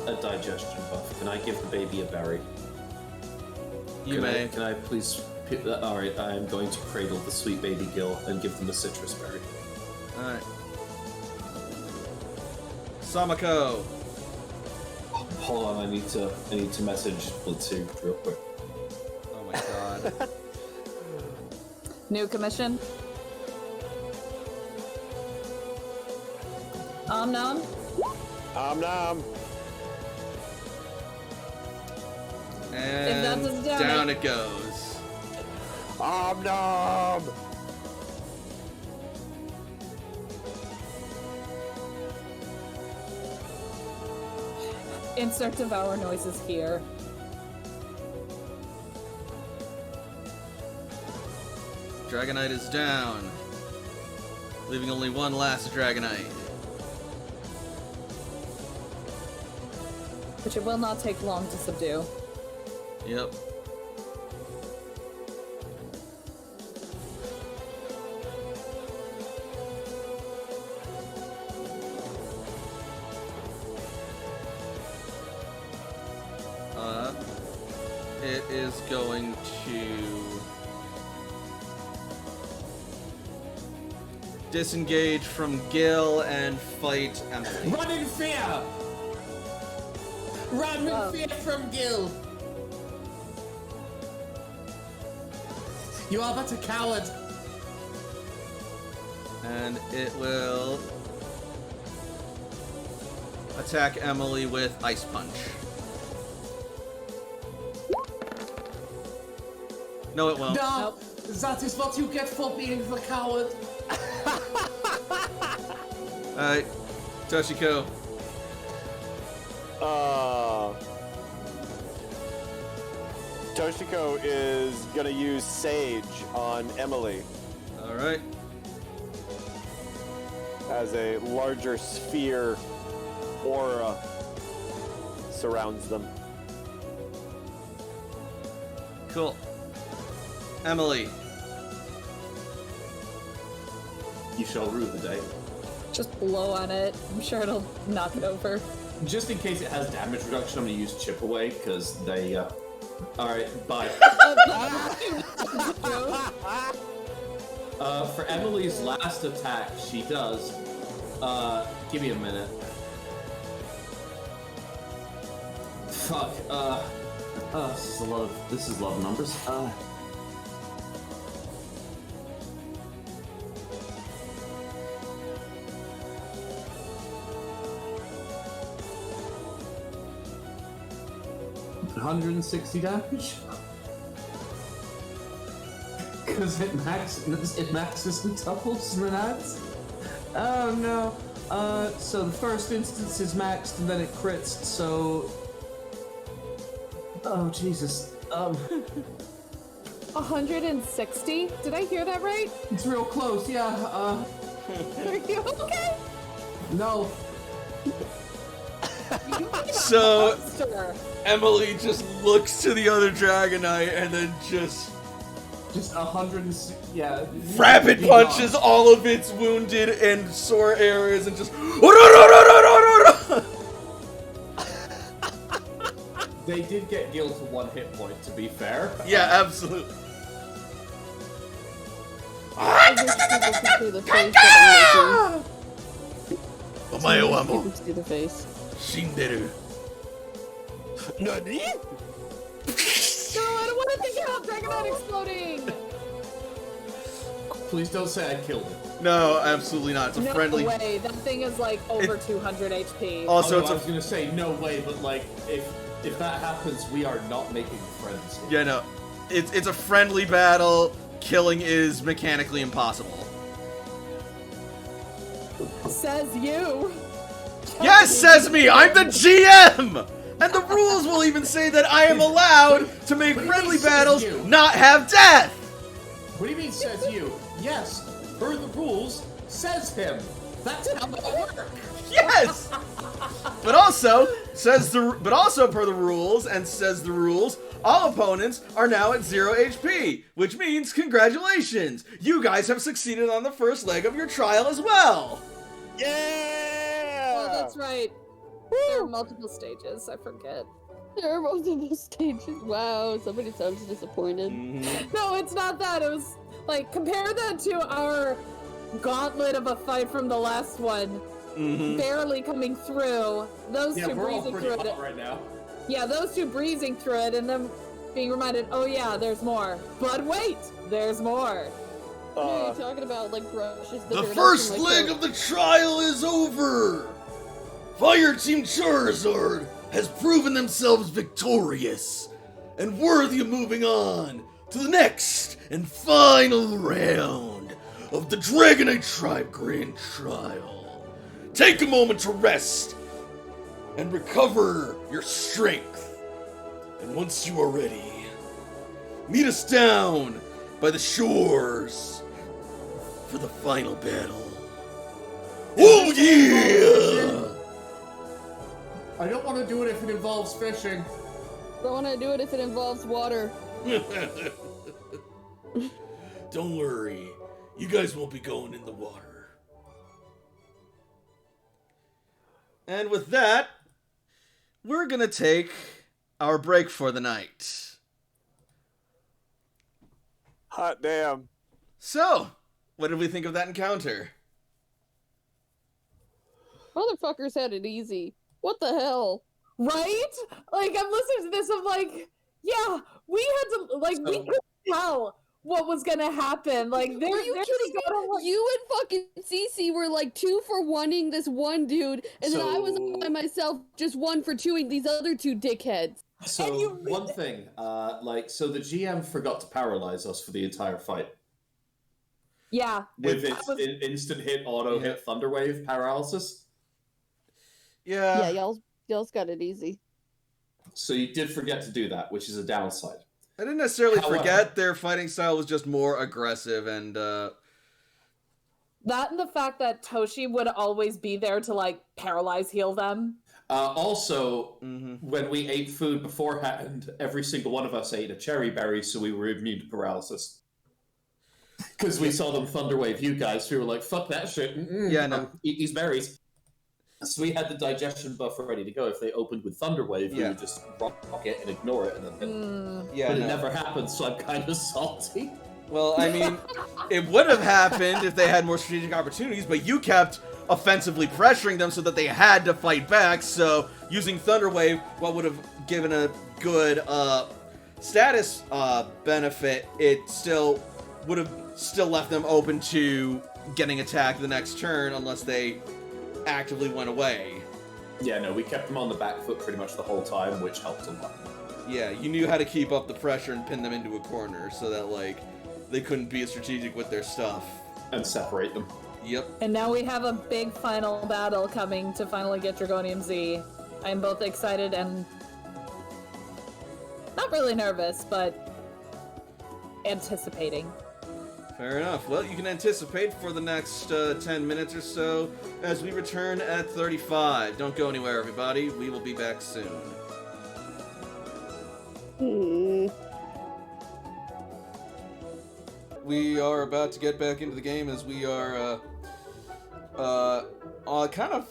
A digestion buff. Can I give the baby a berry? You may. Can I please... Alright, I'm going to cradle the sweet baby Gil and give them a citrus berry. Alright. Samako! Hold on, I need to message Blitzu real quick. Oh my god. New commission. Nom. Nom. And that doesn't down it goes. Nom. Insert devour noises here. Dragonite is down, leaving only one last Dragonite. Which it will not take long to subdue. Yep. It is going to disengage from Gil and fight Emily. Run in fear! Run in fear from Gil! You are but a coward! And it will attack Emily with Ice Punch. No, it won't. No! Nope. That is what you get for being the coward! Alright, Toshiko. Toshiko is gonna use Sage on Emily Alright. as a larger sphere aura surrounds them. Cool. Emily. You shall rue the day. Just blow on it. I'm sure it'll knock it over. Just in case it has damage reduction, I'm gonna use Chip Away, because they, Alright, bye. For Emily's last attack, she does, give me a minute. Fuck, this is a lot of numbers. 160 damage. Because it maxes and doubles and then adds. Oh no. So the first instance is maxed and then it crits, so... Oh, Jesus. 160? Did I hear that right? It's real close, yeah, Are you okay? No. So Monster. Emily just looks to the other Dragonite and then just Just 160, yeah. rapid punches all of its wounded and sore areas and just They did get Gil to 1 hit point, to be fair. Yeah, absolutely. I wish people could see the face that I'm making. Omae wa You mo can see the face. shinderu. Nani? No, I don't want to think about Dragonite exploding! Please don't say I killed it. No, absolutely not. It's a No friendly. way, that thing is like over 200 HP. Also, Although it's I a was gonna say no way, but like if that happens, we are not making friends here. yeah, no. It's a friendly battle. Killing is mechanically impossible. Says you! Yes, says me. I'm the GM. And the rules will even say that I am allowed to make What do you friendly mean, says battles you? not have death. What do you mean says you? Yes, per the rules, says him. That's how they work. Yes. But also per the rules and says the rules, all opponents are now at 0 HP, which means congratulations. You guys have succeeded on the first leg of your trial as well. Yeah! Oh, that's right. There are multiple stages, I forget. There are multiple stages. Wow, somebody sounds disappointed. No, it's not that. It was like, compare that to our gauntlet of a fight from the last one. Barely coming through. Those Yeah, two we're all breezing pretty through it. hot right now. Yeah, those two breezing through it and then being reminded, oh yeah, there's more. But wait, there's more. What are you talking about? Like brushes the The dirt first off my leg coat. of the trial is over! Fire Team Charizard has proven themselves victorious and worthy of moving on to the next and final round of the Dragonite Tribe Grand Trial. Take a moment to rest and recover your strength. And once you are ready, meet us down by the shores for the final battle. Oh yeah! I don't want to do it if it involves fishing. Don't want to do it if it involves water. Don't worry, you guys won't be going in the water. And with that, we're gonna take our break for the night. Hot damn. So, what did we think of that encounter? Motherfuckers had it easy. What the hell? Right? Like, I'm listening to this, I'm like, yeah, we had to, like, we couldn't tell what was gonna happen. Like, Are you kidding me? You and fucking Cece were like 2 for 1ing this one dude, and then I was So- by myself just 1 for 2ing these other 2 dickheads. So you- one thing, so the GM forgot to paralyze us for the entire fight Yeah. with That its was- instant hit, auto hit, Thunderwave paralysis. Yeah, y'all's got it easy. So you did forget to do that, which is a downside. I didn't necessarily However- forget their fighting style was just more aggressive and, That and the fact that Toshi would always be there to, like, paralyze heal them. Also, when we ate food beforehand, every single one of us ate a cherry berry, so we were immune to paralysis. Because we saw them Thunderwave you guys, we were like, fuck that shit. Yeah, no. Eat these berries. So we had the digestion buffer ready to go. If they opened with Thunderwave, we Yeah. would just rock it and ignore it, and then hit. yeah, But it no. never happened, so I'm kind of salty. Well, I mean, it would have happened if they had more strategic opportunities, but you kept offensively pressuring them so that they had to fight back, so using Thunderwave, what would have given a good status benefit, it still would have still left them open to getting attacked the next turn unless they actively went away. Yeah, no, we kept them on the back foot pretty much the whole time, which helped a lot. Yeah, you knew how to keep up the pressure and pin them into a corner so that, like, they couldn't be as strategic with their stuff. And separate them. Yep. And now we have a big final battle coming to finally get Dragonium Z. I'm both excited and not really nervous, but anticipating. Fair enough. Well, you can anticipate for the next 10 minutes or so as we return at 35. Don't go anywhere, everybody. We will be back soon. We are about to get back into the game as we are kind of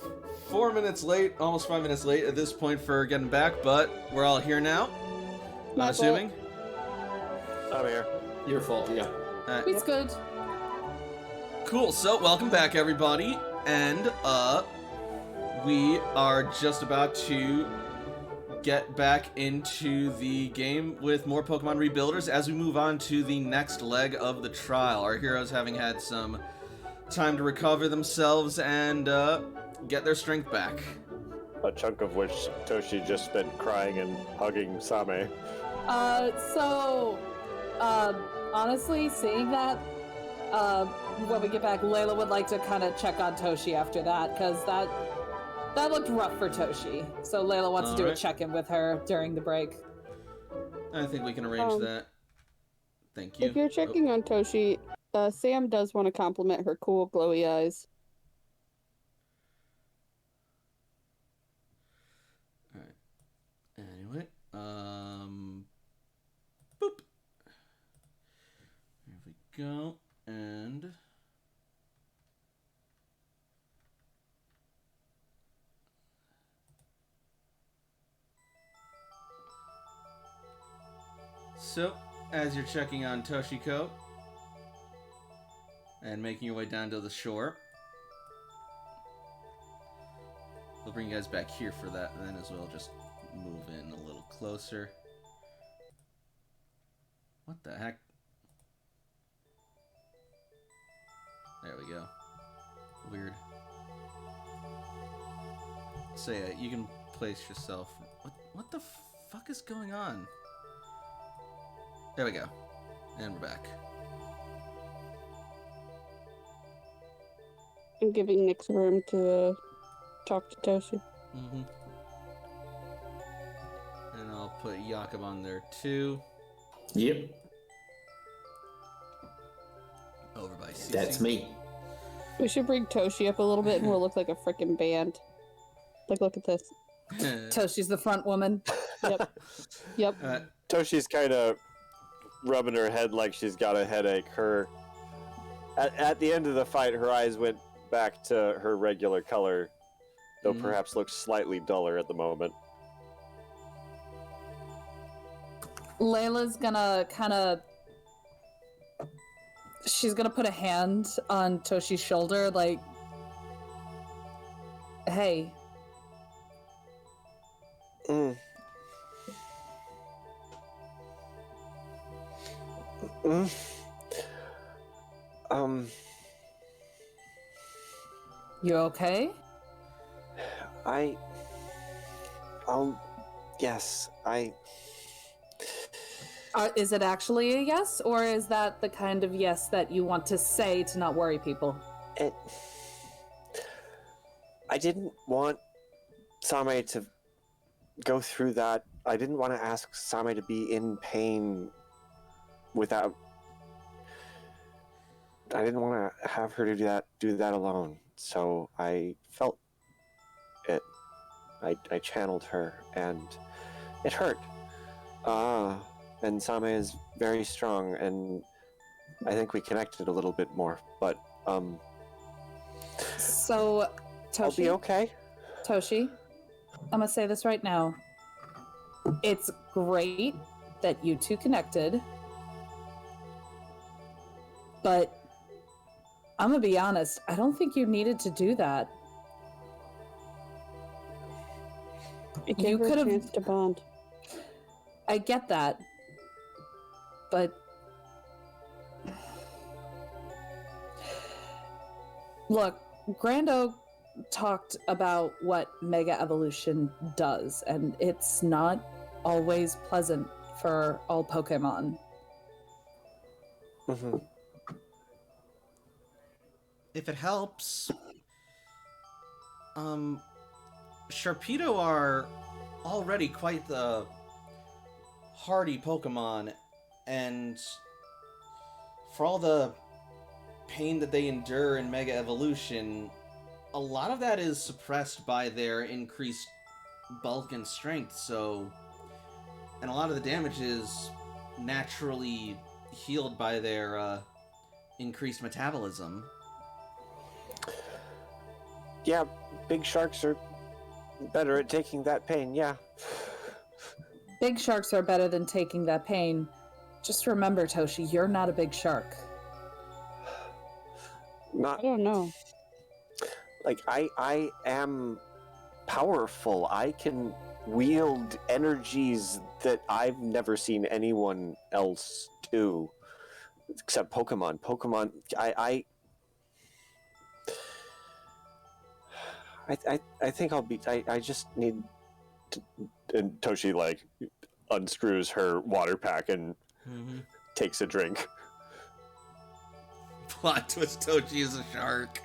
4 minutes late, almost 5 minutes late at this point for getting back, but we're all here now. I'm My assuming. I'm here. Your fault, yeah. Alright. It's good. Cool, so welcome back everybody, and we are just about to get back into the game with more Pokemon Rebuilders as we move on to the next leg of the trial. Our heroes having had some time to recover themselves and get their strength back. A chunk of which Toshi just spent crying and hugging Same. Honestly, seeing that, when we get back, Layla would like to kind of check on Toshi after that, because that looked rough for Toshi. So Layla wants to do a Alright. check-in with her during the break. I think we can arrange that. Thank you. If you're checking on Toshi, Sam does want to compliment her cool glowy eyes. Alright. Anyway, boop. There we go, and so, as you're checking on Toshiko and making your way down to the shore, we'll bring you guys back here for that then as well. Just move in a little closer. What the heck? There we go. Weird. So yeah, you can place yourself. What the fuck is going on? There we go. And we're back. I'm giving Nick some room to talk to Toshi. Mm-hmm. And I'll put Yakkub on there too. Yep, Over by CC. that's me. We should bring Toshi up a little bit and we'll look like a freaking band. Like, look at this. Toshi's the front woman. Yep. Yep. Toshi's kind of rubbing her head like she's got a headache. At the end of the fight, her eyes went back to her regular color, though perhaps looks slightly duller at the moment. Layla's gonna she's gonna put a hand on Toshi's shoulder, like, hey. Mm. Mm. You okay? Yes, Is it actually a yes, or is that the kind of yes that you want to say to not worry people? I didn't want Same to go through that. I didn't want to ask Same to be in pain without... I didn't want to have her do that alone. So I felt it. I channeled her, and it hurt. And Same is very strong, and I think we connected a little bit more. But So, Toshi, I'll be okay. Toshi, I'm gonna say this right now. It's great that you two connected, but I'm gonna be honest, I don't think you needed to do that. It gave her a could've- chance to bond. I get that, but look, Grando talked about what Mega Evolution does, and it's not always pleasant for all Pokemon. Mm-hmm. If it helps, Sharpedo are already quite the hardy Pokemon, and for all the pain that they endure in Mega Evolution, a lot of that is suppressed by their increased bulk and strength, and a lot of the damage is naturally healed by their increased metabolism. Yeah, big sharks are better at taking that pain, yeah. Big sharks are better than taking that pain. Just remember, Toshi, you're not a big shark. Not I don't know. like I am powerful. I can wield energies that I've never seen anyone else do, except Pokemon. I think I'll be. I just need. And Toshi like unscrews her water pack and takes a drink. Plot twist: Toshi is a shark.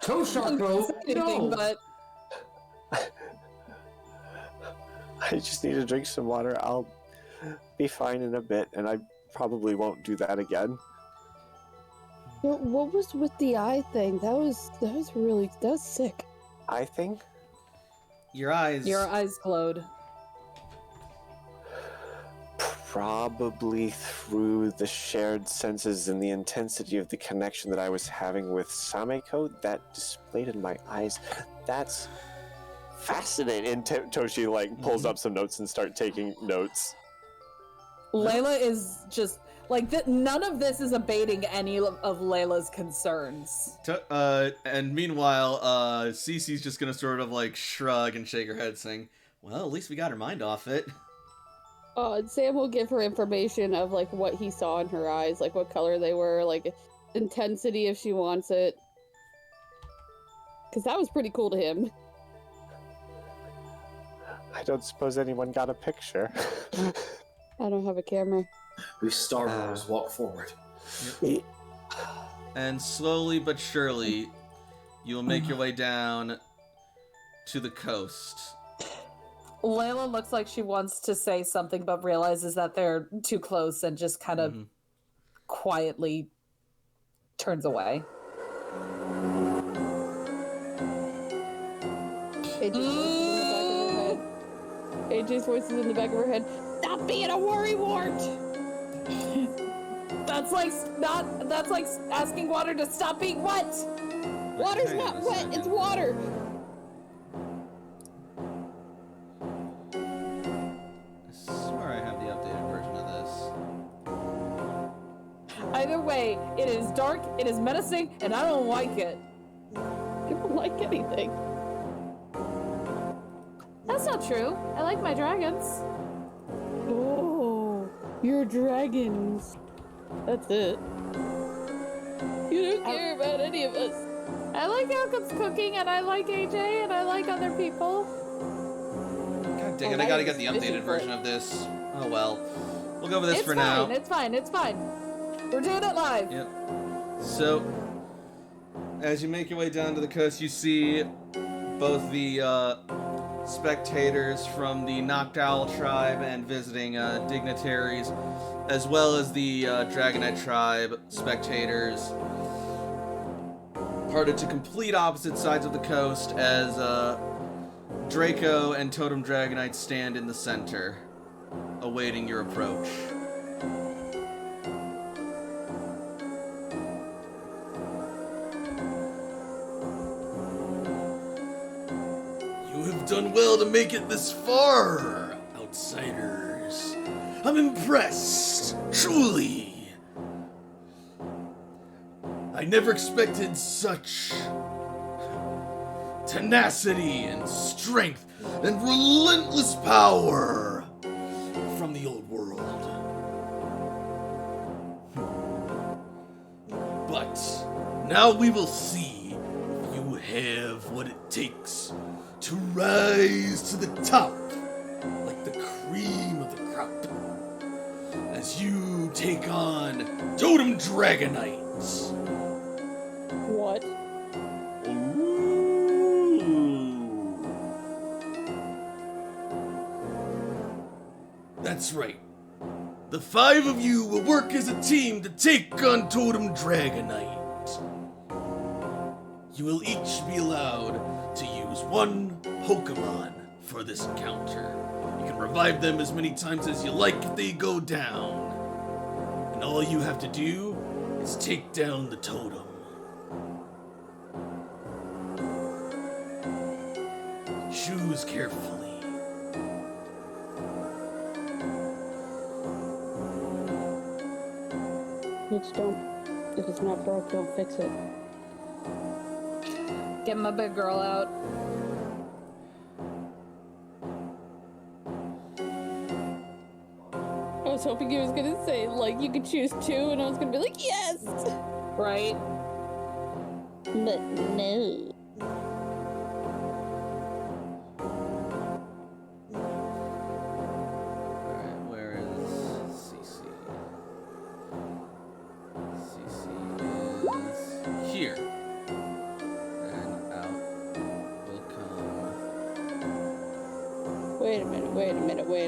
Toshako, Anything no. but I just need to drink some water. I'll be fine in a bit, and I probably won't do that again. What was with the eye thing? That was sick. I think Your eyes. your eyes glowed. probably through the shared senses and the intensity of the connection that I was having with Sameko that displayed in my eyes. That's fascinating. And Toshi like pulls up some notes and start taking notes. Layla is just like none of this is abating any of Layla's concerns. And meanwhile, Cece's just gonna sort of like shrug and shake her head, saying, "Well, at least we got her mind off it." Sam will give her information of like what he saw in her eyes, like what color they were, like intensity if she wants it. Because that was pretty cool to him. I don't suppose anyone got a picture. I don't have a camera. We Star Wars walk forward. And slowly but surely, you'll make your way down to the coast. Layla looks like she wants to say something, but realizes that they're too close and just kind of quietly turns away. AJ's voice is in the back of her head. Stop being a worrywart! That's like asking water to stop being wet. Water's not wet, it's water! I swear I have the updated version of this. Either way, it is dark, it is menacing, and I don't like it. You don't like anything. That's not true. I like my dragons. Oh, you're dragons. That's it. You don't care about any of us. I like Yakkub's cooking, and I like AJ, and I like other people. God dang it, I gotta get the updated version of this. Oh well. We'll go with this for now. It's fine. We're doing it live. Yep. So, as you make your way down to the coast, you see both the spectators from the Noctowl Tribe and visiting dignitaries, as well as the Dragonite Tribe spectators, parted to complete opposite sides of the coast as Draco and Totem Dragonite stand in the center, awaiting your approach. You have done well to make it this far, outsiders. I'm impressed, truly. I never expected such tenacity and strength and relentless power from the old world. But now we will see if you have what it takes to rise to the top like the cream of the crop as you take on Totem Dragonite. What? Ooh. That's right. The 5 of you will work as a team to take on Totem Dragonite. You will each be allowed to use 1 Pokemon for this encounter. You can revive them as many times as you like if they go down. And all you have to do is take down the totem. Choose carefully. If it's not broke, don't fix it. Get my big girl out. I was hoping he was gonna say, like, you could choose 2, and I was gonna be like, yes! Right? But no. Alright, where is CC? CC is here. And out will come. Wait a minute.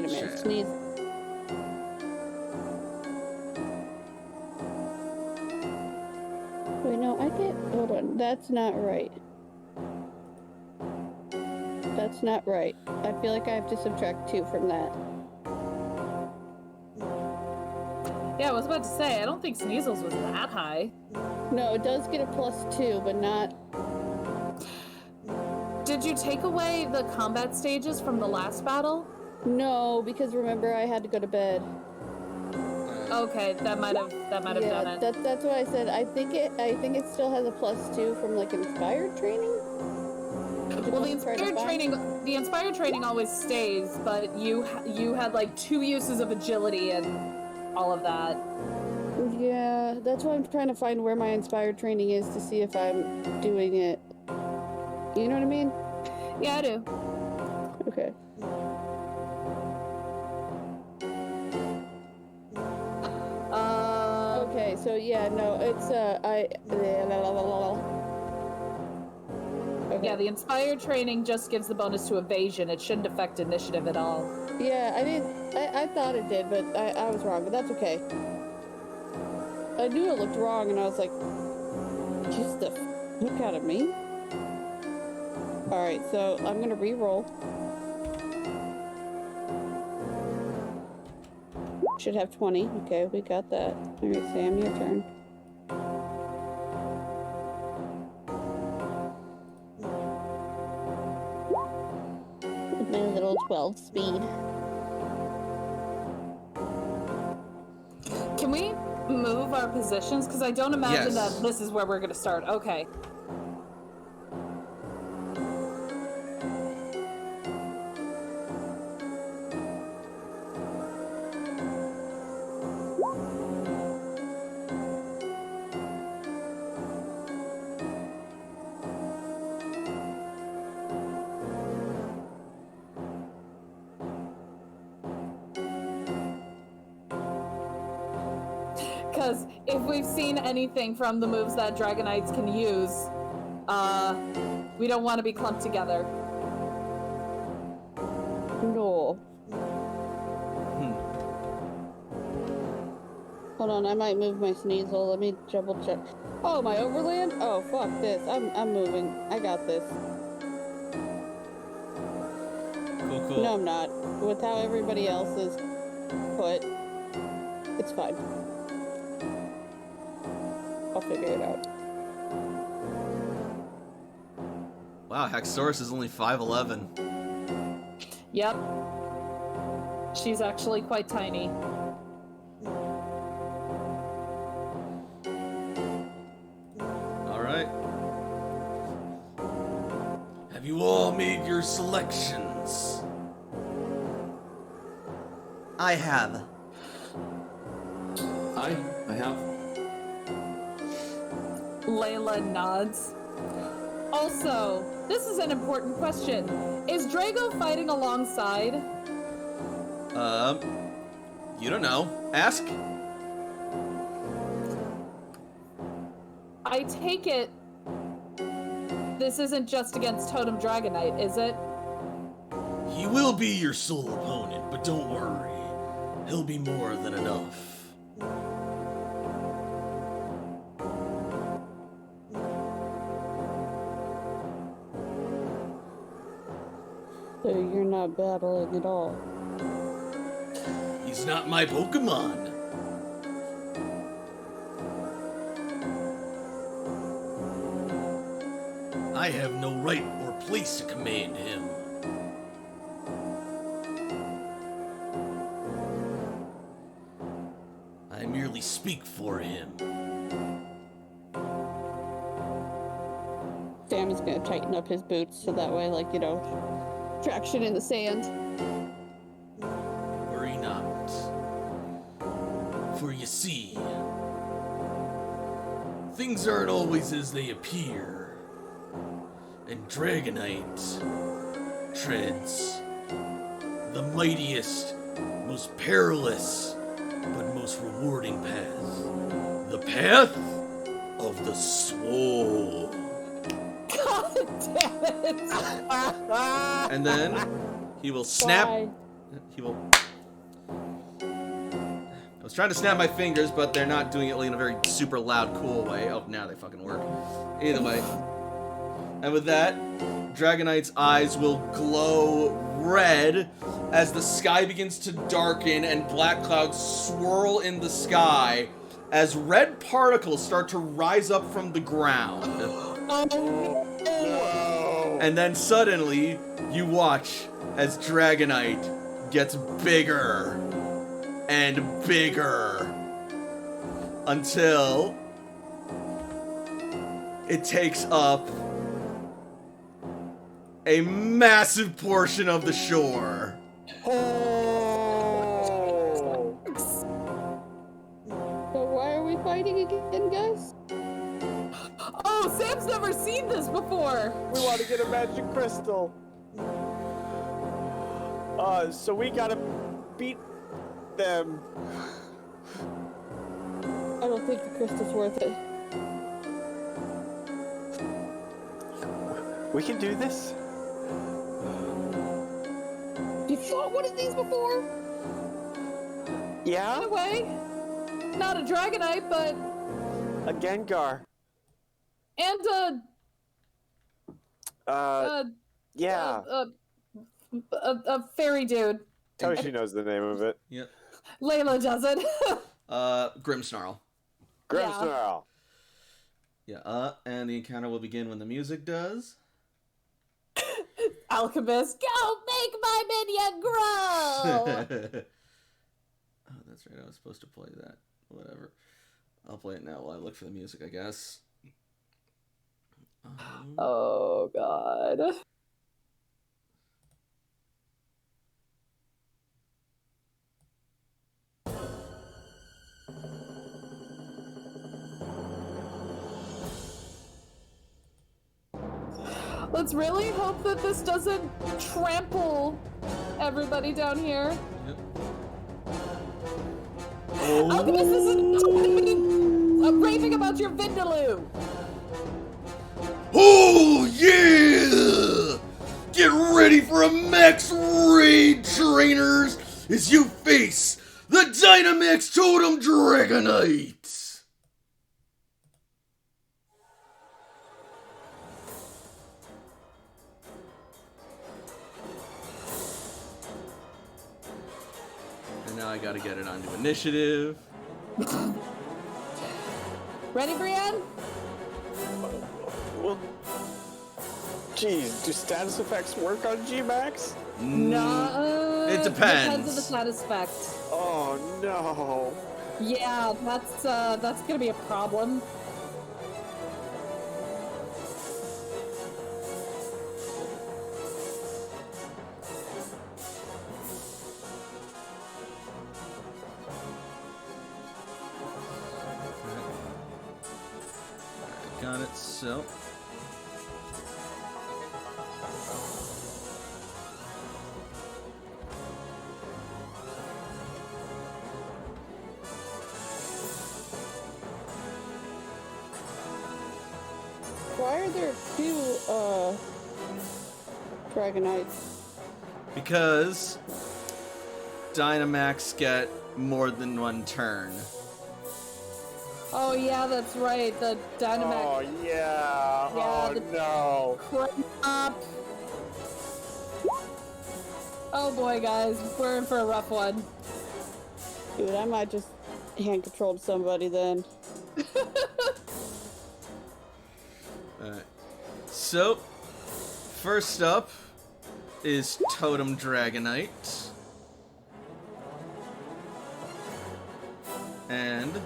Sure. Sneeze. Wait, no, hold on. That's not right. That's not right. I feel like I have to subtract 2 from that. Yeah, I was about to say, I don't think Sneasel's was that high. No, it does get a +2, but not... Did you take away the combat stages from the last battle? No, because remember, I had to go to bed. Okay, that might have done it. That's what I said. I think it still has a +2 from like inspired training. Well, just try to find- the inspired training always stays, but you had like 2 uses of agility and all of that. Yeah, that's why I'm trying to find where my inspired training is to see if I'm doing it. You know what I mean? Yeah, I do. Okay. Okay, so yeah, no, it's okay. Yeah, the inspired training just gives the bonus to evasion. It shouldn't affect initiative at all. Yeah, I thought it did, but I was wrong, but that's okay. I knew it looked wrong, and I was like, just the fuck out of me? Alright, so I'm gonna re-roll. Should have 20. Okay, we got that. Alright, Sam, your turn. With my little 12 speed. Can we move our positions? Because I don't imagine Yes. that this is where we're going to start. Okay. Because if we've seen anything from the moves that Dragonites can use, we don't want to be clumped together. No. Hold on, I might move my Sneasel. Let me double check. Oh, my overland? Oh, fuck this. I'm moving. I got this. Cool. No, I'm not. With how everybody else is put, it's fine. I'll figure it out. Wow, Haxorus is only 5'11". Yep. She's actually quite tiny. Alright. Have you all made your selections? I have. I have. Layla nods. Also, this is an important question. Is Drago fighting alongside? You don't know. Ask. I take it this isn't just against Totem Dragonite, is it? He will be your sole opponent, but don't worry. He'll be more than enough. So you're not battling at all. He's not my Pokemon. I have no right or place to command him. I merely speak for him. Sam is gonna tighten up his boots so that way, like, you know, traction in the sand. Worry not. For you see, things aren't always as they appear. And Dragonite treads the mightiest, most perilous, but most rewarding path. The path of the sword. God damn it! And then he will snap. Why? He will. I was trying to snap my fingers, but they're not doing it in a very super loud, cool way. Oh, now they fucking work. Either way. And with that, Dragonite's eyes will glow red as the sky begins to darken and black clouds swirl in the sky as red particles start to rise up from the ground. And then suddenly, you watch as Dragonite gets bigger and bigger until it takes up a massive portion of the shore. Oh! So why are we fighting again, guys? Oh, Sam's never seen this before. We want to get a magic crystal. So we gotta beat them. I don't think the crystal's worth it. We can do this. You've shot one of these before? Yeah? In a way. Not a Dragonite, but... A Gengar. And Yeah. a fairy dude. Toshi knows the name of it. Yep. Layla doesn't. Grimmsnarl. Grimmsnarl. Yeah, and the encounter will begin when the music does. Alchemist, go make my minion grow! Oh, that's right, I was supposed to play that. Whatever. I'll play it now while I look for the music, I guess. Oh, God. Let's really hope that this doesn't trample everybody down here. Yep. Alchemist, this is I'm raving about your Vindaloo. Oh, yeah! Get ready for a max raid, trainers, as you face the Dynamax Totem Dragonite! And now I gotta get it onto initiative. Ready, Brienne? Well, geez, do status effects work on G-Max? No. It depends. Depends on the status effect. Oh no. Yeah, that's gonna be a problem. Got it, so. Why are there two, Dragonites? Because Dynamax get more than one turn. Oh yeah, that's right. The Dynamax. Oh yeah. Yeah, Oh the- no. Crap. Oh boy, guys, we're in for a rough one. Dude, I might just hand control somebody then. Alright. So, first up is Totem Dragonite. And... wait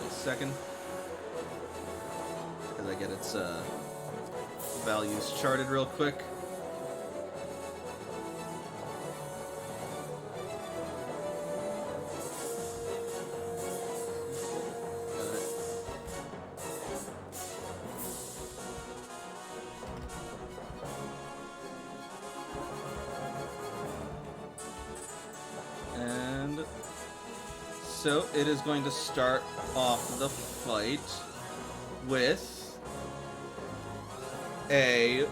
a second. As I get its values charted real quick. And so it is going to start off the fight with a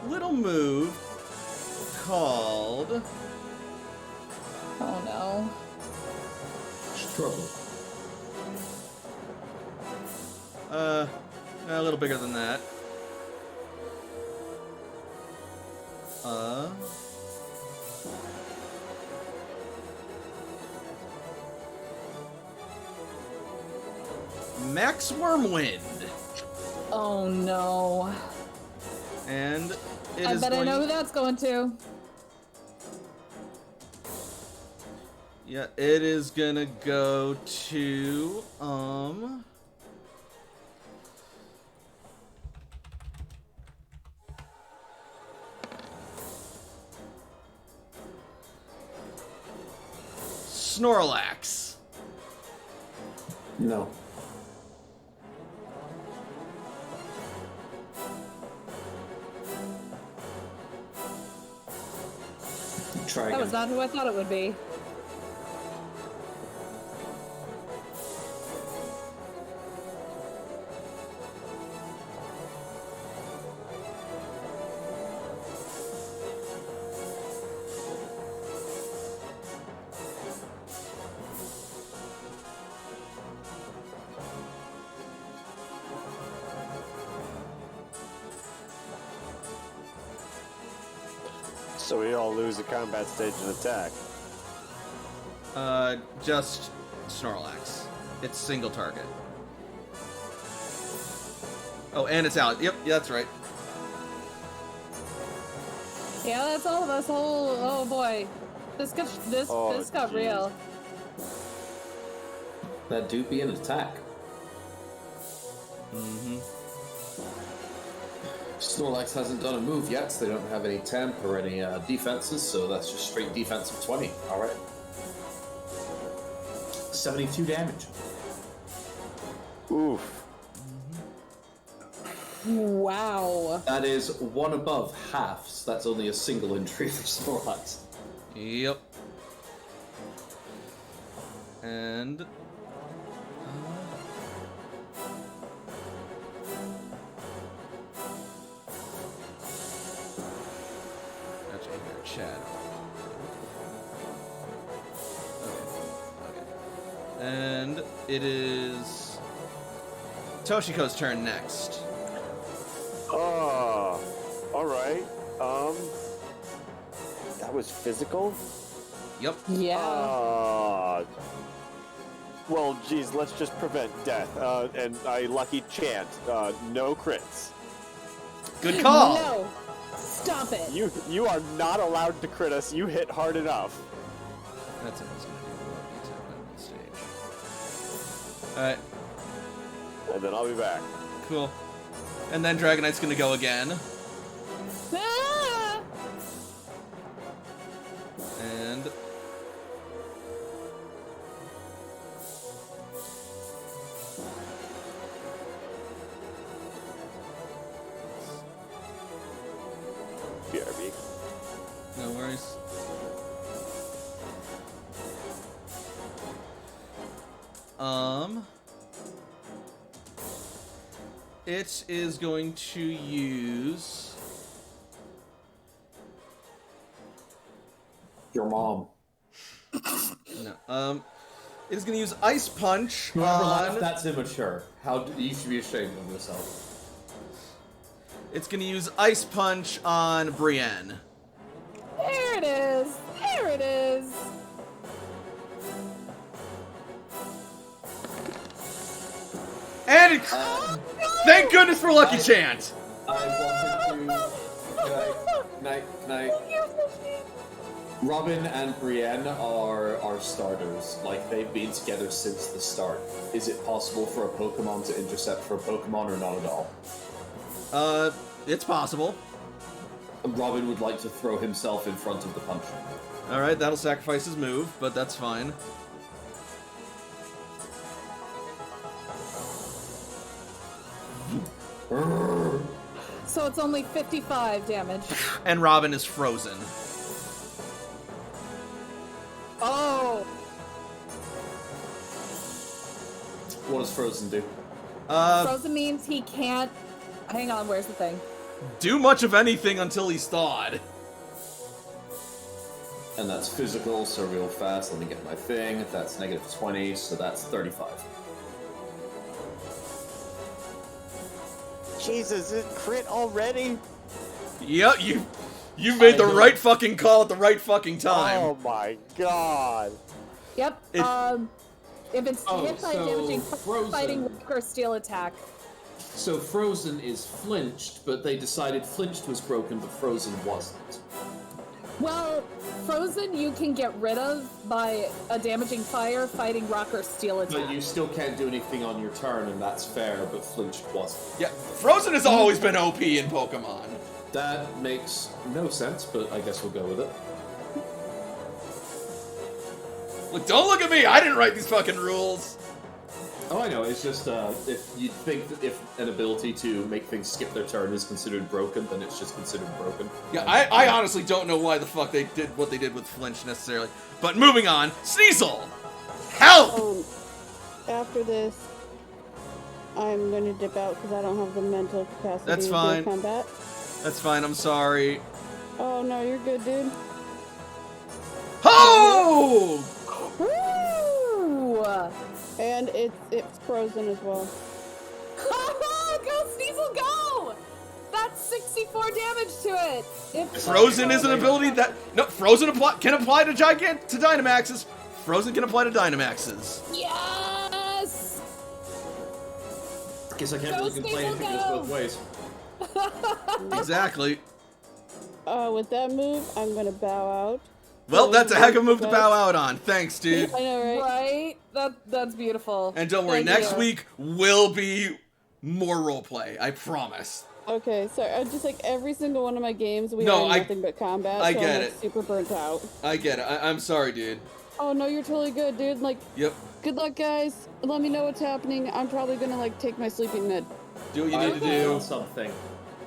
little move called Oh no. Struggle. a little bigger than that. Max Wormwind. Oh no. And it I is bet I going... know who that's going to. Yeah, it is gonna go to, Snorlax. No. Try That again. was not who I thought it would be. So we all lose a combat stage and attack. Just Snorlax. It's single target. Oh, and it's out. Yep, yeah, that's right. Yeah, that's all of us. Oh boy, this got geez. real. That do be an attack. Mm-hmm. Snorlax hasn't done a move yet, so they don't have any temp or any defenses, so that's just straight defense of 20. Alright. 72 damage. Oof. Wow. That is one above half, so that's only a single injury for Snorlax. Yep. And... That's in your chat. Okay. And it is Toshiko's turn next. Oh, all right. That was physical. Yep. Yeah. Well, geez, let's just prevent death. And I lucky chant, no crits. Good call. No. Stop it. You are not allowed to crit us. You hit hard enough. That's what it's gonna do. Stage. Alright, And then I'll be back. cool. And then Dragonite's gonna go again. Ah! And... BRB. No worries. It is going to use... Your mom. No. It is going to use Ice Punch Whoever laughed, on... that's immature. You should be ashamed of yourself. It's going to use Ice Punch on Brienne. There it is. There it is. And it... Thank goodness for Lucky Chant! I wanted to... Can I... Robin and Brienne are starters. Like, they've been together since the start. Is it possible for a Pokemon to intercept for a Pokemon or not at all? It's possible. Robin would like to throw himself in front of the punch. Alright, that'll sacrifice his move, but that's fine. So it's only 55 damage. And Robin is frozen. Oh. What does Frozen do? Frozen means he can't... Hang on, where's the thing? Do much of anything until he's thawed. And that's physical, so real fast. Let me get my thing. That's negative 20, so that's 35. Jesus, it crit already? Yep, you made the right fucking call at the right fucking time. Oh my god. Yep. If it's hit by so damaging Frozen. fighting rock or steel attack. So Frozen is flinched, but they decided flinched was broken, but Frozen wasn't. Well, Frozen you can get rid of by a damaging fire, fighting rock or steel attack. But you still can't do anything on your turn, and that's fair, but flinched wasn't. Yeah, Frozen has always been OP in Pokemon. That makes no sense, but I guess we'll go with it. Look, don't look at me! I didn't write these fucking rules! Oh, I know. It's just if you think that if an ability to make things skip their turn is considered broken, then it's just considered broken. Yeah, I honestly don't know why the fuck they did what they did with Flinch necessarily. But moving on, Sneasel! Help! After this, I'm going to dip out because I don't have the mental capacity That's to fine. combat. That's fine, I'm sorry. Oh no, you're good, dude. Ho! Woo! And it's frozen as well. Go, Sneasel, go! That's 64 damage to it. Frozen is an ability that Frozen can apply to Dynamaxes. Frozen can apply to Dynamaxes. Yes! Guess I can't Go, really complain if it goes Sneasel, both ways. Exactly. With that move, I'm gonna bow out. Well, that's a heck of a move to bow out on. Thanks, dude. I know, right? Right? That's beautiful. And don't worry, Thank next you. week will be more roleplay. I promise. Okay, so just like every single one of my games, we No, are nothing but combat. I so get I'm, like, it. super burnt out. I get it. I'm sorry, dude. Oh no, you're totally good, dude. Like, Yep. good luck, guys. Let me know what's happening. I'm probably gonna like take my sleeping med. Do what you I need to do. something.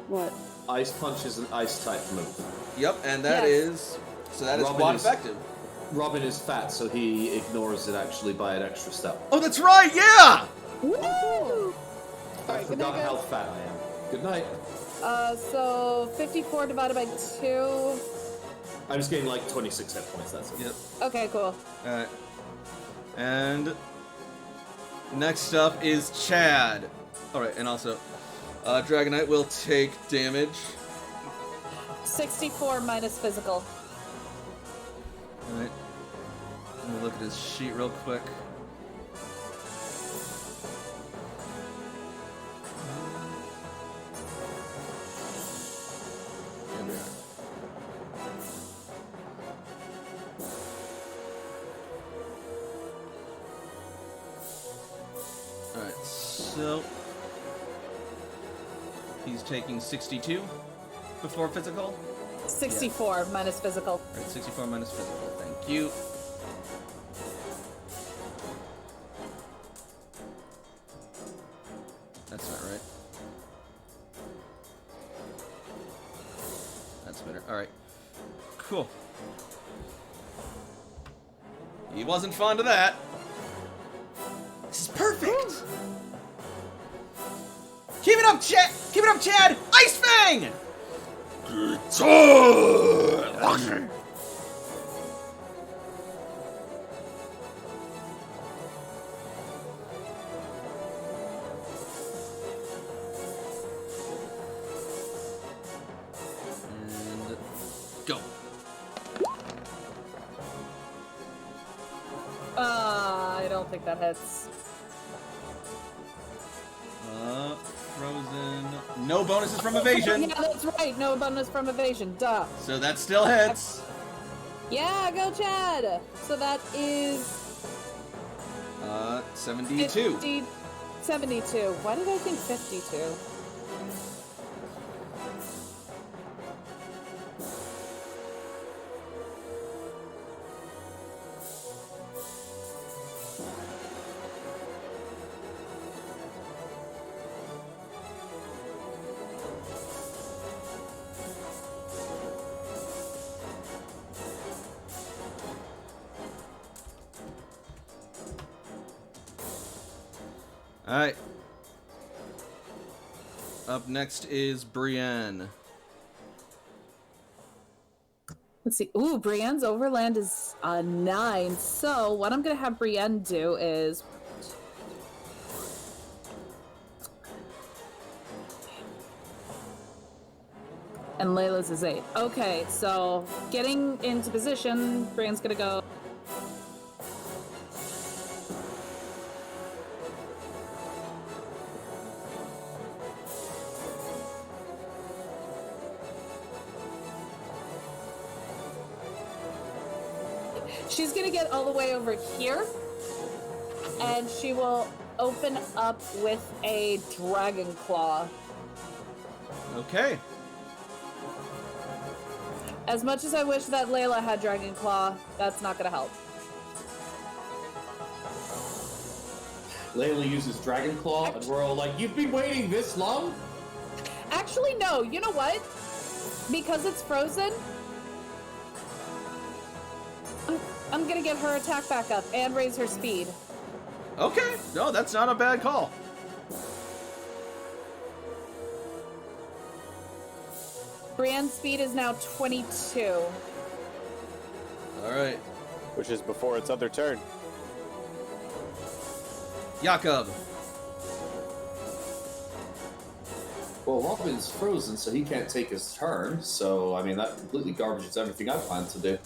What? Ice Punch is an ice type move. Yep, and that Yes. is Robin squad is- effective. Robin is fat, so he ignores it actually by an extra step. Oh, that's right. Yeah. Woo! I Alright, good forgot night, how guys. fat I am. Good night. So 54 divided by 2. I'm just getting like 26 hit points, that's it. Yep. Okay, cool. All right. And next up is Chad. All right, and also Dragonite will take damage. 64 minus physical. All right. Let me look at his sheet real quick. Here we are. Alright, so he's taking 62 before physical. 64 minus physical. Alright, 64 minus physical, thank you. That's not right. That's better. Alright. Cool. He wasn't fond of that. This is perfect! Keep it up, Chad! Keep it up, Chad! Ice Fang! And go. I don't think that hits. Frozen. No bonuses from evasion. Yeah, that's right. No bonus from evasion. Duh. So that still hits. Yeah, go Chad. So that is 72. 72. Why did I think 52? Alright. Up next is Brienne. Let's see. Ooh, Brienne's Overland is a 9. So what I'm gonna have Brienne do is and Layla's is 8. Okay, so getting into position, Brienne's gonna go. She's gonna get all the way over here, and she will open up with a Dragon Claw. Okay. As much as I wish that Layla had Dragon Claw, that's not gonna help. Layla uses Dragon Claw, and we're all like, "You've been waiting this long?" Actually, no. You know what? Because it's frozen, I'm gonna get her attack back up and raise her speed. Okay, no, that's not a bad call. Brienne's speed is now 22. All right, Which is before its other turn. Yakkub. Well, Robin's frozen, so he can't take his turn. So, I mean, that completely garbages everything I plan to do.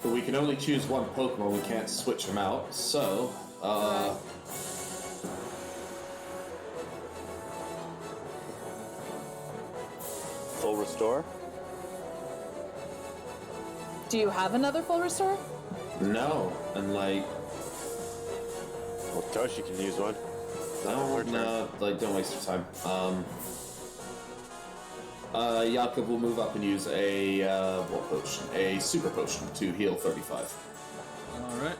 But we can only choose one Pokemon. We can't switch them out. So, Full restore. Do you have another full restore? no, and like, Well, Toshi can use one. don't waste your time. Yakkub will move up and use a what potion? A super potion to heal 35. All right.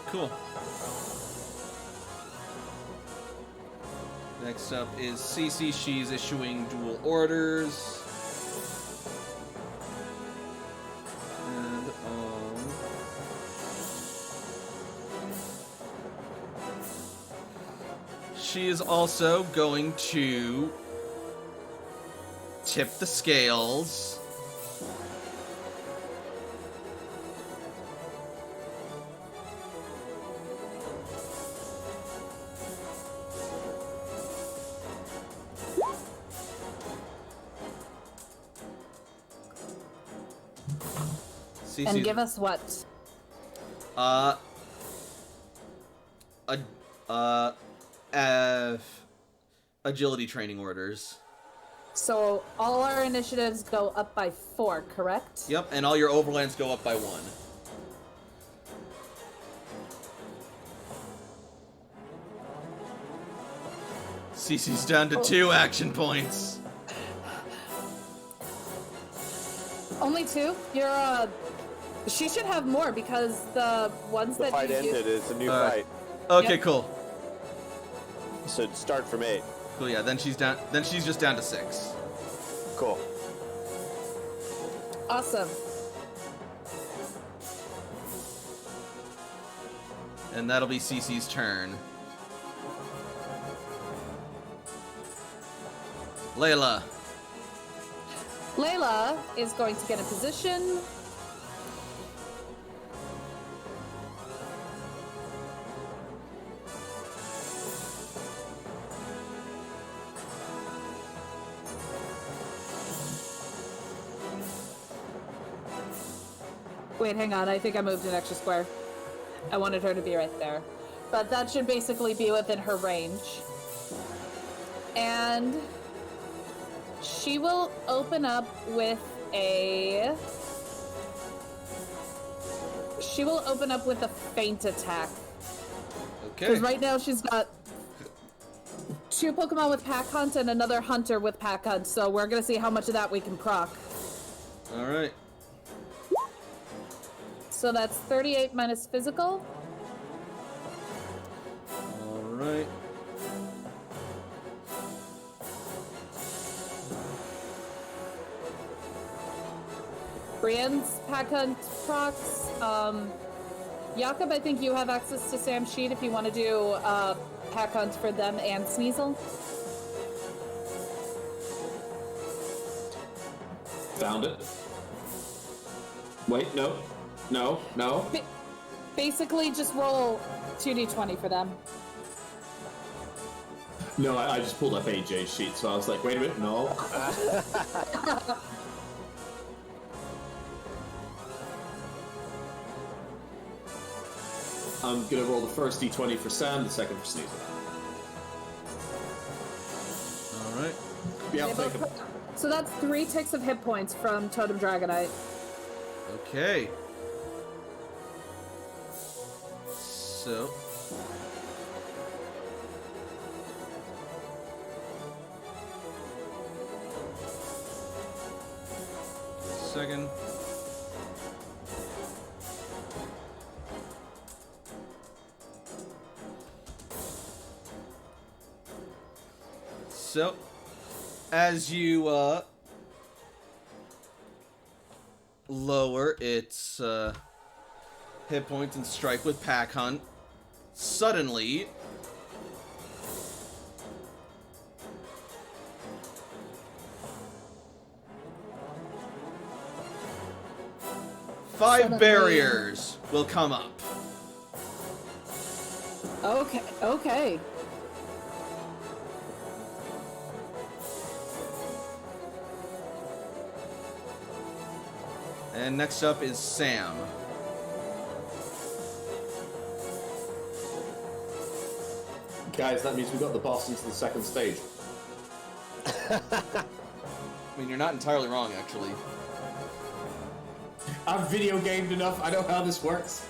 Cool. Next up is Cece. She's issuing dual orders. And she is also going to tip the scales. And give us what? Agility training orders. So all our initiatives go up by 4, correct? Yep, and all your overlands go up by 1. Cece's down to 2 action points. Only 2? You're she should have more because the ones The that fight you ended. use... It's a new Alright. fight. Okay, Yep. cool. So start from 8. Cool, yeah, then she's down. Then she's just down to 6. Cool. Awesome. And that'll be Cece's turn. Layla. Layla is going to get a position. Wait, hang on. I think I moved an extra square. I wanted her to be right there. But that should basically be within her range. And she will open up with a... She will open up with a feint attack. Okay. Because right now she's got 2 Pokemon with Pack Hunt and another Hunter with Pack Hunt, so we're gonna see how much of that we can proc. All right. So that's 38 minus physical. All right. Brienne's Pack Hunt procs. Yakkub, I think you have access to Sam's sheet if you want to do Pack Hunt for them and Sneasel. Found it. Wait, no. No, no. Basically, just roll 2d20 for them. No, I just pulled up AJ's sheet, so I was like, wait a minute, no. I'm gonna roll the first d20 for Sam, the second for Sneasel. All right. Yeah, I'll take them. So that's 3 ticks of hit points from Totem Dragonite. Okay. So. second. So, as you lower its hit points and strike with Pack Hunt, suddenly five barriers will come up. Okay, okay. And next up is Sam. Guys, that means we got the boss into the second stage. I mean, you're not entirely wrong, actually. I've video gamed enough. I know how this works.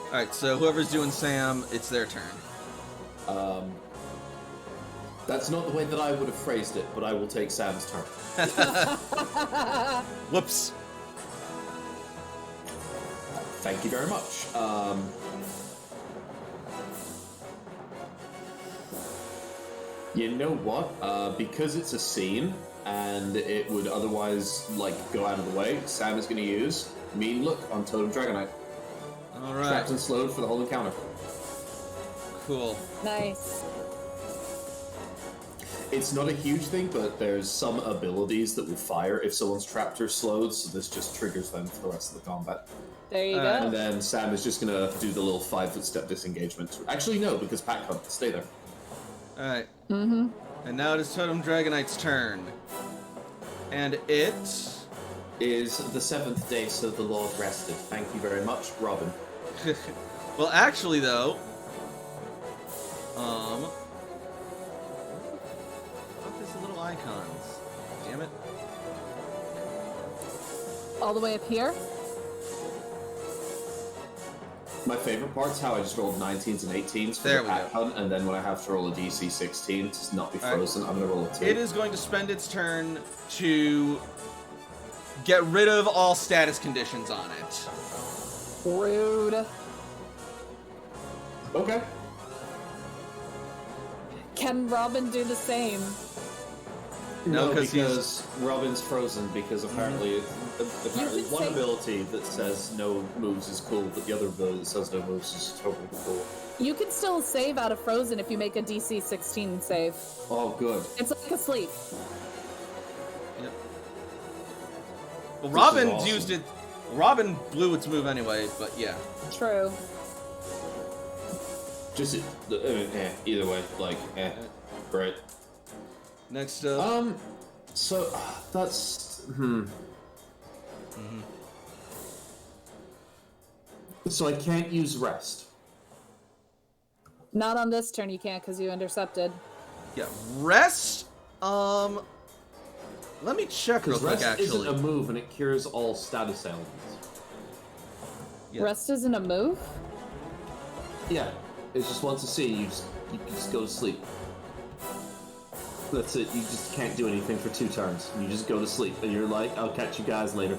Alright, so whoever's doing Sam, it's their turn. That's not the way that I would have phrased it, but I will take Sam's turn. Whoops. Thank you very much. You know what? Because it's a scene, and it would otherwise, go out of the way, Sam is going to use Mean Look on Totem Dragonite. Alright. Trapped and slowed for the whole encounter. Cool. Nice. It's not a huge thing, but there's some abilities that will fire if someone's trapped or slowed, so this just triggers them for the rest of the combat. There you And go. then Sam is just gonna do the little 5-foot-step disengagement. Actually, no, because Pack Hunt. Stay there. Alright. Mm-hmm. And now it is Totem Dragonite's turn. And it... Is the 7th day, so the Lord rested. Thank you very much, Robin. Well, actually, though... Fuck these little icons. Damn it. All the way up here? My favorite part's how I just rolled 19s and 18s for There the we Pack go. Hunt, and then when I have to roll a DC 16 to not be All right. frozen, I'm gonna roll a 2. It is going to spend its turn to get rid of all status conditions on it. Rude. Okay. Can Robin do the same? No, No, 'cause because Robin's frozen, because apparently can one say- ability that says no moves is cool, but the other ability that says no moves is totally cool. You can still save out of Frozen if you make a DC 16 save. Oh, good. It's like a sleep. Yep. Well, This Robin is awesome. used it... Robin blew its move anyway, but yeah. True. Just either way, great. Next up... So that's So I can't use rest. Not on this turn you can't because you intercepted. Yeah, rest... Let me check real Because quick, rest isn't actually. a move, and it cures all status ailments. Yeah. Rest isn't a move? Yeah, it's just once a scene, you just go to sleep. That's it. You just can't do anything for 2 turns. You just go to sleep, and you're like, "I'll catch you guys later."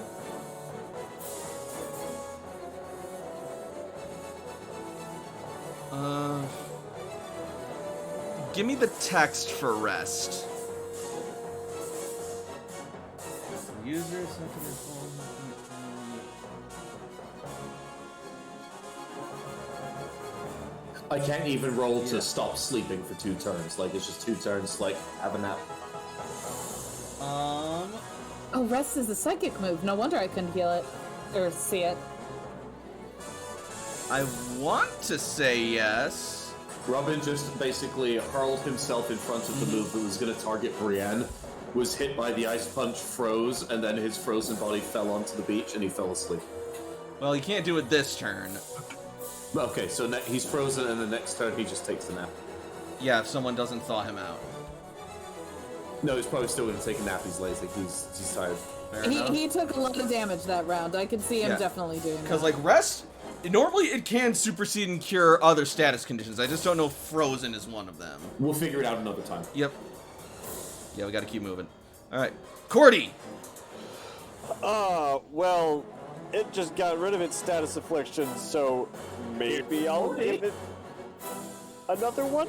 Give me the text for rest. User I can't even roll to stop sleeping for 2 turns. Like, it's just 2 turns. Like, have a nap. Oh, rest is a psychic move. No wonder I couldn't heal it. Or see it. I want to say yes. Robin just basically hurled himself in front of the move that was going to target Brienne, was hit by the ice punch, froze, and then his frozen body fell onto the beach and he fell asleep. Well, you can't do it this turn. Okay, so he's frozen, and the next turn he just takes the nap. Yeah, if someone doesn't thaw him out. No, he's probably still going to take a nap. He's lazy. He's tired. Fair enough. He took a lot of damage that round. I could see him Yeah. definitely doing Because, that. like, rest... Normally, it can supersede and cure other status conditions. I just don't know if frozen is one of them. We'll figure it out another time. Yep. Yeah, we gotta keep moving. Alright. Cordy! Well, it just got rid of its status affliction, so maybe I'll give it another one?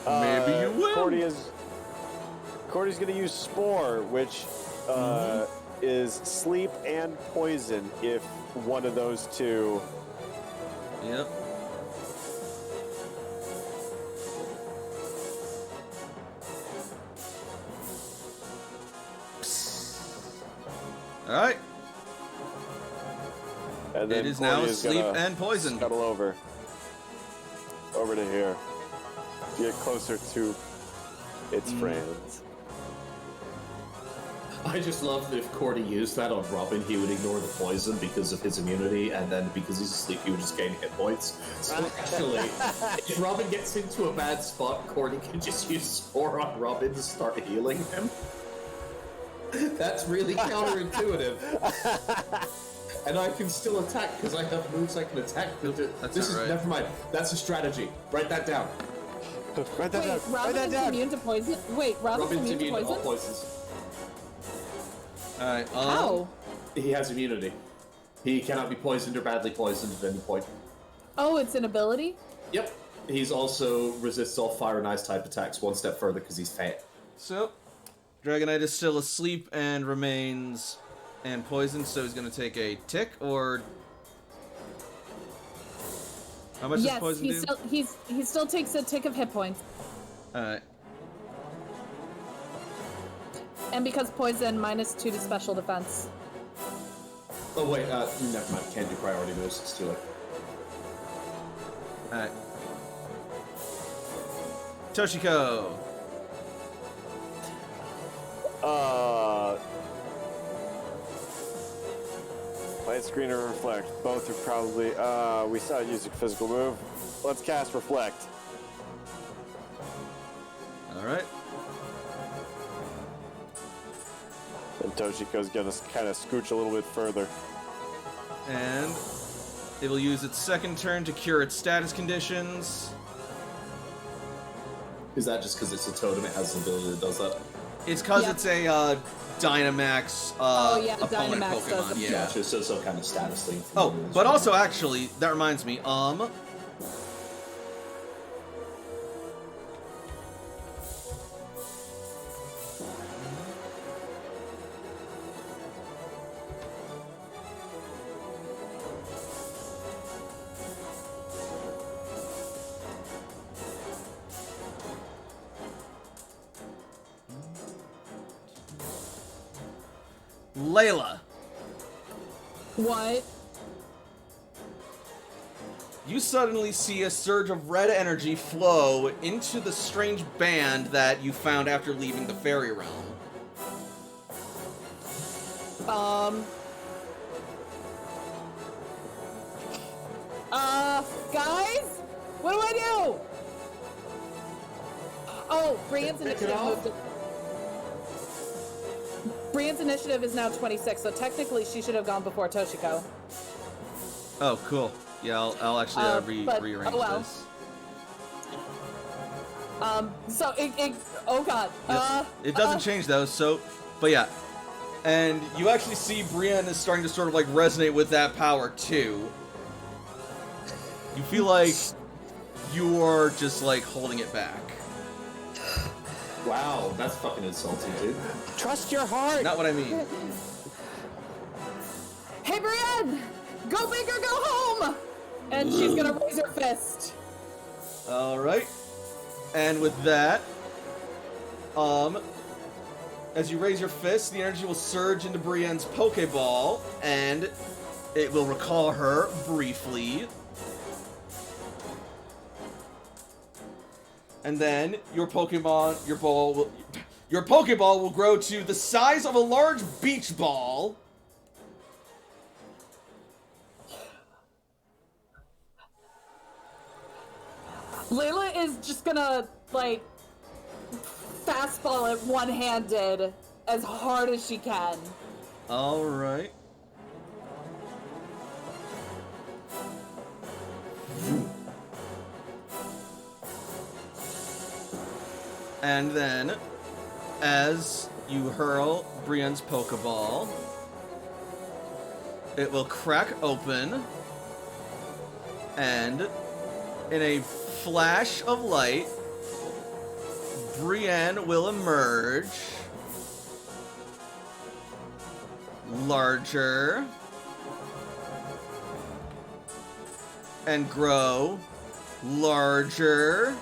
Maybe you will. Cordy's gonna use Spore, which is sleep and poison if one of those two. Yep. All right. And then It is now Cordy is sleep gonna and poison. Scuttle over to here to get closer to its friends. I just love that if Cordy used that on Robin, he would ignore the poison because of his immunity, and then because he's asleep, he would just gain hit points. So actually, if Robin gets into a bad spot, Cordy can just use Spore on Robin to start healing him. That's really counterintuitive. And I can still attack because I have moves I can attack with it. That's This not is right. never mind. That's a strategy. Write that down. Write that Wait, down. Write Robin that is down. immune to poison? Wait, Robin's Robin's immune to immune to all poison? poisons. All right. How? He has immunity. He cannot be poisoned or badly poisoned at any point. Oh, it's an ability? Yep. He's also resists all fire and ice type attacks one step further because he's fat. So, Dragonite is still asleep and remains and poisoned, so he's going to take a tick, or how much does Yes, poison do? he still takes a tick of hit points. All right. And because poison, -2 to special defense. Oh wait, never mind. Can't do priority moves. It's too late. All right. Toshiko. Light screen or reflect. Both are probably. We saw it use a physical move. Let's cast reflect. All right. And Toshiko's gonna kind of scooch a little bit further. And it will use its second turn to cure its status conditions. Is that just because it's a totem? It has the ability that does that. It's because Yeah. it's a Dynamax yeah, opponent Dynamax Pokemon. does it. Yeah. Gotcha. So some kind of status thing. Oh, but also actually, that reminds me. Layla, What? you suddenly see a surge of red energy flow into the strange band that you found after leaving the fairy realm. Guys? What do I do? Oh, Brian's initiative moved it. Brian's initiative is now 26, so technically she should have gone before Toshiko. Oh, cool. Yeah, I'll actually but- rearrange oh well. this. So oh god. Yep. It doesn't change though, so, but yeah. And you actually see Brienne is starting to sort of like resonate with that power too. You feel like you're just like holding it back. Wow, that's fucking insulting, dude. Trust your heart. Not what I mean. Hey Brienne! Go big or go home! And she's gonna raise her fist. Alright. And with that, as you raise your fist, the energy will surge into Brienne's Pokeball, and it will recall her briefly. And then your Pokeball will grow to the size of a large beach ball. Layla is just gonna, like, fastball it one-handed as hard as she can. Alright. And then, as you hurl Brienne's Pokeball. It will crack open, and in a flash of light, Brienne will emerge, larger, and grow larger,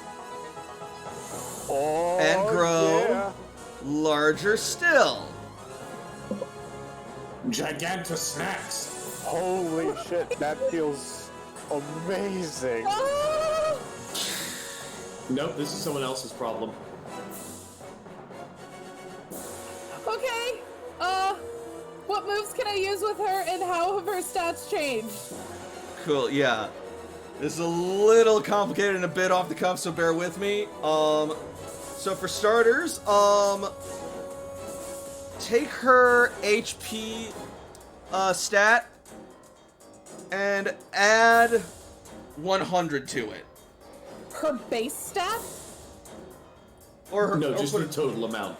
Oh, and grow yeah. larger still. Gigantisnacks. Holy shit, that feels amazing. Nope, this is someone else's problem. Okay. What moves can I use with her, and how have her stats changed? Cool, yeah. This is a little complicated and a bit off the cuff, so bear with me. So for starters, take her HP stat and add 100 to it. Her base stat? Or No, or just put the total amount.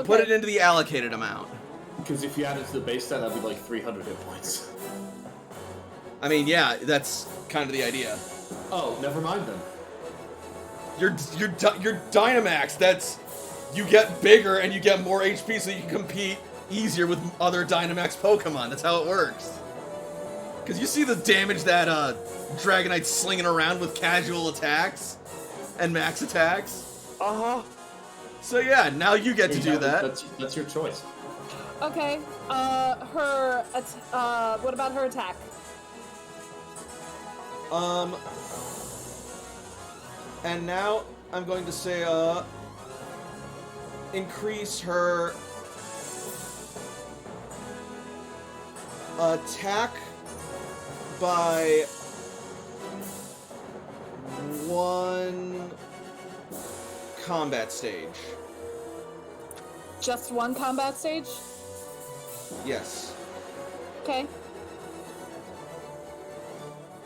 put it into the allocated amount. Because if you add it to the base stat, that'd be like 300 hit points. I mean, yeah, that's kind of the idea. Oh, never mind then. Your Dynamax, that's... You get bigger and you get more HP so you can compete easier with other Dynamax Pokemon. That's how it works. Because you see the damage that Dragonite's slinging around with casual attacks and max attacks. Uh-huh. So yeah, now you get to do that. That's your choice. Okay. What about her attack? And now I'm going to say, increase her attack by 1 combat stage. Just one combat stage? Yes. Okay.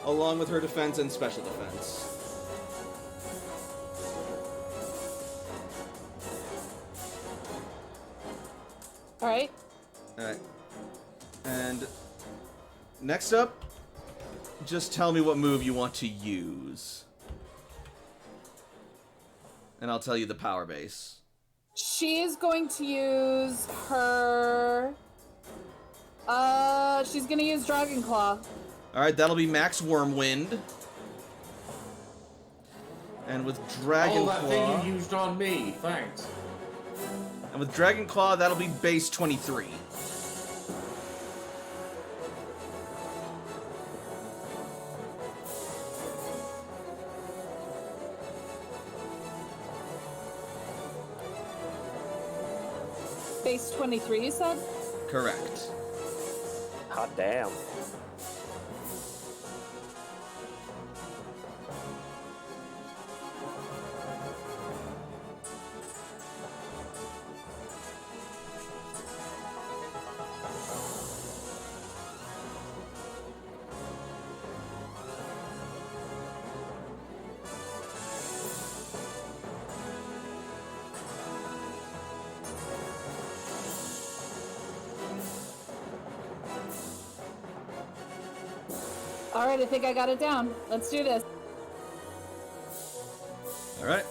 Along with her defense and special defense. Alright. Alright. And next up, just tell me what move you want to use. And I'll tell you the power base. She is going to use her... she's gonna use Dragon Claw. Alright, that'll be Max Wormwind. And with Dragon that Claw... thing you used on me, thanks. And with Dragon Claw, that'll be base 23. Base 23, you said? Correct. Hot damn. Alright, I think I got it down. Let's do this. Alright.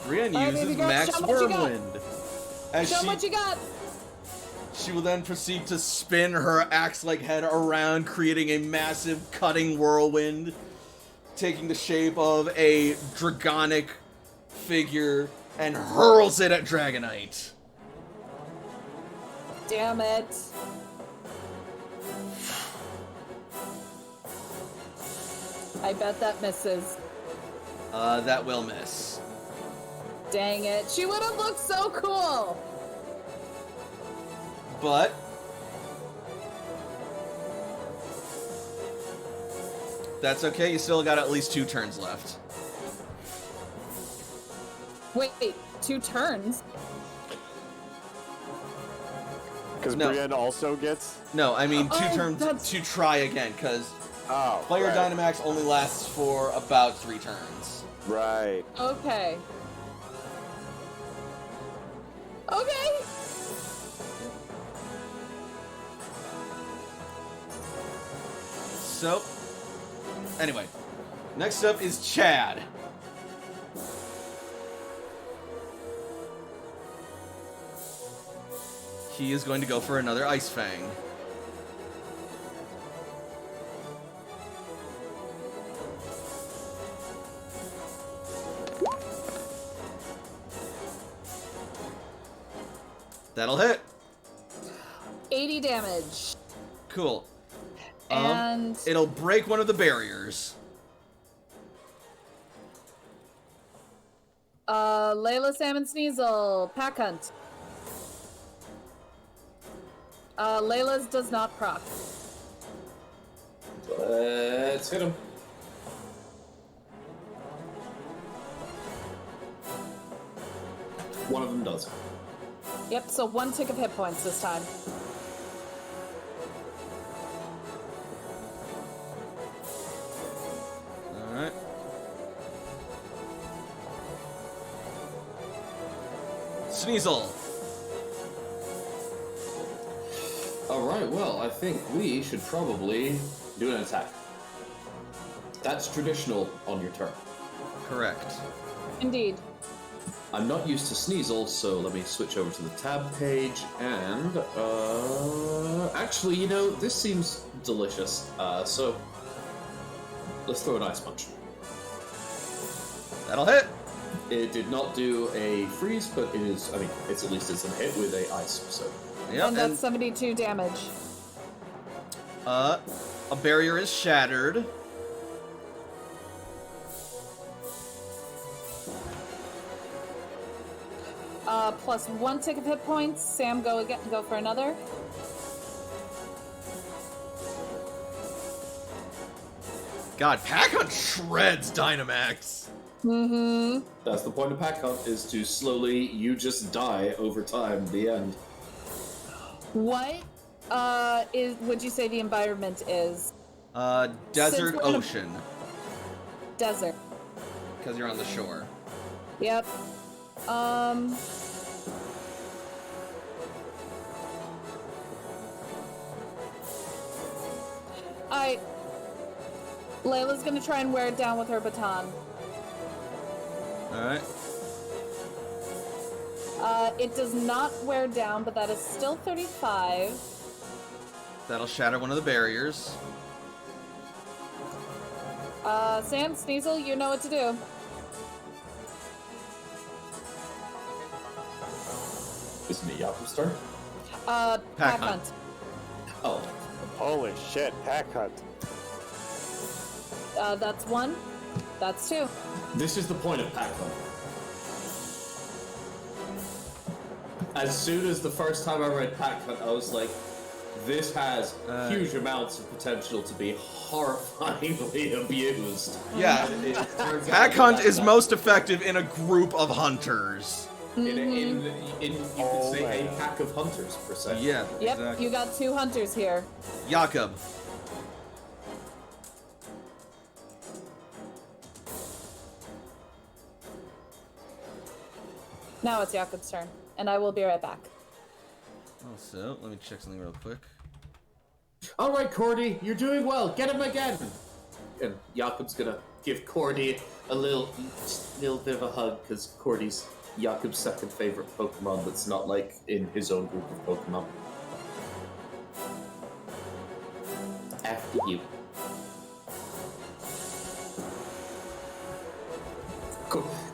Brienne Alright, uses baby girl, Max show 'em what you got. Wormwind. As Show 'em what you got! she will then proceed to spin her axe-like head around, creating a massive cutting whirlwind, taking the shape of a dragonic figure, and hurls it at Dragonite. Damn it. I bet that misses. That will miss. Dang it. She would have looked so cool! But that's okay, you still got at least 2 turns left. Wait, 2 turns? Because No. Brienne also gets... No, I mean 2 Oh, turns that's- to try again, because Oh, Player right. Dynamax only lasts for about 3 turns. Right. Okay. Okay. So, anyway, next up is Chad. He is going to go for another Ice Fang. That'll hit. 80 damage. Cool. And It'll break one of the barriers. Layla Salmon Sneasel, Pack Hunt. Layla's does not proc. Let's hit him. One of them does. Yep, so 1 tick of hit points this time. Alright. Sneasel. Alright, well, I think we should probably do an attack. That's traditional on your turn. Correct. Indeed. I'm not used to Sneasel, so let me switch over to the tab page, and, actually, you know, this seems delicious, so let's throw an Ice Punch. That'll hit. It did not do a freeze, but it is, I mean, it's at least it's a hit with a ice, so. Yep, And that's 72 damage. a barrier is shattered. Plus 1 tick of hit points. Sam, go for another. God, Pack Hunt shreds Dynamax. Mm-hmm. That's the point of Pack Hunt, is to slowly, you just die over time, the end. What would you say the environment is? Desert Since we're in a- ocean. Desert. Because you're on the shore. Yep. Layla's gonna try and wear it down with her baton. Alright. It does not wear down, but that is still 35. That'll shatter one of the barriers. Sam, Sneasel, you know what to do. Isn't it Yakkub's turn? Pack Hunt. Hunt. Oh, Holy shit, Pack Hunt. That's 1. That's 2. this is the point of Pack Hunt. As soon as the first time I read Pack Hunt, I was like, this has huge amounts of potential to be horrifyingly abused. Yeah. And it turns out Pack Hunt that is that- most effective in a group of hunters. in you Oh, could say man. a pack of hunters per se. Yeah, Yep, exactly. you got 2 hunters here. Yakkub. Now it's Yakkub's turn, and I will be right back. Also, let me check something real quick. All right, Cordy, you're doing well. Get him again. And Yakkub's gonna give Cordy a little bit of a hug because Cordy's Yakkub's second favorite Pokemon. That's not like in his own group of Pokemon. After you.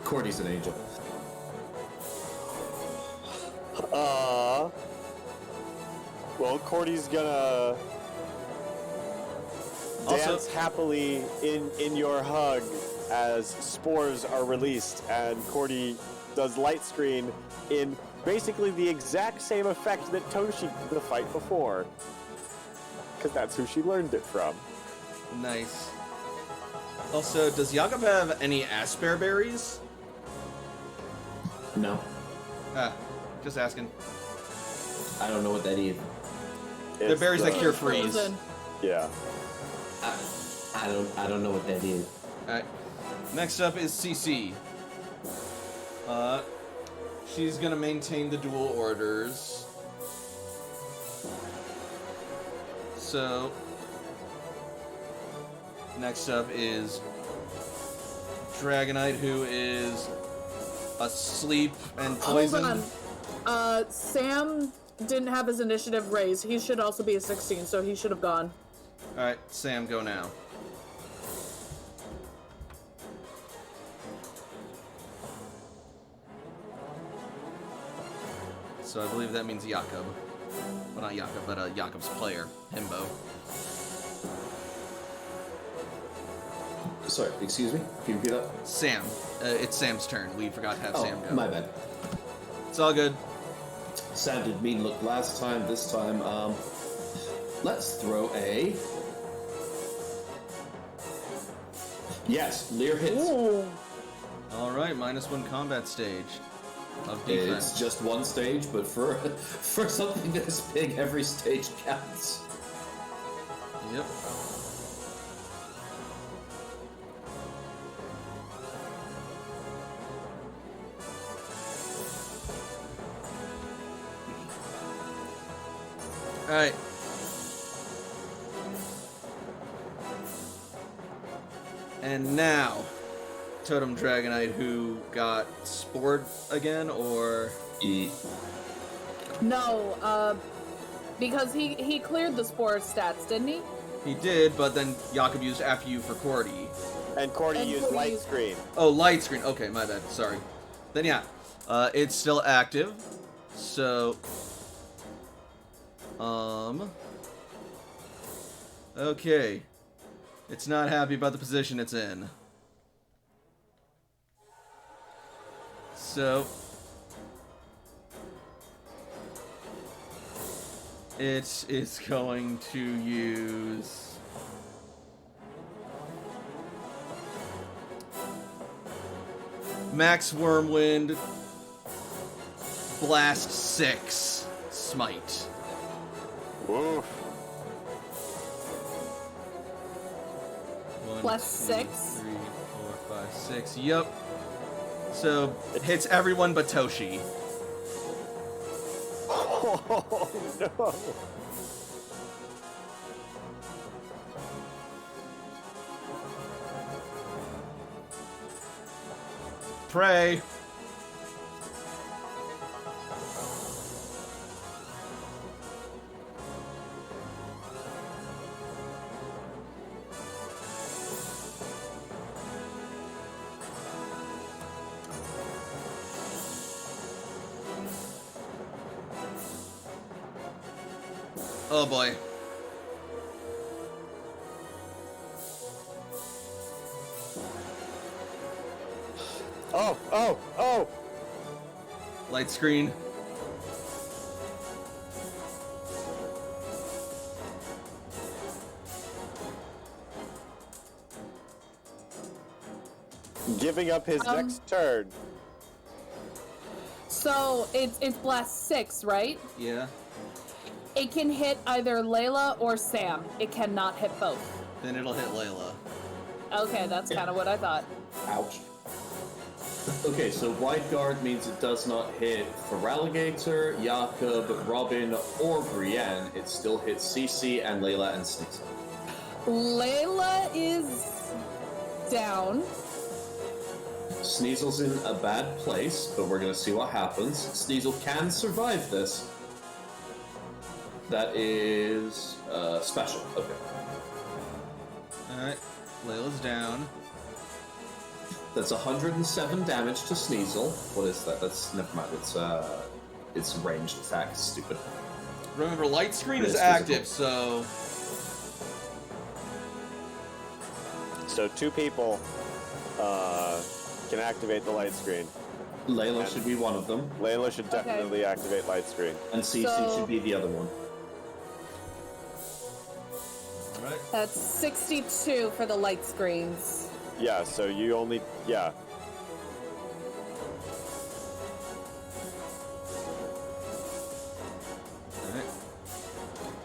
Cordy's an angel. Well, Cordy's gonna dance happily in your hug as spores are released, and Cordy does light screen in basically the exact same effect that Toshi did the fight before, because that's who she learned it from. Nice. Also, does Yakkub have any Asper berries? No, Just asking. I don't know what that is. They're It's berries that the- cure freeze. Frozen. Yeah. I don't know what that is. Alright. Next up is CC. She's gonna maintain the dual orders. So, next up is Dragonite, who is asleep and poisoned. Hold on. Sam didn't have his initiative raised. He should also be a 16, so he should have gone. Alright, Sam, go now. So I believe that means Yakkub. Well, not Yakkub, but Yakkub's player, Himbo. Sorry, excuse me? Can you repeat that? Sam. It's Sam's turn. We forgot to have Sam go. My bad. It's all good. Sam did mean look last time. This time, let's throw a... Yes, Lear hits. Ooh. Alright, -1 combat stage of defense. It's just one stage, but for something this big, every stage counts. Yep. Alright. And now, Totem Dragonite, who got spored again, or... No, because he cleared the spore stats, didn't he? He did, but then Yakkub used After You for Cordy. And Cordy And used Cordy light used- screen. Oh, light screen. Okay, my bad. Sorry. Then yeah, it's still active. So, okay, it's not happy about the position it's in. So, it is going to use Max Wormwind, Blast 6, Smite. Woof. One, Plus 2, 6? 3, 4, 5, 6. Yep. So it hits everyone but Toshi. Oh, no. Pray. Oh boy. Oh! Light screen. Giving up his next turn. So it's blast 6, right? Yeah. It can hit either Layla or Sam. It cannot hit both. Then it'll hit Layla. Okay, that's kind of what I thought. Ouch. Okay, so Wide Guard means it does not hit Feraligatr, Yakkub, Robin, or Brienne. It still hits CC and Layla and Sneasel. Layla is down. Sneasel's in a bad place, but we're gonna see what happens. Sneasel can survive this. That is special. Okay. Alright. Layla's down. That's 107 damage to Sneasel. What is that? That's never mind. It's ranged attack. It's stupid. Remember, light screen It is is active, so So 2 people can activate the light screen. Layla should be one of them, Layla should definitely activate light screen. and CC So- should be the other one. alright. That's 62 for the light screens. Yeah, so you only... Yeah.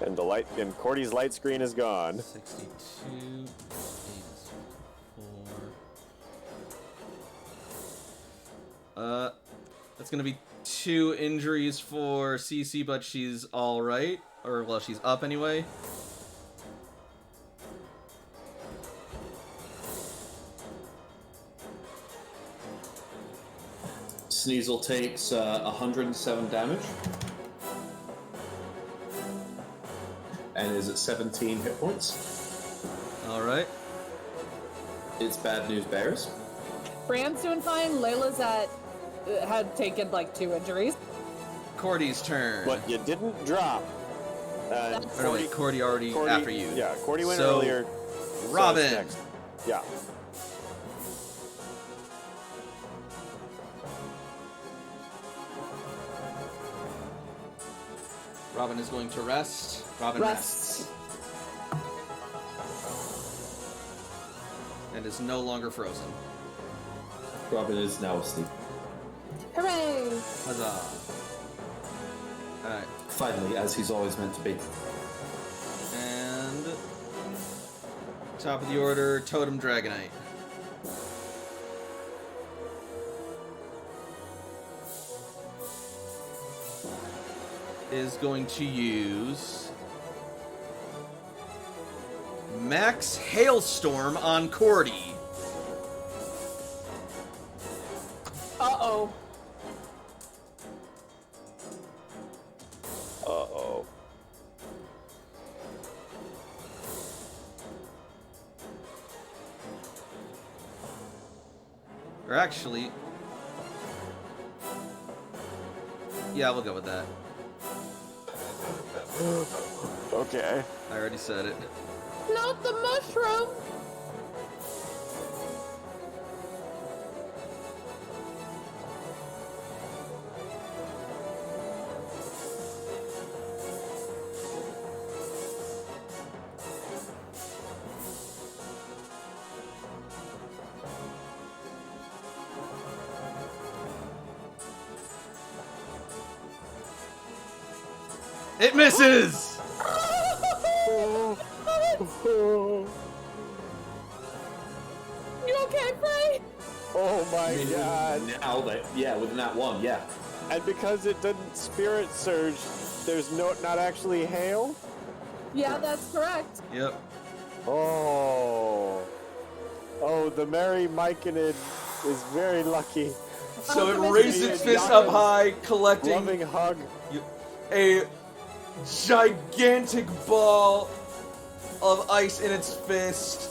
Alright. And Cordy's light screen is gone. 62, That's gonna be 2 injuries for CC, but she's alright. Or, well, she's up anyway. Sneasel takes 107 damage. And is at 17 hit points. Alright. It's bad news bears. Bran's doing fine. Layla's had taken like 2 injuries. Cordy's turn. But you didn't drop. Or no, wait, Cordy already after you. Yeah, Cordy went So, earlier. Robin. So it's next. Yeah. Robin is going to rest. Robin rests. And is no longer frozen. Robin is now asleep. Hooray! Huzzah. Alright. Finally, as he's always meant to be. And top of the order, Totem Dragonite. Is going to use Max Hailstorm on Cordy. Uh-oh. Uh-oh. Or actually... Yeah, we'll go with that. Okay. I already said it. Not the mushroom! It misses! You okay, Frey? Oh my god. Now that, yeah, with that one, yeah. And because it didn't Spirit Surge, there's not actually hail? Yeah, that's correct. Yep. Oh. Oh, the Merry Myconid is very lucky. So it Optimus raised its fist up high, collecting Loving hug. a gigantic ball of ice in its fist,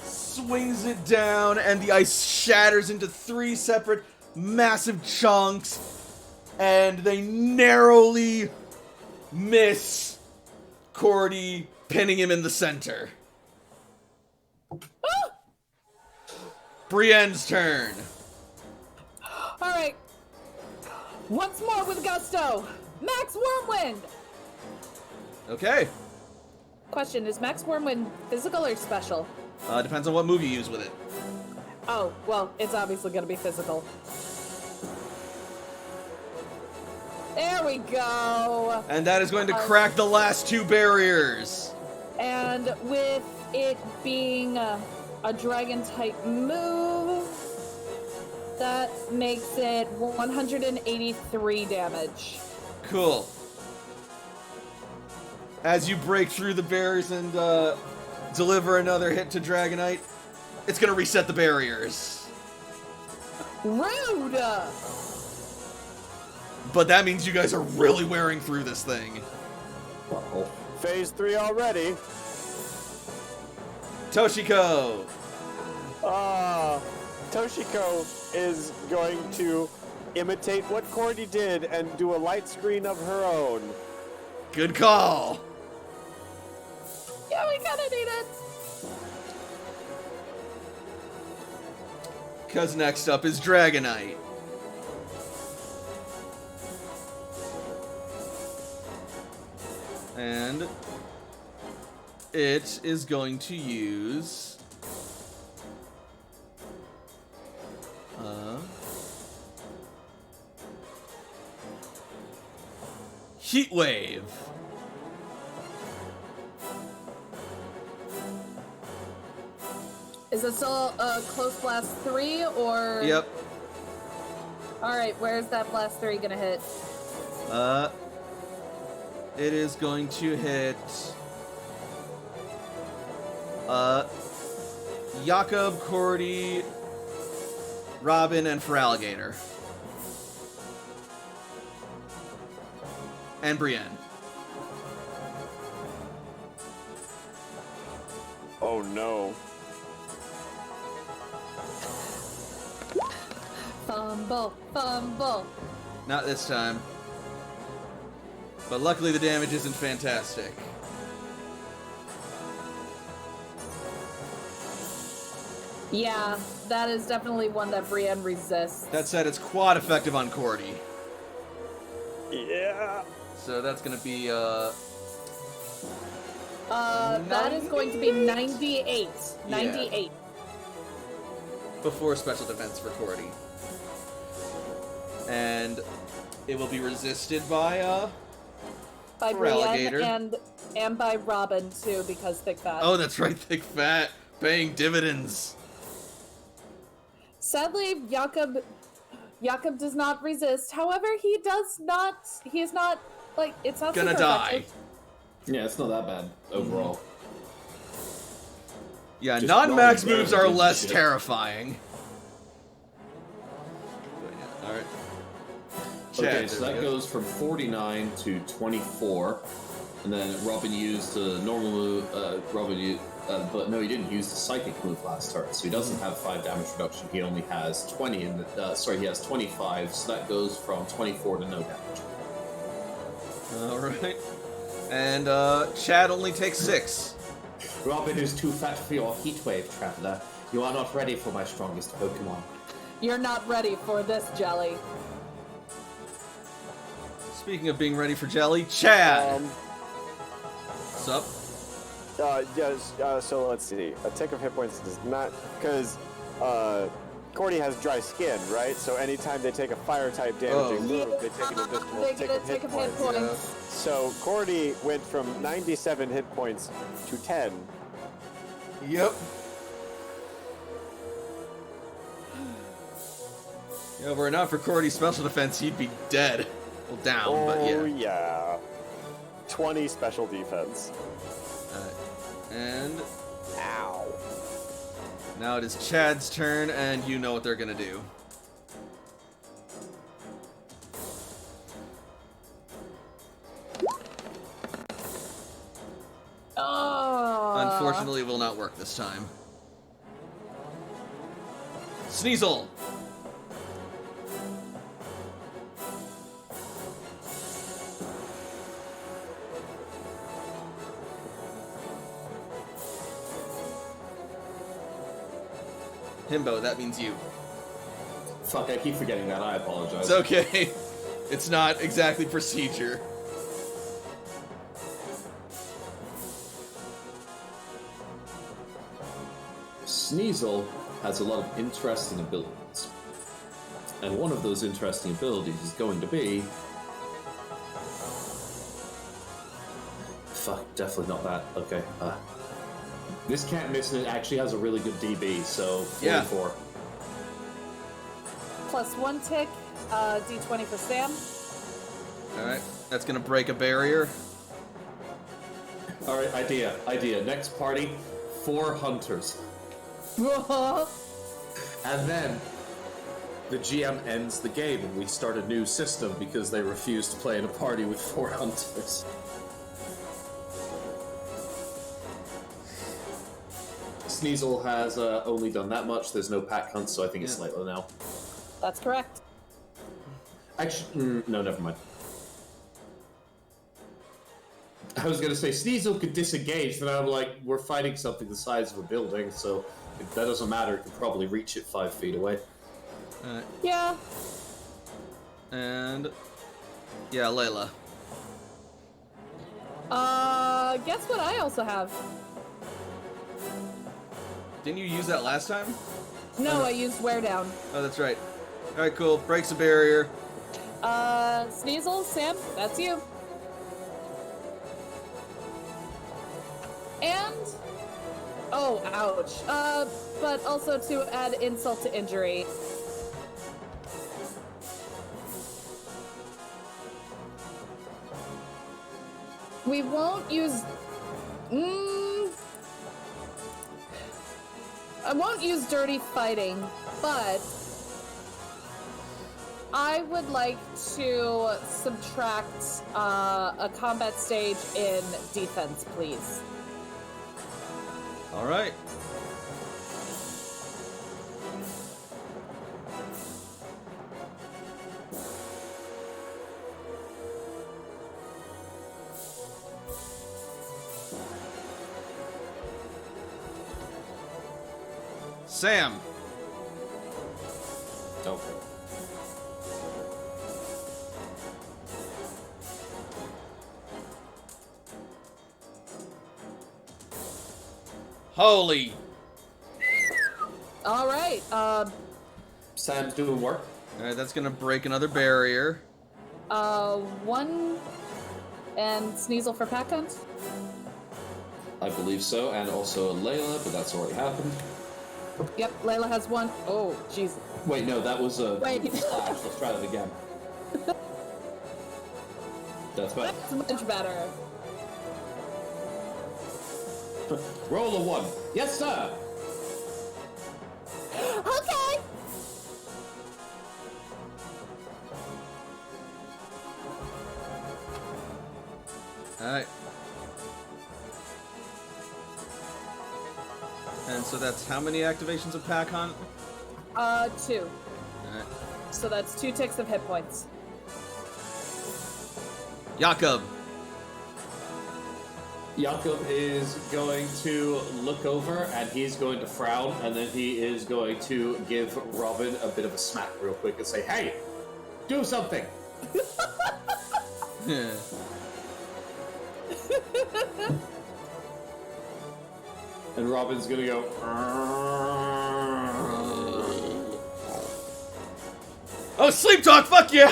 swings it down, and the ice shatters into 3 separate massive chunks, and they narrowly miss Cordy, pinning him in the center. Brienne's turn. Alright. Once more with gusto. Max Wormwind! Okay. Question, is Max Wormwind physical or special? Depends on what move you use with it. Oh, well, it's obviously gonna be physical. There we go! And that is going to crack the last 2 barriers. And with it being a dragon-type move, that makes it 183 damage. Cool. As you break through the barriers and deliver another hit to Dragonite, it's going to reset the barriers. Rude! But that means you guys are really wearing through this thing. Uh-oh. Phase 3 already. Toshiko. Toshiko is going to imitate what Cordy did and do a light screen of her own. Good call. Yeah, we kinda need it! Because next up is Dragonite. And it is going to use Heat Wave. Is it still a close blast 3 or? Yep. Alright, where's that blast 3 gonna hit? It is going to hit Yakkub, Cordy, Robin, and Feraligatr. And Brienne. Oh no. Fumble, fumble. Not this time. But luckily the damage isn't fantastic. Yeah, that is definitely one that Brienne resists. That said, it's quad effective on Cordy. Yeah. So that's gonna be, that is going to be 98. 98. before special defense for Cordy. And it will be resisted by, By Feraligatr. Brienne and by Robin, too, because Thick Fat. Oh, that's right, Thick Fat. Paying dividends. Sadly, Yakkub does not resist. However, he is not, like, it's not Gonna super die. effective. Yeah, it's not that bad overall. Yeah, Just non-max rolling moves damage are and less shit. terrifying. Alright. Okay, so that goes from 49 to 24. And then Robin used the normal move, but no, he didn't use the psychic move last turn, so he doesn't have 5 damage reduction. He only has 20, and he has 25, so that goes from 24 to no damage. Alright. And Chad only takes 6. Robin is too fat for your heat wave, Traveler. You are not ready for my strongest Pokemon. You're not ready for this, Jelly. Speaking of being ready for jelly, Chad! What's up? Yes, so let's see. A tick of hit points does not... Because Cordy has dry skin, right? So anytime they take a fire-type damaging move, they take an additional They tick get a of hit tick of hit points. points. So Cordy went from 97 hit points to 10. Yep. Yeah, were it not for Cordy's special defense, he'd be dead. Well, down, but Oh, yeah. yeah. 20 special defense. And Ow. now it is Chad's turn, and you know what they're gonna do. Oh. Unfortunately, it will not work this time. Sneasel! Himbo, that means you. Fuck, I keep forgetting that. I apologize. It's okay. It's not exactly procedure. Sneasel has a lot of interesting abilities. And one of those interesting abilities is going to be... Fuck, definitely not that. Okay. This can't miss, and it actually has a really good DB, so 44. Yeah. Plus 1 tick, D20 for Sam. Alright, that's gonna break a barrier. Alright, idea. Next party, 4 hunters. And then the GM ends the game and we start a new system because they refuse to play in a party with 4 hunters. Sneasel has only done that much. There's no pack hunt, so I think it's slightly now. That's correct. Actually, no, never mind. I was going to say Sneasel could disengage, but I'm like, we're fighting something the size of a building, so if that doesn't matter. It could probably reach it 5 feet away. Alright, Yeah. and... yeah, Layla. Guess what I also have? Didn't you use that last time? No, I used Wear Down. Oh, that's right. Alright, cool. Breaks a barrier. Sneasel, Sam, that's you. And... oh, ouch. But also to add insult to injury. We won't use... I won't use dirty fighting, but I would like to subtract a combat stage in defense, please. All right. Sam. Okay. Holy. All right. Sam's doing work. All right, that's gonna break another barrier. One and Sneasel for pack hunt. I believe so, and also Layla, but that's already happened. Yep, Layla has one. Oh, jeez. Wait, no, that was a Wait. slash. Let's try that again. That's better. That's much better. Roll a 1. Yes, sir. Okay. All right. And so that's how many activations of Pack Hunt? 2. All right. So that's 2 ticks of hit points. Yakkub. Yakkub is going to look over, and he's going to frown, and then he is going to give Robin a bit of a smack real quick and say, "Hey, do something!" And Robin's gonna go, Oh, sleep talk! Fuck yeah!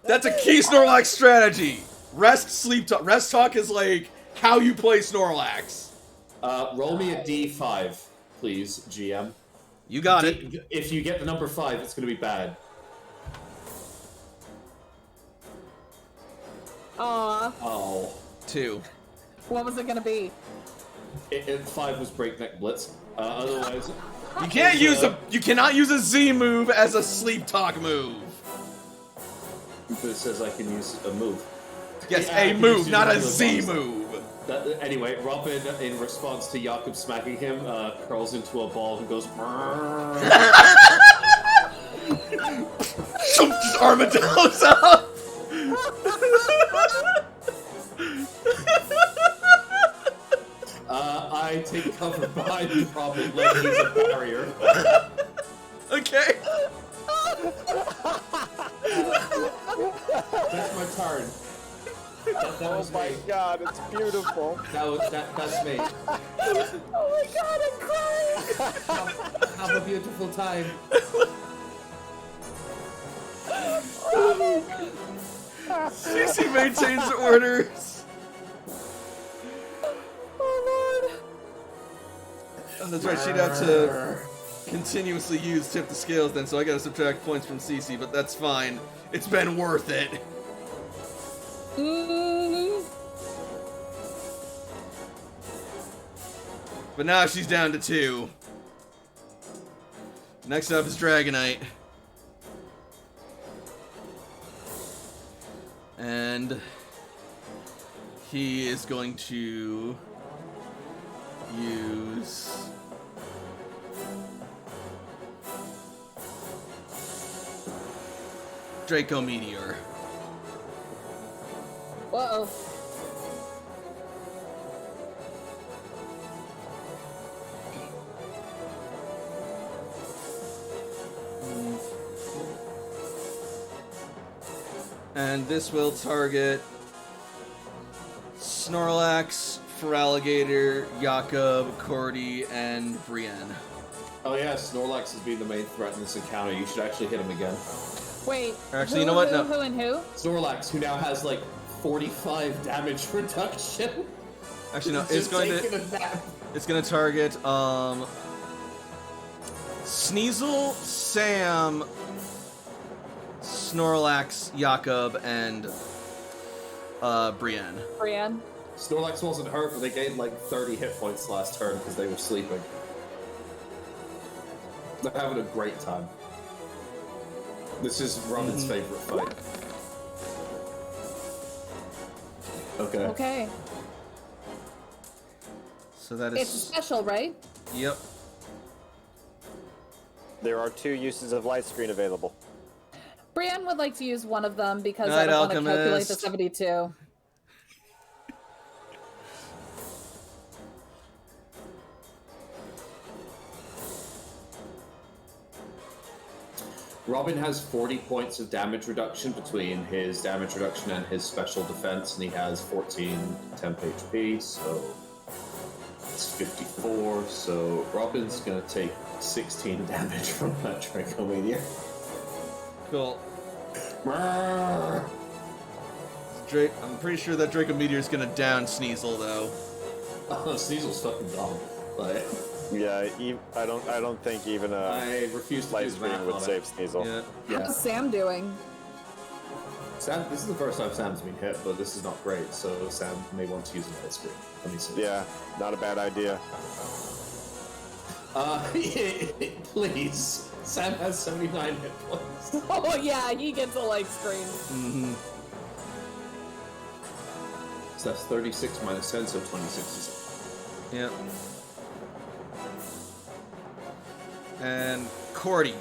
That's a key Snorlax strategy. Rest, sleep talk. Rest talk is like how you play Snorlax. roll me a D5, please, GM. You got it. If you get the number 5, it's gonna be bad. Aw. Oh. 2. What was it gonna be? 5 was Breakneck Blitz. Otherwise... You can't use a. You cannot use a Z move as a sleep talk move. But it says I can use a move. Yes, Yeah, I a can move, use not a regular Z bonus. move. Anyway, Robin, in response to Yakkub smacking him, curls into a ball and goes. Just armadillos up. I take cover behind Robin like he's a barrier. Okay. That's my turn. That Oh was my me. god, it's beautiful. That's me. Oh my god, I'm crying! Have a beautiful time. CC maintains orders. Oh lord. Oh, that's right. She'd have to continuously use tip the scales then, so I gotta subtract points from CC, but that's fine. It's been worth it. But now she's down to 2. Next up is Dragonite. And he is going to use Draco Meteor. Uh-oh. And this will target Snorlax, Feraligatr, Yakkub, Cordy, and Brienne. Oh yeah, Snorlax is being the main threat in this encounter. You should actually him again. Wait. Actually, who, you know what? Who, No. who and who? Snorlax, who now has like 45 damage reduction. Actually, no. He's It's just going taking to. a nap. It's going to target Sneasel, Sam, Snorlax, Yakkub, and Brienne. Brienne. Snorlax wasn't hurt, but they gained like 30 hit points last turn because they were sleeping. They're having a great time. This is Robin's favorite fight. Okay. Okay. So that is... It's special, right? Yep. There are 2 uses of light screen available. Brienne would like to use one of them because Night I don't want to calculate the Alchemist. 72. Robin has 40 points of damage reduction between his damage reduction and his special defense, and he has 14 temp HP, so it's 54. So Robin's gonna take 16 damage from that Dracomania. Cool. I'm pretty sure that Draco Meteor is gonna down Sneasel, though. Oh, Sneasel's fucking dumb. Like, Yeah, I don't think even a I refuse to light do screen math would on save it. Sneasel. Yeah. Yeah. How's Sam doing? Sam, this is the first time Sam's been hit, but this is not great, so Sam may want to use a light screen. Let me see. Yeah, not a bad idea. Please. Sam has 79 hit points. Oh yeah, he gets a light screen. Mm-hmm. So that's 36 minus 10, so 2067. Yep. And Cordy.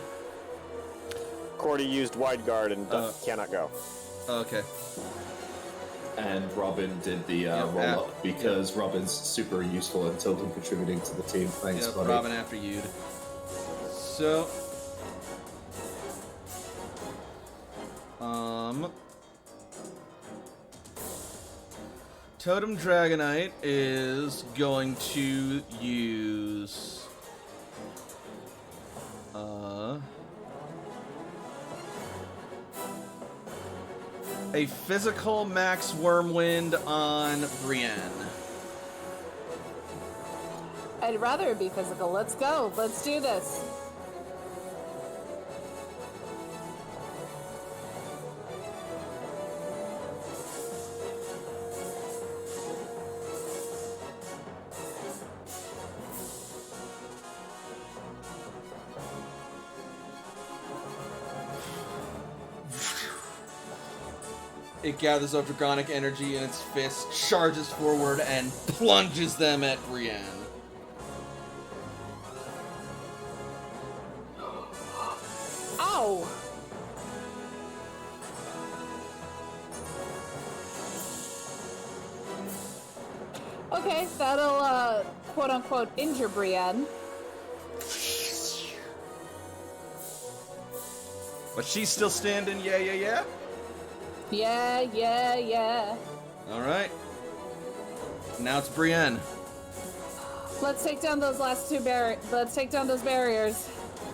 Cordy used Wide Guard and cannot go. Okay. And Robin did the roll up because Robin's super useful and totally contributing to the team. Thanks, Yep, buddy. Robin after you. So... Totem Dragonite is going to use... a physical max Wormwind on Brienne. I'd rather it be physical. Let's go. Let's do this. It gathers up draconic energy in its fist, charges forward, and plunges them at Brienne. Ow! Okay, that'll, quote-unquote, injure Brienne. But she's still standing, yeah. Yeah. Alright. Now it's Brienne. Let's take down those last two let's take down those barriers.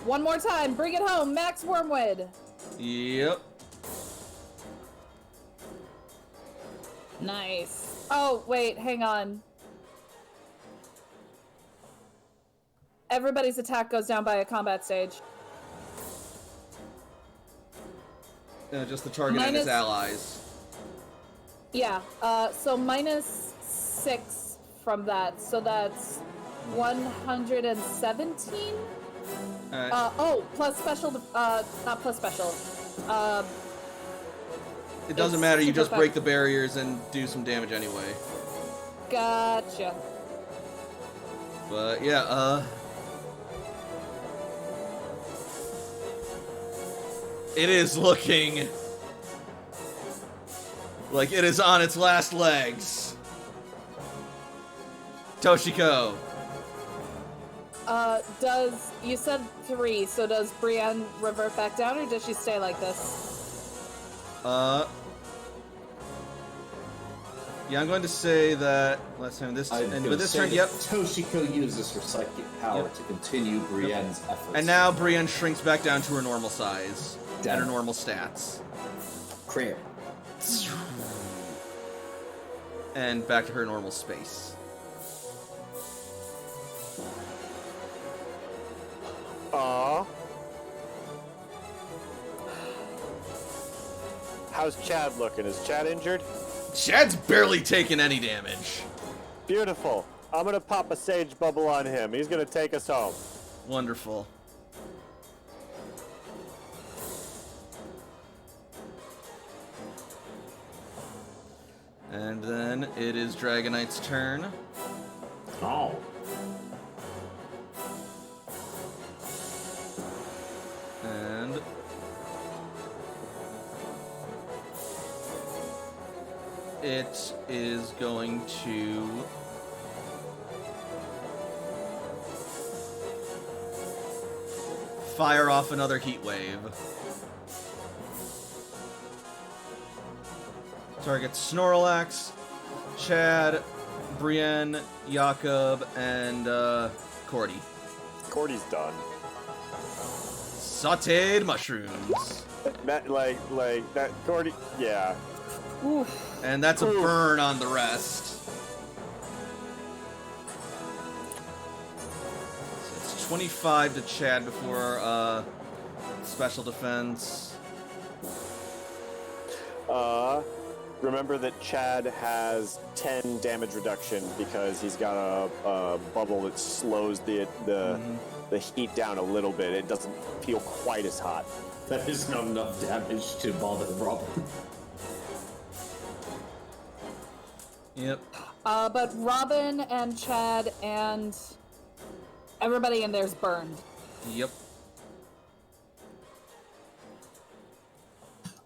One more time, bring it home, Max Wormwood. Yep. Nice. Oh, wait, hang on. Everybody's attack goes down by a combat stage. Just the target and his allies. Yeah, so minus 6 from that, so that's 117? Plus special, not plus special. It doesn't matter, you just break the barriers and do some damage anyway. Gotcha. But yeah, it is looking like it is on its last legs. Toshiko. You said 3, so does Brienne revert back down, or does she stay like this? Yeah, I'm going to say that last time this turn, yep. Toshiko uses her psychic power to continue Brienne's efforts. And now Brienne shrinks back down to her normal size Damn. and her normal stats. Cramp. And back to her normal space. Aww. How's Chad looking? Is Chad injured? Chad's barely taken any damage. Beautiful. I'm gonna pop a sage bubble on him. He's gonna take us home. Wonderful. And then it is Dragonite's turn. Oh. And it is going to fire off another heat wave. Targets Snorlax, Chad, Brienne, Yakkub, and Cordy. Cordy's done. Sauteed mushrooms. That, like that Cordy, yeah. Oof. And that's a burn on the rest. So it's 25 to Chad before special defense. Remember that Chad has 10 damage reduction because he's got a bubble that slows the heat down a little bit. It doesn't feel quite as hot. That is not enough damage to bother Robin. Yep. But Robin and Chad and everybody in there's burned. Yep.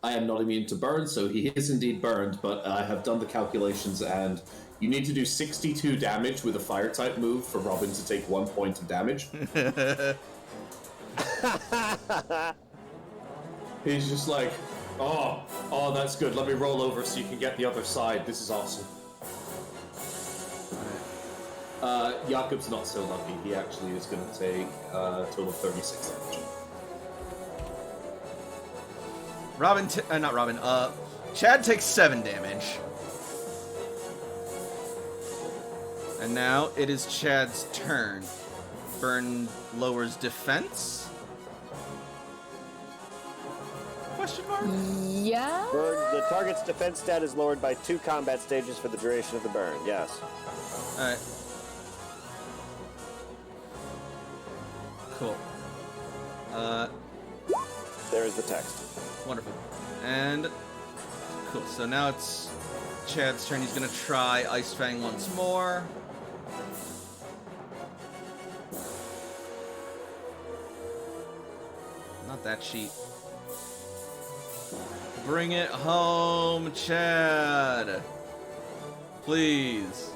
I am not immune to burn, so he is indeed burned, but I have done the calculations, and you need to do 62 damage with a fire-type move for Robin to take 1 point of damage. He's just like, oh, that's good. Let me roll over so you can get the other side. This is awesome. Yakkub's not so lucky. He actually is going to take a total of 36 damage. Chad takes 7 damage. And now it is Chad's turn. Burn lowers defense? Question mark? Yeah? Burn, the target's defense stat is lowered by 2 combat stages for the duration of the burn. Yes. Alright. Cool. There is the text. Wonderful. And cool. So now it's Chad's turn. He's gonna try Ice Fang once more. Not that cheap. Bring it home, Chad. Please.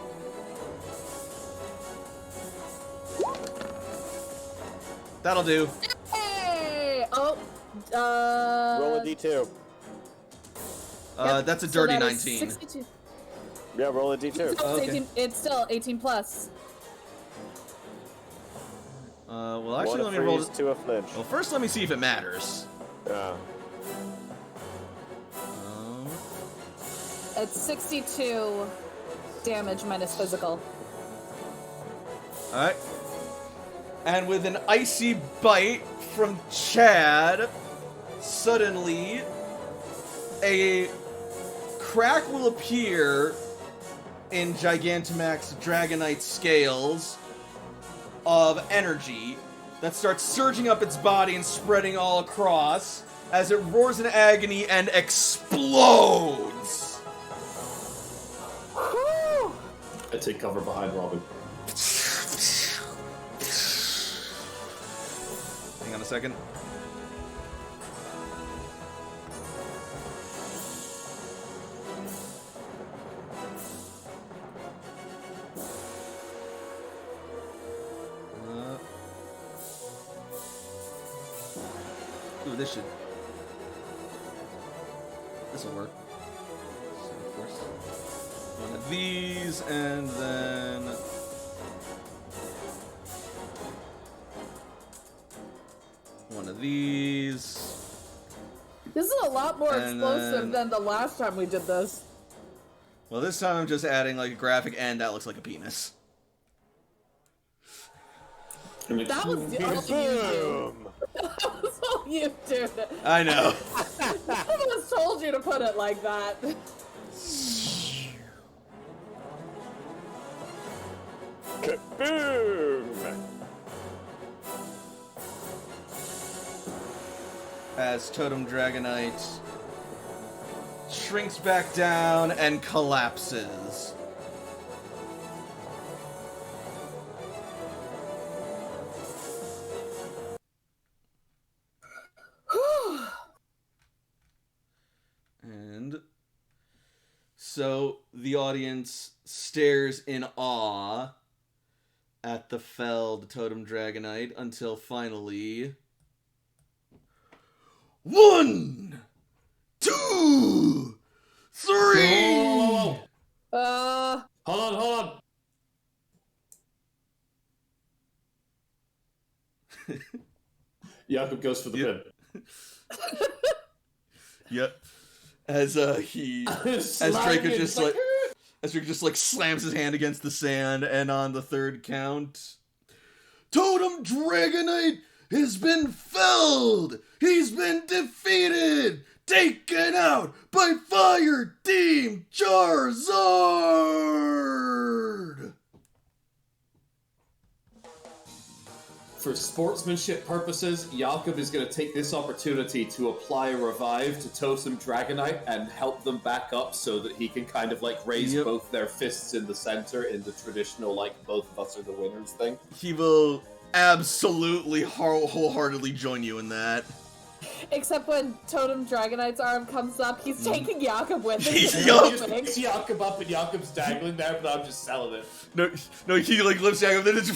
That'll do. Hey! Oh, Roll a d2. That's a so dirty that is 19. 62. Yeah, roll a d2. It's Okay. 18, it's still 18 plus. Well, actually, One let me roll. freeze, 2 a flinch. Well, first, let me see if it matters. Yeah. It's 62 damage minus physical. Alright. And with an icy bite from Chad, suddenly a crack will appear in Gigantamax's Dragonite scales of energy that starts surging up its body and spreading all across as it roars in agony and explodes. I take cover behind Robin. Hang on a second. Ooh, this'll work. So, of course, one of these, and then one of these. This is a lot more And explosive then- than the last time we did this. Well, this time I'm just adding like a graphic, and that looks like a penis. That was all you do. Boom! That was all you do. I know. I was told you to put it like that. Kaboom! As Totem Dragonite shrinks back down and collapses. And so the audience stares in awe at the felled Totem Dragonite until finally... 1, 2, 3! Whoa. Uh, Hold on. Yakkub goes for the Yep. pin. Yep. As Draco just like slams his hand against the sand, and on the third count, Totem Dragonite has been felled! He's been defeated! Taken out by Fire Team Charizard! For sportsmanship purposes, Yakkub is going to take this opportunity to apply a revive to Totem Dragonite and help them back up so that he can kind of like raise both their fists in the center in the traditional like both of us are the winners thing. He will absolutely wholeheartedly join you in that. except when Totem Dragonite's arm comes up, he's taking Yakkub with him. He's He Yup. just picks Yakkub up and Yakkub's dangling there, but I'm just selling it. No, he like lifts Yakkub, then it's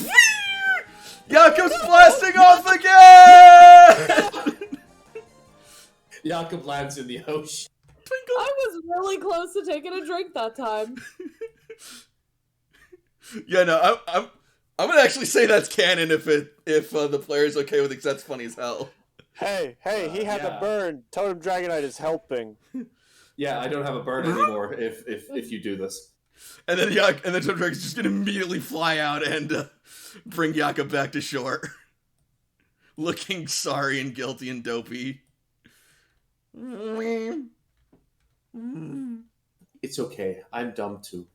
Yakkub's blasting off again! Yakkub lands in the ocean. I was really close to taking a drink that time. Yeah, no, I'm gonna actually say that's canon if the player's okay with it, 'cause that's funny as hell. Hey, he had yeah. a burn. Totem Dragonite is helping. Yeah, I don't have a burn anymore if you do this. And then Totem Dragonite's just gonna immediately fly out and bring Yakkub back to shore, looking sorry and guilty and dopey. It's okay. I'm dumb too.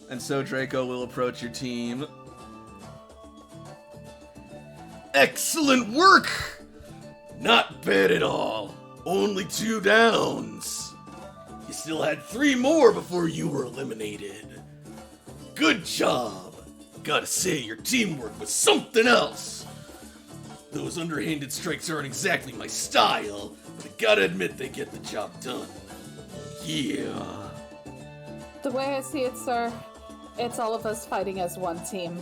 And so Draco will approach your team. Excellent work! Not bad at all. Only 2 downs. You still had 3 more before you were eliminated. Good job. Gotta say, your teamwork was something else. Those underhanded strikes aren't exactly my style, but I gotta admit they get the job done. Yeah. The way I see it, sir, it's all of us fighting as one team.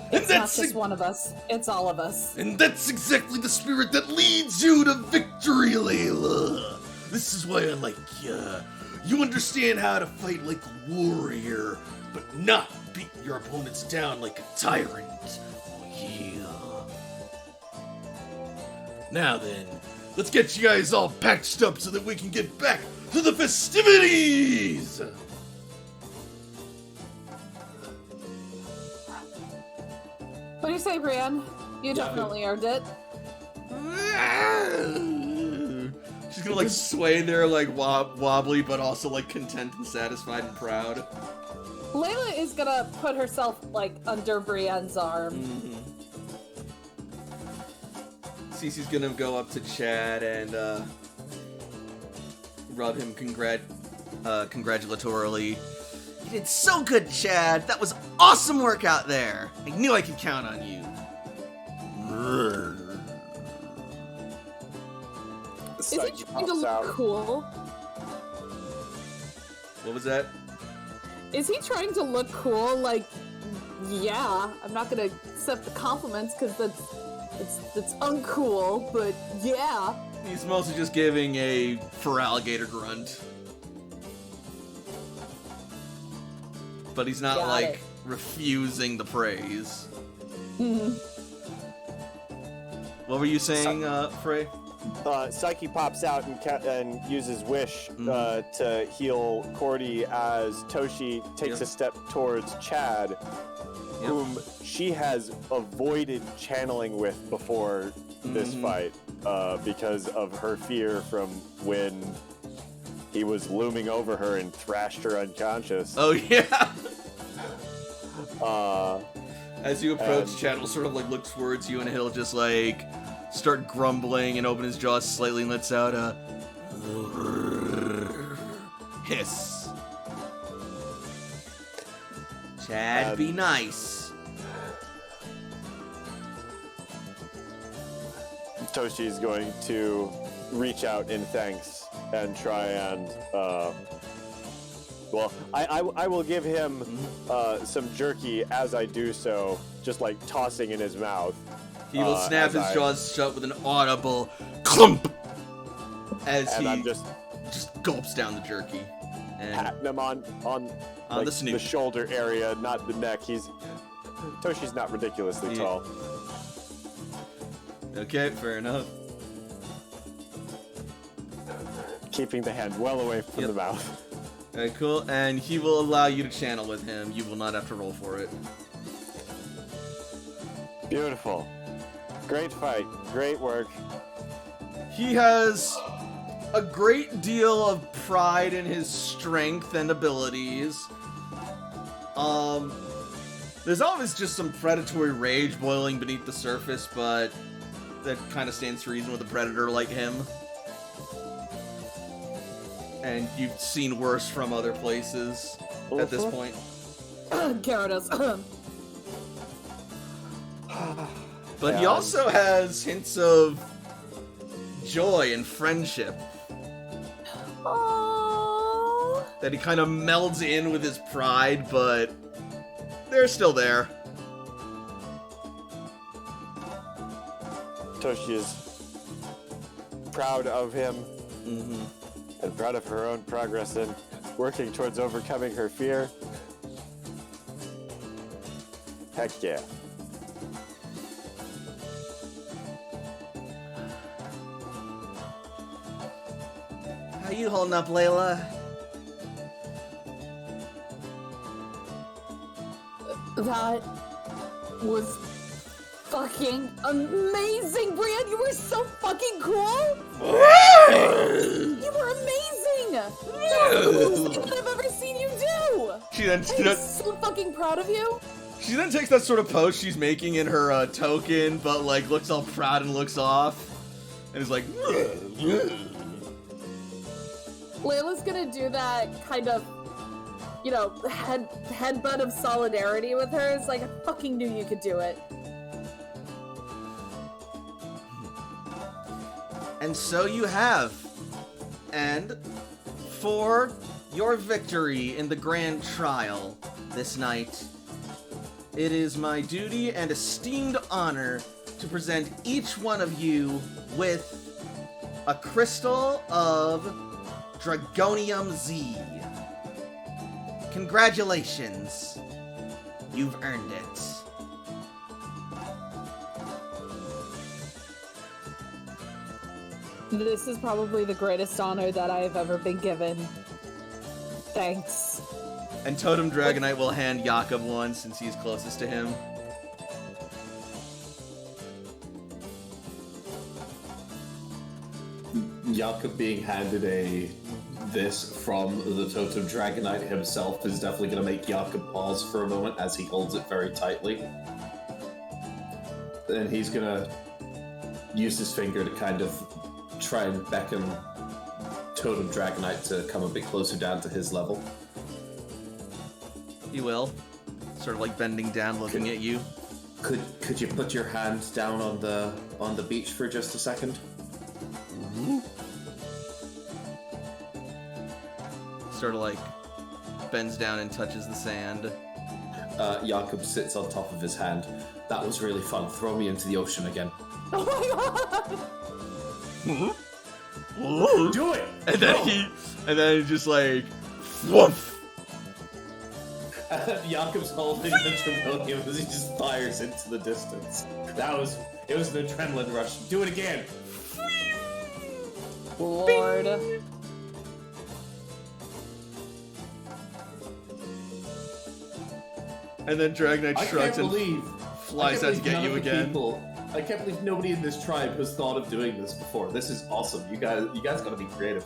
And It's not that's just one of us, it's all of us. And that's exactly the spirit that leads you to victory, Layla. This is why I like ya. You understand how to fight like a warrior, but not beat your opponents down like a tyrant. Yeah. Now then, let's get you guys all patched up so that we can get back to the festivities! What do you say, Brienne? You definitely earned it. She's gonna like sway there like wobbly, but also like content and satisfied and proud. Layla is gonna put herself like under Brienne's arm. Cece's gonna go up to Chad and rub him congratulatorily. You did so good, Chad. That was awesome work out there. I knew I could count on you. Is he trying to look cool? What was that? Is he trying to look cool? Like, yeah, I'm not gonna accept the compliments because that's uncool, but yeah. He's mostly just giving a fur alligator grunt. But he's not, Got like, it. refusing the praise. What were you saying, Frey? Psyche pops out and uses Wish to heal Cordy as Toshi takes a step towards Chad, whom she has avoided channeling with before this fight. because of her fear from when he was looming over her and thrashed her unconscious. Oh yeah. Uh, As you approach, and- Chad will sort of like look towards you, and he'll just like start grumbling and open his jaws slightly and lets out a hiss. Chad, be nice. Toshi's going to reach out in thanks and try and, well, I will give him some jerky as I do so, just like tossing in his mouth. He will snap as his I- jaws shut with an audible clump as And he I'm just gulps down the jerky. And patting him on On like, the snoot. shoulder area, not the neck. Toshi's not ridiculously Yeah. tall. okay, fair enough. Keeping the hand well away from Yep. the mouth. Alright, cool. And he will allow you to channel with him. You will not have to roll for it. Beautiful. Great fight. Great work. He has a great deal of pride in his strength and abilities. There's always just some predatory rage boiling beneath the surface, but that kind of stands to reason with a predator like him. And you've seen worse from other places at this point. Gyarados. But he Yeah. also has hints of joy and friendship Aww. that he kind of melds in with his pride, but they're still there. Toshi is proud of him Mm-hmm. and proud of her own progress in working towards overcoming her fear. Heck yeah. How you holding up, Layla? That was fucking amazing, Brian. You were so fucking cool. You were amazing. That was the coolest thing I've ever seen you do. I'm so fucking proud of you. She then takes that sort of pose she's making in her token, but like looks all proud and looks off, and is like, Layla's gonna do that kind of, you know, headbutt of solidarity with her. It's like, I fucking knew you could do it. and so you have. And for your victory in the grand trial this night, it is my duty and esteemed honor to present each one of you with a crystal of Dragonium Z. Congratulations. You've earned it. This is probably the greatest honor that I have ever been given. Thanks. And Totem Dragonite will hand Yakkub one since he's closest to him. Yakkub being handed this from the Totem Dragonite himself is definitely going to make Yakkub pause for a moment as he holds it very tightly. Then he's going to use his finger to kind of try and beckon Totem Dragonite to come a bit closer down to his level. He will. Sort of like bending down, looking at you. Could you put your hand down on the beach for just a second? Sort of like bends down and touches the sand. Yakkub sits on top of his hand. That was really fun. Throw me into the ocean again. Oh my god! Do it! And then he just like woof. Yakkub's holding the Dragonium as he just fires into the distance. It was an adrenaline rush. Do it again! Lord. And then Dragonite I shrugs can't and believe flies out to get none you of the again. People I can't believe nobody in this tribe has thought of doing this before. This is awesome. You guys gotta be creative.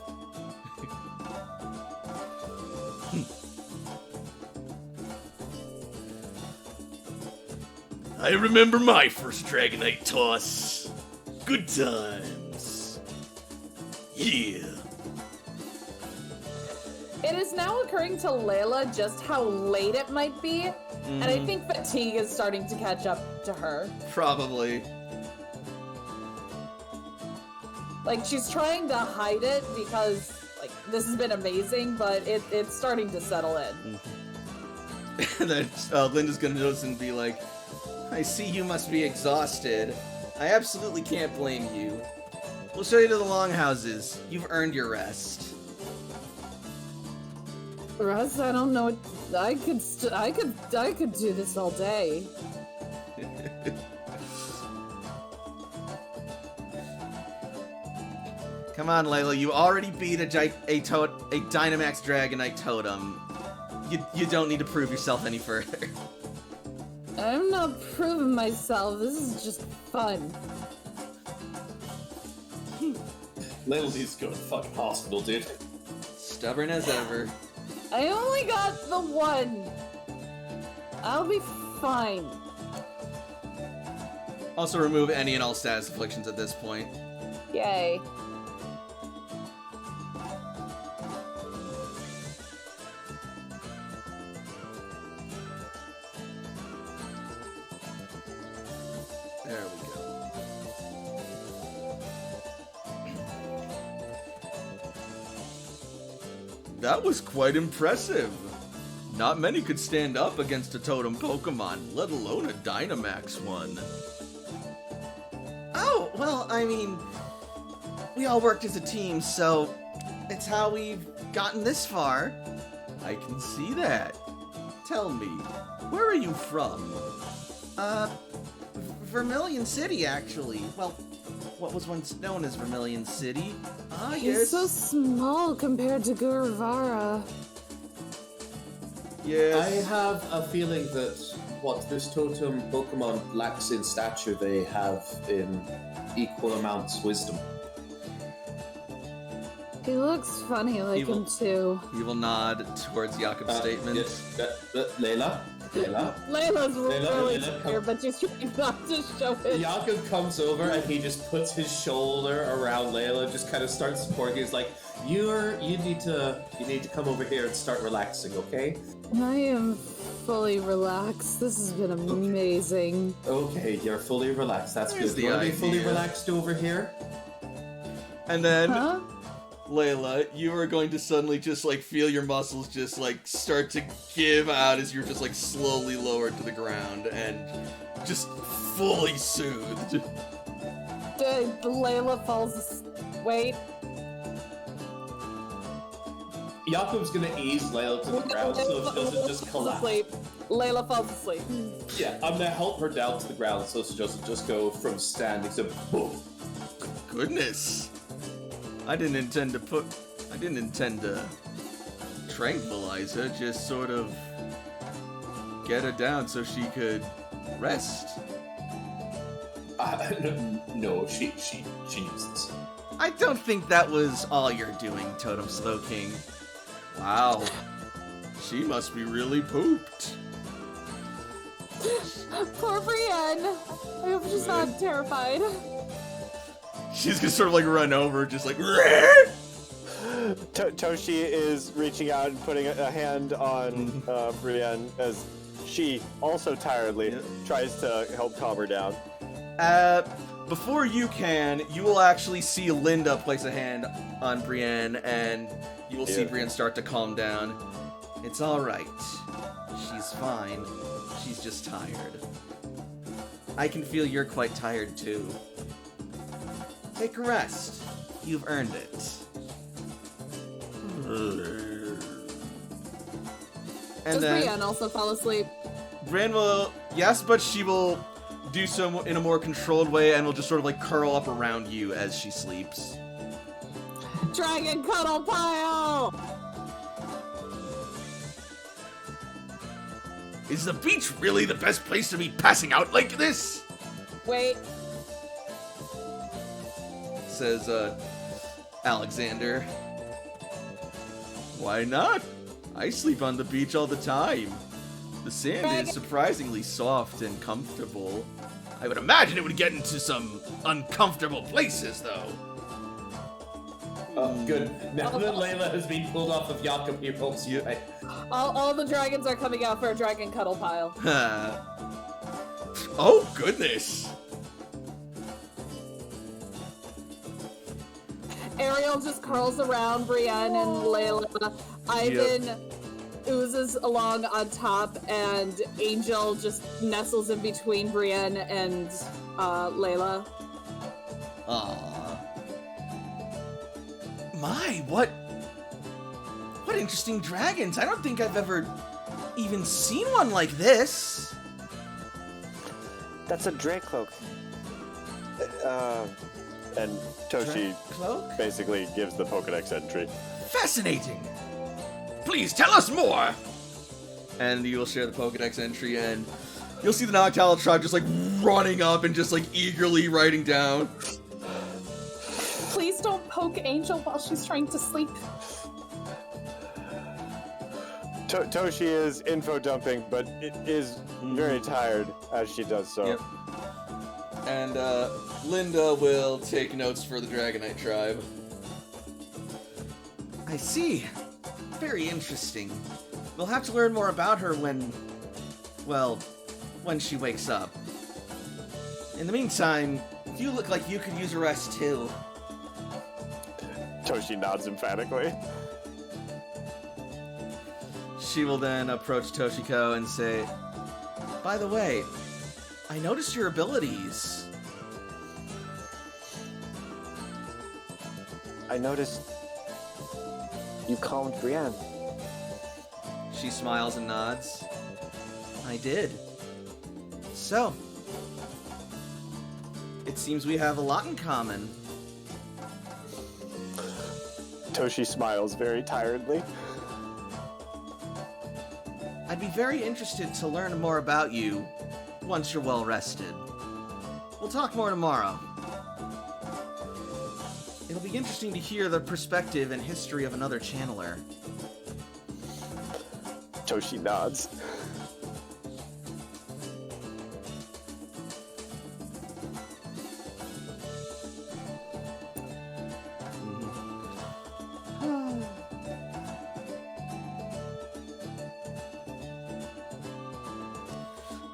I remember my first Dragonite toss. Good times. Yeah. It is now occurring to Layla just how late it might be, and I think fatigue is starting to catch up to her. Probably. Like, she's trying to hide it because, like, this has been amazing, but it's starting to settle in. And then Linda's gonna notice and be like, I see you must be exhausted. I absolutely can't blame you. We'll show you to the longhouses. You've earned your rest. Russ, I don't know. I could do this all day. Come on, Layla. You already beat a Dynamax Dragonite Totem. You don't need to prove yourself any further. I'm not proving myself. This is just fun. Layla needs to go to the fucking hospital, dude. Stubborn as ever. I only got the one. I'll be fine. Also remove any and all status afflictions at this point. Yay. There we go. That was quite impressive. Not many could stand up against a totem Pokemon, let alone a Dynamax one. Oh, well, I mean, we all worked as a team, so it's how we've gotten this far. I can see that. Tell me, where are you from? Vermilion City, actually. Well, what was once known as Vermilion City. Ah, He's yes. so small compared to Guruvara. Yes. I have a feeling that what this totem Pokemon lacks in stature, they have in equal amounts wisdom. He looks funny like Evil. him too. He will nod towards Yakkub's statement. Yes, Layla? Layla's really Layla, here, but she's trying not to show it. Yakkub comes over and he just puts his shoulder around Layla, just kind of starts supporting. He's like, you need to come over here and start relaxing, okay? I am fully relaxed. This has been amazing. Okay, you're fully relaxed. That's There's good. the You want to be fully idea. relaxed over here? And then, Huh? Layla, you are going to suddenly just, like, feel your muscles just, like, start to give out as you're just, like, slowly lowered to the ground and just fully soothed. Layla falls. Wait. Yakkub's gonna ease Layla to the ground so she doesn't just collapse. Asleep. Layla falls asleep. Yeah, I'm gonna help her down to the ground so she doesn't just go from standing to boom. Goodness. I didn't intend to tranquilize her, just sort of get her down so she could rest. No, she needs this. I don't think that was all you're doing, Totem Slowking. Wow. She must be really pooped. Poor Brienne. I hope she's not terrified. She's gonna sort of like run over, just like. Toshi is reaching out and putting a hand on Brienne as she also tiredly tries to help calm her down. Before you can, you will actually see Linda place a hand on Brienne, and you will see Brienne start to calm down. It's alright. She's fine. She's just tired. I can feel you're quite tired too. Take a rest. You've earned it. And Does Brienne also fall asleep? Brienne will, yes, but she will do so in a more controlled way and will just sort of like curl up around you as she sleeps. Dragon cuddle pile! Is the beach really the best place to be passing out like this? Wait. says Alexander. Why not? I sleep on the beach all the time. The sand is surprisingly soft and comfortable. I would imagine it would get into some uncomfortable places, though. Oh, good. Now that Layla has been pulled off of Yakkub, he hopes you. All the dragons are coming out for a dragon cuddle pile. Oh, goodness. Ariel just curls around Brienne and Layla. Ivan oozes along on top, and Angel just nestles in between Brienne and Layla. Aww. My, what interesting dragons. I don't think I've ever even seen one like this. That's a Dracloak. And Toshi Cloak? basically gives the Pokedex entry. Fascinating. Please tell us more. And you will share the Pokedex entry, and you'll see the Untitled Tribe just like running up and just like eagerly writing down. Please don't poke Angel while she's trying to sleep. Toshi is info dumping, but it is very tired as she does so. Yep. And Linda will take notes for the Dragonite Tribe. I see. Very interesting. We'll have to learn more about her when she wakes up. In the meantime, you look like you could use a rest too. Toshi nods emphatically. She will then approach Toshiko and say, by the way, I noticed your abilities. I noticed you calmed Brienne. She smiles and nods. I did. So, it seems we have a lot in common. Toshi smiles very tiredly. I'd be very interested to learn more about you once you're well rested. We'll talk more tomorrow. It'll be interesting to hear the perspective and history of another channeler. Toshi nods.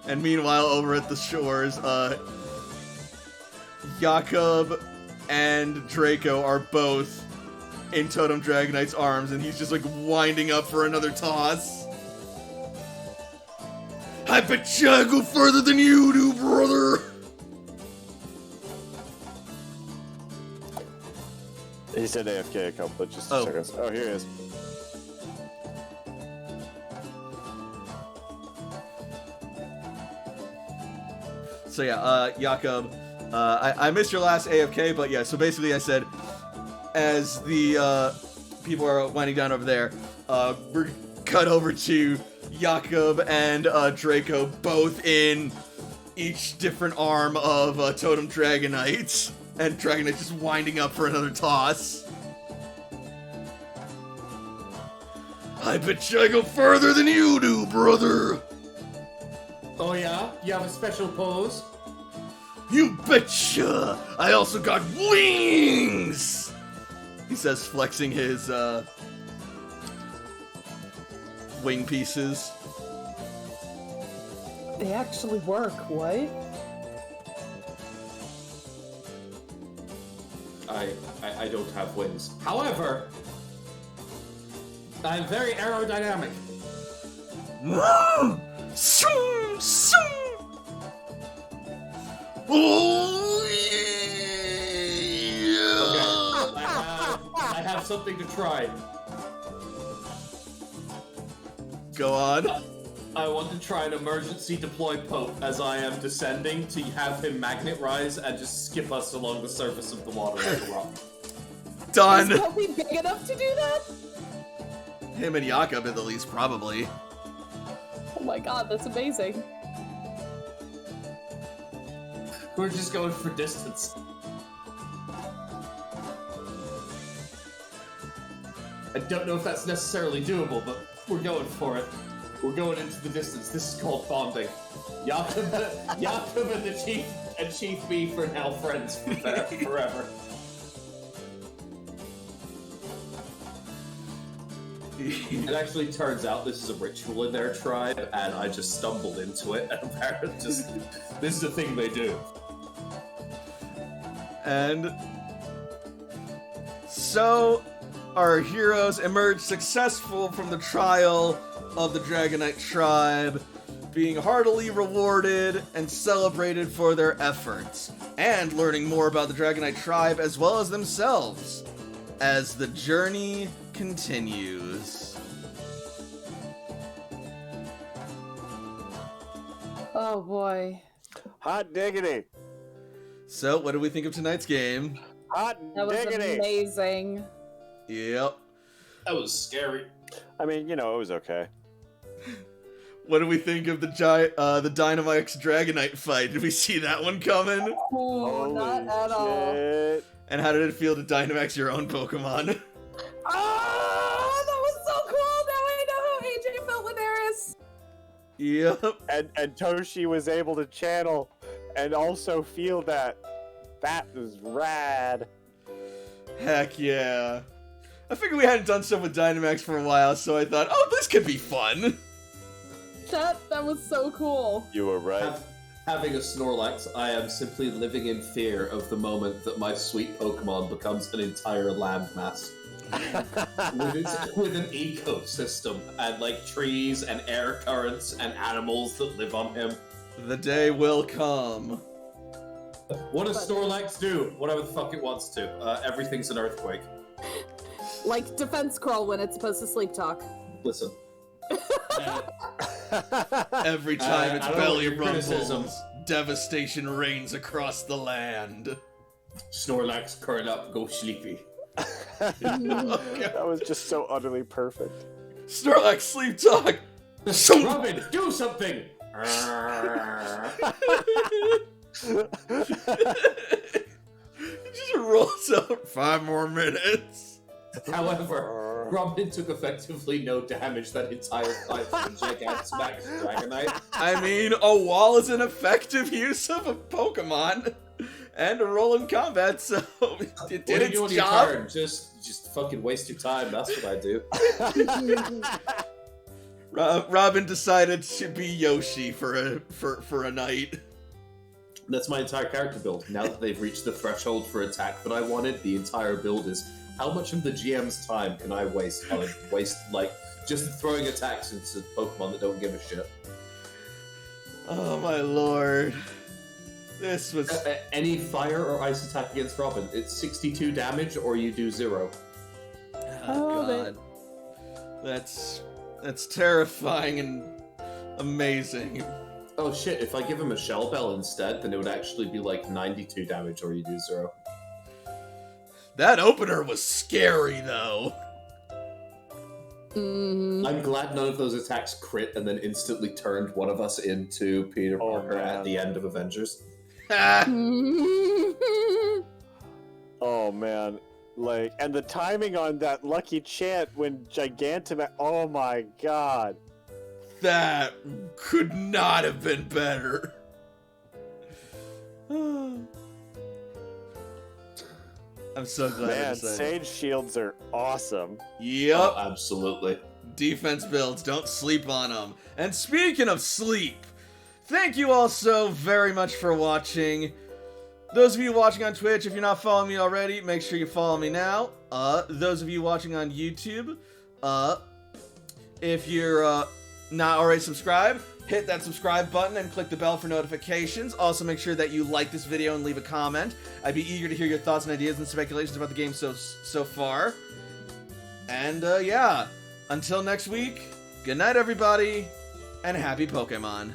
And meanwhile, over at the shores, Yakkub and Draco are both in Totem Dragonite's arms, and he's just like winding up for another toss. I bet you I go further than you do, brother! He said AFK a couple of just seconds. Oh, here he is. So yeah, Yakkub, I missed your last AFK, but yeah, so basically I said, as the people are winding down over there, we're cut over to Yakkub and Draco, both in each different arm of Totem Dragonite, and Dragonite just winding up for another toss. I bet you I go further than you do, brother! Oh yeah? You have a special pose? You betcha! I also got wings! He says, flexing his, wing pieces. They actually work, what? I don't have wings. However, I'm very aerodynamic. Shoom, shoom. Oh, yeah. Okay, I have something to try. Go on. I want to try an emergency deploy Pope as I am descending to have him magnet rise and just skip us along the surface of the water like a rock. Done. Is Poppy big enough to do that? Him and Yakkub at the least, probably. Oh my god, that's amazing. We're just going for distance. I don't know if that's necessarily doable, but we're going for it. We're going into the distance. This is called bonding. Yakkub and the Chief and Chief B are now friends forever. It actually turns out this is a ritual in their tribe, and I just stumbled into it, and apparently this is a thing they do. And so our heroes emerge successful from the trial of the Dragonite Tribe, being heartily rewarded and celebrated for their efforts, and learning more about the Dragonite Tribe as well as themselves as the journey continues. Oh boy. Hot diggity. So, what do we think of tonight's game? Hot That was diggity. amazing. Yep. That was scary. I mean, it was okay. What do we think of the Dynamax Dragonite fight? Did we see that one coming? Oh, not at all. Shit. And how did it feel to Dynamax your own Pokemon? Oh, that was so cool! Now I know how AJ felt with Eris. Yep. And Toshi was able to channel and also feel that. That was rad. Heck yeah. I figured we hadn't done stuff with Dynamax for a while, so I thought, oh, this could be fun. That was so cool. You were right. Having a Snorlax, I am simply living in fear of the moment that my sweet Pokemon becomes an entire landmass. with an ecosystem and like trees and air currents and animals that live on him. The day will come. What does Snorlax do? Whatever the fuck it wants to. Everything's an earthquake. Like defense crawl when it's supposed to sleep talk. Listen. Every time its I don't know belly your criticism. rumbles, devastation reigns across the land. Snorlax, curl up, go sleepy. That was just so utterly perfect. Snorlax sleep talk! Robin, do something! It just rolls out 5 more minutes. However, Robin took effectively no damage that entire fight from Gigantamax Dragonite. I mean, a wall is an effective use of a Pokemon and a roll in combat, so it did What do you do on its your job. turn? Just fucking waste your time. That's what I do. Robin decided to be Yoshi for a night. That's my entire character build. Now that they've reached the threshold for attack that I wanted, the entire build is how much of the GM's time can I waste on like just throwing attacks into Pokemon that don't give a shit. Oh my lord. This was... Any fire or ice attack against Robin, it's 62 damage or you do 0. Oh god. That's terrifying and amazing. Oh shit, if I give him a Shell Bell instead, then it would actually be like 92 damage or you do 0. That opener was scary though. I'm glad none of those attacks crit and then instantly turned one of us into Peter Parker man. at the end of Avengers. Oh man. Like, and the timing on that lucky chant when Gigantamax. Oh my god. That could not have been better. I'm so glad I Man, decided. Sage Shields are awesome. Yep. Oh, absolutely. Defense builds, don't sleep on them. And speaking of sleep, thank you all so very much for watching. Those of you watching on Twitch, if you're not following me already, make sure you follow me now. Those of you watching on YouTube, if you're not already subscribed, hit that subscribe button and click the bell for notifications. Also, make sure that you like this video and leave a comment. I'd be eager to hear your thoughts and ideas and speculations about the game so far. And yeah, until next week, good night everybody, and happy Pokemon.